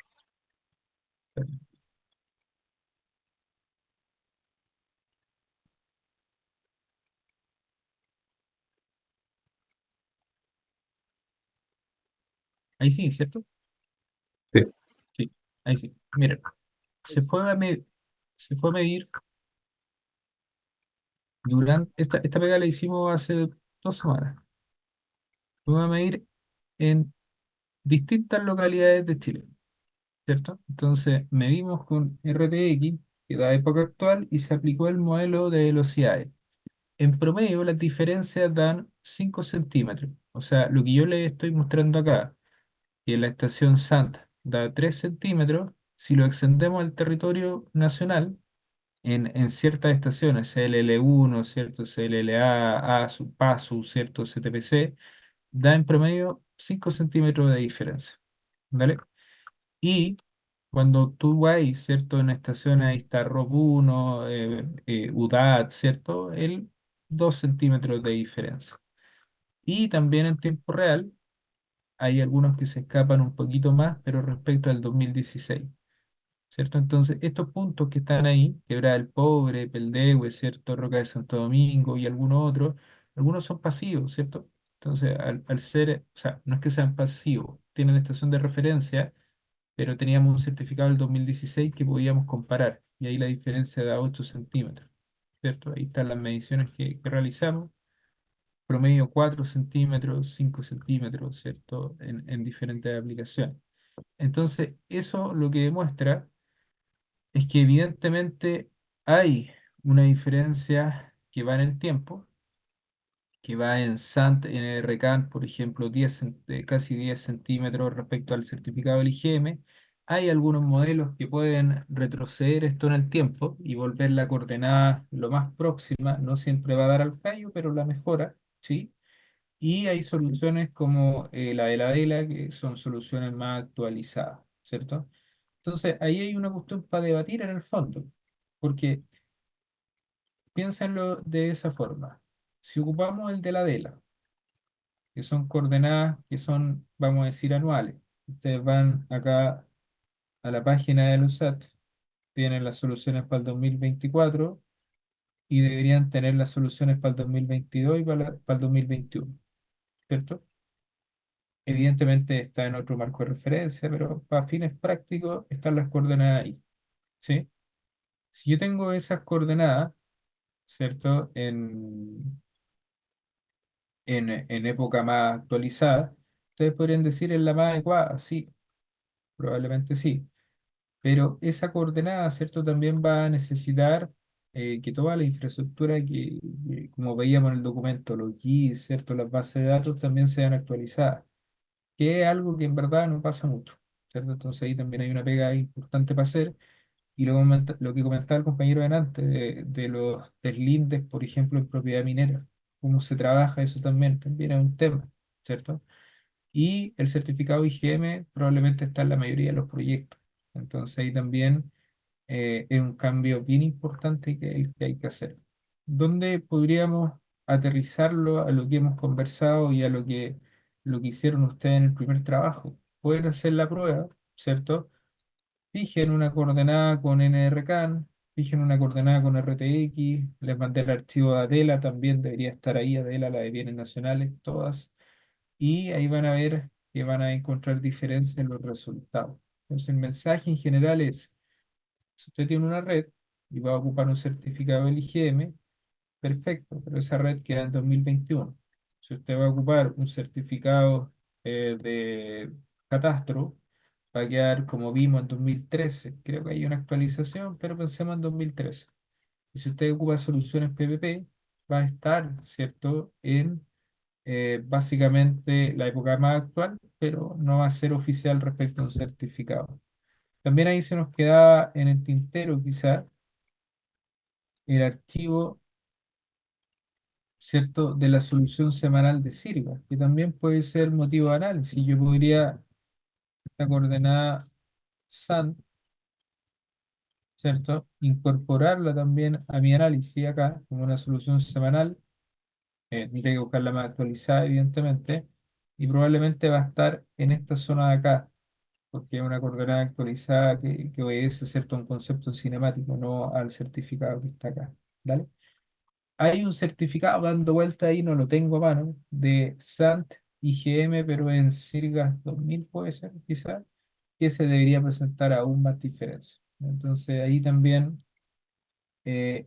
Ahí sí, ¿cierto? Sí. Sí, ahí sí. Miren, se fue a medir durante. Esta pega la hicimos hace 2 semanas. Fuimos a medir en distintas localidades de Chile, ¿cierto? Entonces, medimos con RTX, que da época actual, y se aplicó el modelo de velocidades. En promedio, las diferencias dan 5 centímetros. O sea, lo que yo les estoy mostrando acá, que la estación Santa da 3 centímetros, si lo extendemos al territorio nacional, en ciertas estaciones, CLL1, ¿cierto? CLLA, ASU, PASU, ¿cierto? CTPC, da en promedio 5 centímetros de diferencia. ¿Vale? Y cuando tú vas, ¿cierto? En estaciones ahí está ROP1, UDAT, ¿cierto? El 2 centímetros de diferencia. Y también en tiempo real hay algunos que se escapan un poquito más, pero respecto al 2016, ¿cierto? Entonces, estos puntos que están ahí, Quebrada del Pobre, Peldehue, ¿cierto? Roca de Santo Domingo y algunos otros, algunos son pasivos, ¿cierto? Entonces, al ser, o sea, no es que sean pasivos, tienen estación de referencia, pero teníamos un certificado del 2016 que podíamos comparar, y ahí la diferencia da 8 centímetros, ¿cierto? Ahí están las mediciones que realizamos, promedio 4 centímetros, 5 centímetros, ¿cierto? En diferentes aplicaciones. Entonces, eso lo que demuestra es que evidentemente hay una diferencia que va en el tiempo, que va en SANT, en RCAN, por ejemplo, casi 10 centímetros respecto al certificado del IgM. Hay algunos modelos que pueden retroceder esto en el tiempo y volver la coordenada lo más próxima. No siempre va a dar al fallo, pero la mejora, ¿sí? Y hay soluciones como la de la DELA, que son soluciones más actualizadas, ¿cierto? Entonces, ahí hay una cuestión para debatir en el fondo, porque piénsenlo de esa forma. Si ocupamos el de la DELA, que son coordenadas que son, vamos a decir, anuales, ustedes van acá a la página del USAT, tienen las soluciones para el 2024 y deberían tener las soluciones para el 2022 y para el 2021, ¿cierto? Evidentemente está en otro marco de referencia, pero para fines prácticos están las coordenadas ahí, ¿sí? Si yo tengo esas coordenadas, ¿cierto? En época más actualizada, ustedes podrían decir en la más adecuada, sí, probablemente sí, pero esa coordenada, ¿cierto? También va a necesitar que toda la infraestructura como veíamos en el documento, los GIS, ¿cierto? Las bases de datos también sean actualizadas, que es algo que en verdad no pasa mucho, ¿cierto? Entonces ahí también hay una pega importante para hacer. Y lo que comentaba el compañero delante de los deslindes, por ejemplo, en propiedad minera, cómo se trabaja eso también es un tema, ¿cierto? Y el certificado IGM probablemente está en la mayoría de los proyectos. Entonces ahí también es un cambio bien importante que hay que hacer. ¿Dónde podríamos aterrizarlo a lo que hemos conversado y a lo que hicieron ustedes en el primer trabajo? Pueden hacer la prueba, ¿cierto? Fijen una coordenada con NRCAN, fijen una coordenada con RTX, les mandé el archivo de Adela, también debería estar ahí Adela, la de bienes nacionales, todas, y ahí van a ver que van a encontrar diferencias en los resultados. Entonces el mensaje en general es, si usted tiene una red y va a ocupar un certificado del IgM, perfecto, pero esa red queda en 2021. Si usted va a ocupar un certificado de catastro, va a quedar como vimos en 2013. Creo que hay una actualización, pero pensemos en 2013. Y si usted ocupa soluciones PPP, va a estar, ¿cierto?, en básicamente la época más actual, pero no va a ser oficial respecto a un certificado. También ahí se nos queda en el tintero quizá el archivo, ¿cierto?, de la solución semanal de Sirga, que también puede ser motivo de análisis. Yo podría la coordenada SAN, ¿cierto?, incorporarla también a mi análisis acá como una solución semanal. Tendré que buscarla más actualizada, evidentemente, y probablemente va a estar en esta zona de acá, porque es una coordenada actualizada que obedece, ¿cierto?, a un concepto cinemático, no al certificado que está acá. ¿Vale? Hay un certificado dando vuelta ahí, no lo tengo a mano, de Sant IGM, pero en Sirgas 2000 puede ser, quizás, que se debería presentar aún más diferencia. Entonces ahí también es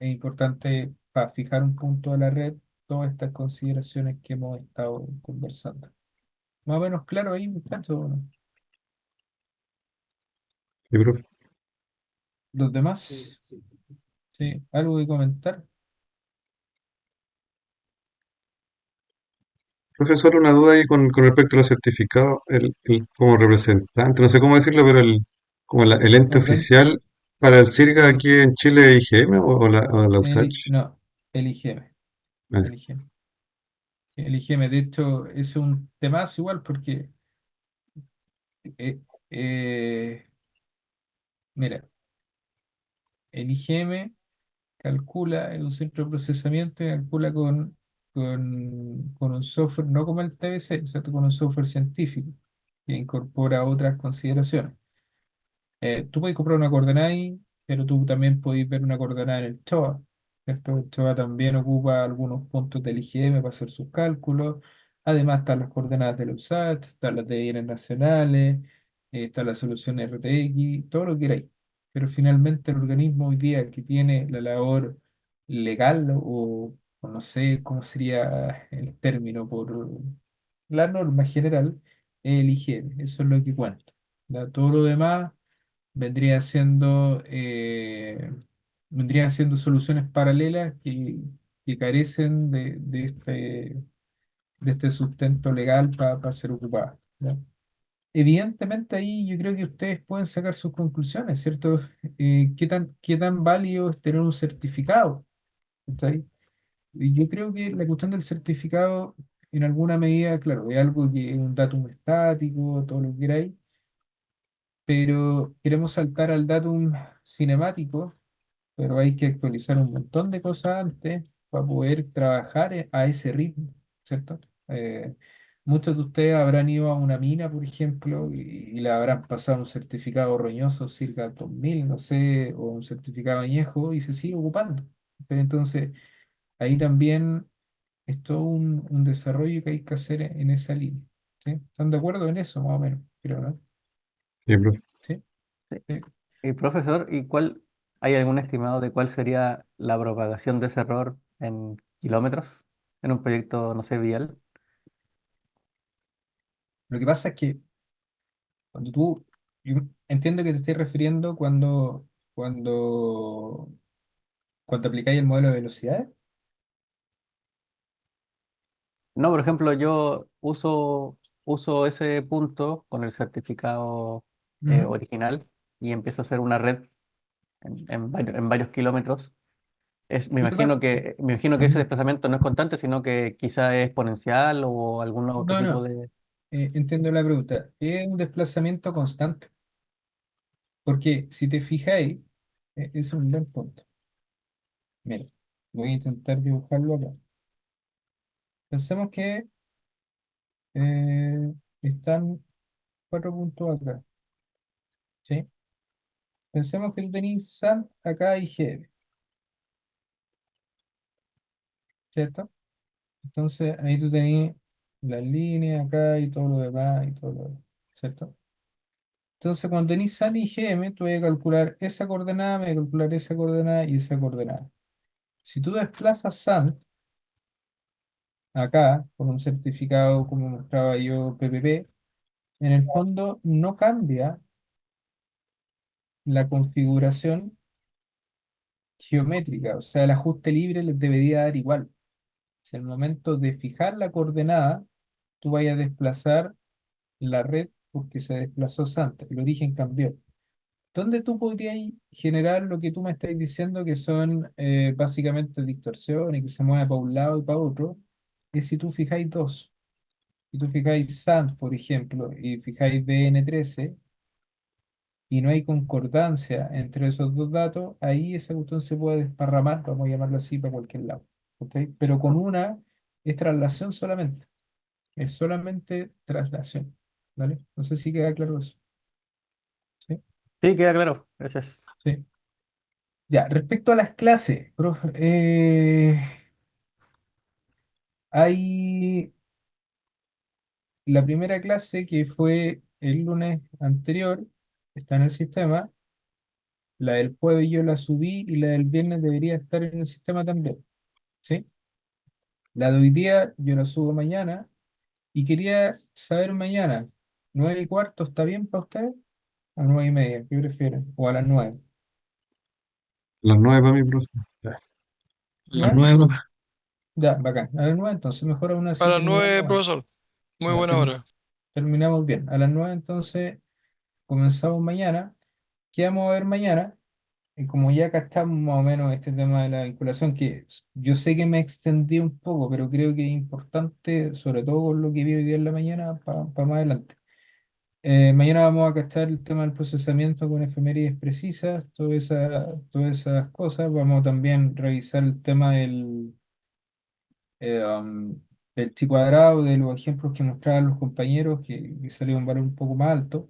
importante para fijar un punto de la red todas estas consideraciones que hemos estado conversando. Más o menos claro ahí, muchachos, ¿o no? Sí, profe. Los Sí, demás, sí. ¿sí? ¿Algo que comentar? Profesor, una duda ahí con respecto a los certificados, como representante, no sé cómo decirlo, pero como el ente Orden, oficial para el CIRGA el, aquí en Chile es IGM o la USACH. no, el IGM, Ah, el IGM. El IGM, de hecho, es un temazo igual porque, eh, eh, mira, el IGM calcula en un centro de procesamiento y calcula con un software, no como el TBC, ¿cierto? Con un software científico que incorpora otras consideraciones. Tú puedes comprar una coordenada ahí, pero tú también puedes ver una coordenada en el CHOA, ¿cierto? El CHOA también ocupa algunos puntos del IGM para hacer sus cálculos. Además están las coordenadas del USAT, están las de bienes nacionales, está la solución RTX, todo lo que queráis. Pero finalmente el organismo hoy día que tiene la labor legal o no sé cómo sería el término por la norma general, es el IGM. Eso es lo que cuenta. ¿Ya? Todo lo demás vendría siendo, vendrían siendo soluciones paralelas que carecen de este sustento legal para ser ocupadas. ¿Ya? Evidentemente ahí yo creo que ustedes pueden sacar sus conclusiones, ¿cierto? Qué tan válido es tener un certificado? ¿Cachai? Y yo creo que la cuestión del certificado, en alguna medida, claro, es algo que es un datum estático, todo lo que queráis, pero queremos saltar al datum cinemático, pero hay que actualizar un montón de cosas antes para poder trabajar a ese ritmo, ¿cierto? Eh, Muchos de ustedes habrán ido a una mina, por ejemplo, y le habrán pasado un certificado roñoso circa 2000, no sé, o un certificado añejo y se sigue ocupando. Pero entonces, ahí también es todo un desarrollo que hay que hacer en esa línea. ¿Sí? ¿Están de acuerdo en eso, más o menos? Creo, ¿no? sí, profe. ¿Sí? Sí. Sí. Y profesor, hay algún estimado de cuál sería la propagación de ese error en kilómetros en un proyecto, no sé, vial? Lo que pasa es que cuando yo entiendo que te estoy refiriendo cuando aplicáis el modelo de velocidades. No, por ejemplo, yo uso ese punto con el certificado Ujú. original y empiezo a hacer una red en varios kilómetros. Lo que pasa, Me imagino que ese ujú. desplazamiento no es constante, sino que quizá es exponencial o algún otro No, tipo no, de... entiendo la pregunta. Es un desplazamiento constante, porque si te fijáis, es un buen punto. Mira, voy a intentar dibujarlo acá. Pensemos que están cuatro puntos acá, ¿sí? Pensemos que tú tenés SAN acá y GB, ¿cierto? Entonces ahí tú tenés las líneas acá y todo lo demás y todo lo demás, ¿cierto? Entonces cuando tenés SAN y GM, tú vas a calcular esa coordenada, vas a calcular esa coordenada y esa coordenada. Si tú desplazas SAN acá con un certificado como mostraba yo PPP, en el fondo no cambia la configuración geométrica, o sea, el ajuste libre les debería dar igual. Si al momento de fijar la coordenada, tú vayas a desplazar la red porque se desplazó Santa, el origen cambió. ¿Dónde tú podrías generar lo que tú me estás diciendo que son básicamente distorsiones, que se mueve para un lado y para otro? Es si tú fijáis dos. Si tú fijáis SANT, por ejemplo, y fijáis BN13, y no hay concordancia entre esos dos datos, ahí esa cuestión se puede desparramar, vamos a llamarlo así, para cualquier lado. ¿Ok? Pero con una es traslación solamente. Es solamente traslación. ¿Vale? No sé si queda claro eso. ¿Sí? Sí, queda claro. Gracias. Sí. Ya, respecto a las clases, profe, hay la primera clase que fue el lunes anterior, está en el sistema. La del jueves yo la subí y la del viernes debería estar en el sistema también. ¿Sí? La de hoy día yo la subo mañana y quería saber mañana, 9:15, ¿está bien para usted? ¿A 9:30? ¿Qué prefieren? ¿O a las 9? Las 9 para mí, profe. Ya. Las ¿Ya? 9, profe. Ya, bacán. A las 9 entonces, mejor aún A así las 9, terminamos. profesor. Muy Ya, buena hora. terminamos bien. A las 9 entonces comenzamos mañana. ¿Qué vamos a ver mañana? Y como ya acá estamos más o menos este tema de la vinculación, que yo sé que me extendí un poco, pero creo que es importante, sobre todo con lo que vi hoy día en la mañana, para más adelante. Mañana vamos a cachar el tema del procesamiento con efemérides precisas, todas esas cosas. Vamos también a revisar el tema del chi cuadrado, de los ejemplos que mostraban los compañeros, que salió un valor un poco más alto.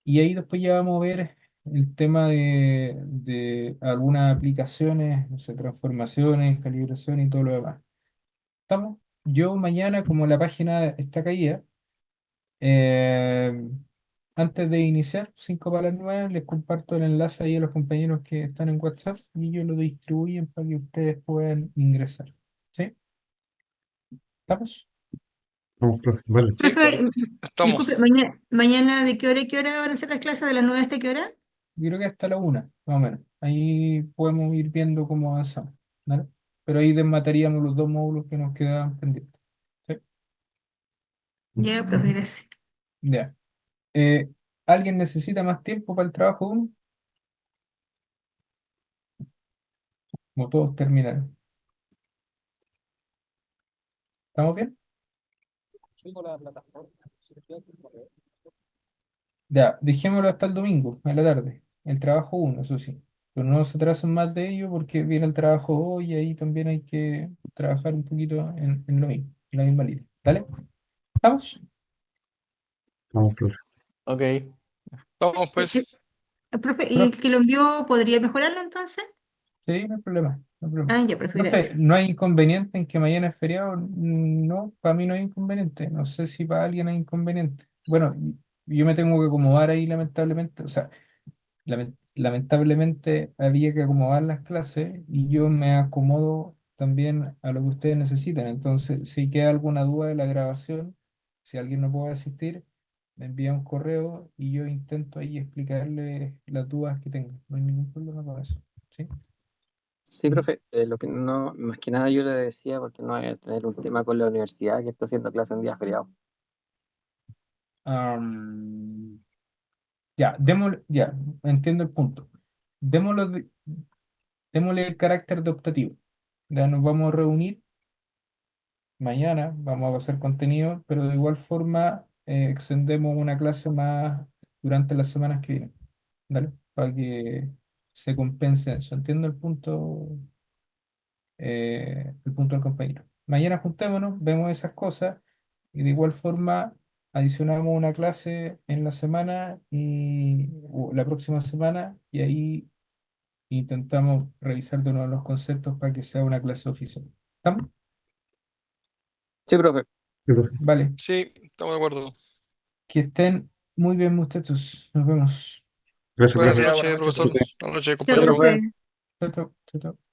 Y ahí después ya vamos a ver el tema de algunas aplicaciones, no sé, transformaciones, calibración y todo lo demás. ¿Estamos? Yo mañana, como la página está caída, eh, antes de iniciar, 5 para las 9, les comparto el enlace ahí a los compañeros que están en WhatsApp y ellos lo distribuyen para que ustedes puedan ingresar. ¿Sí? ¿Estamos? Vamos, profe. Vale. Sí, Profe, estamos. disculpe, mañana ¿de qué hora a qué hora van a ser las clases? ¿De las 9 hasta qué hora? Yo creo que hasta la 1, más o menos. Ahí podemos ir viendo cómo avanzamos. ¿Vale? Pero ahí desmataríamos los dos módulos que nos quedaban pendientes. ¿Sí? Ya, profe, gracias. Ya. Eh, ¿Alguien necesita más tiempo para el trabajo uno? Como todos terminaron. ¿Estamos bien? Subimos la plataforma. Si le queda tu correo. Ya, dejémoslo hasta el domingo, a la tarde. El trabajo uno, eso sí. Pero no se atrasen más de ello porque viene el trabajo hoy y ahí también hay que trabajar un poquito en lo mismo, en la misma línea. ¿Dale? ¿Estamos? Vamos, profe. Ok. Estamos, pues. Profe, ¿y el Profe, que lo envió podría mejorarlo entonces? sí, no hay problema, no hay problema. Ah, ya, profe, Profe, gracias. ¿no hay inconveniente en que mañana es feriado? No, para mí no hay inconveniente. No sé si para alguien hay inconveniente. Bueno, yo me tengo que acomodar ahí lamentablemente. O sea, lamentablemente había que acomodar las clases y yo me acomodo también a lo que ustedes necesitan. Entonces, si queda alguna duda de la grabación, si alguien no puede asistir, me envía un correo y yo intento ahí explicarle las dudas que tengo. No hay ningún problema con eso. ¿Sí? Sí, profe, lo que no, más que nada yo le decía porque no voy a tener un tema con la universidad que está haciendo clase en día feriado. Am, ya, entiendo el punto. Démoslo démosle el carácter de optativo. Ya nos vamos a reunir mañana, vamos a pasar contenido, pero de igual forma extendemos una clase más durante las semanas que vienen, ¿vale? Para que se compense eso. Entiendo el punto del compañero. Mañana juntémonos, vemos esas cosas y de igual forma adicionamos una clase en la semana y o la próxima semana y ahí intentamos revisar de nuevo los conceptos para que sea una clase oficial. ¿Estamos? Sí, profe. Sí, profe. Vale. Sí, estamos de acuerdo. Que estén muy bien, muchachos. Nos vemos. Gracias, Buenas profe. Ya, buenas noches, noches, profesor. profe. Buenas noches, Ya, Sí, compañero. profe. profe. Chao, chao, chao, chao.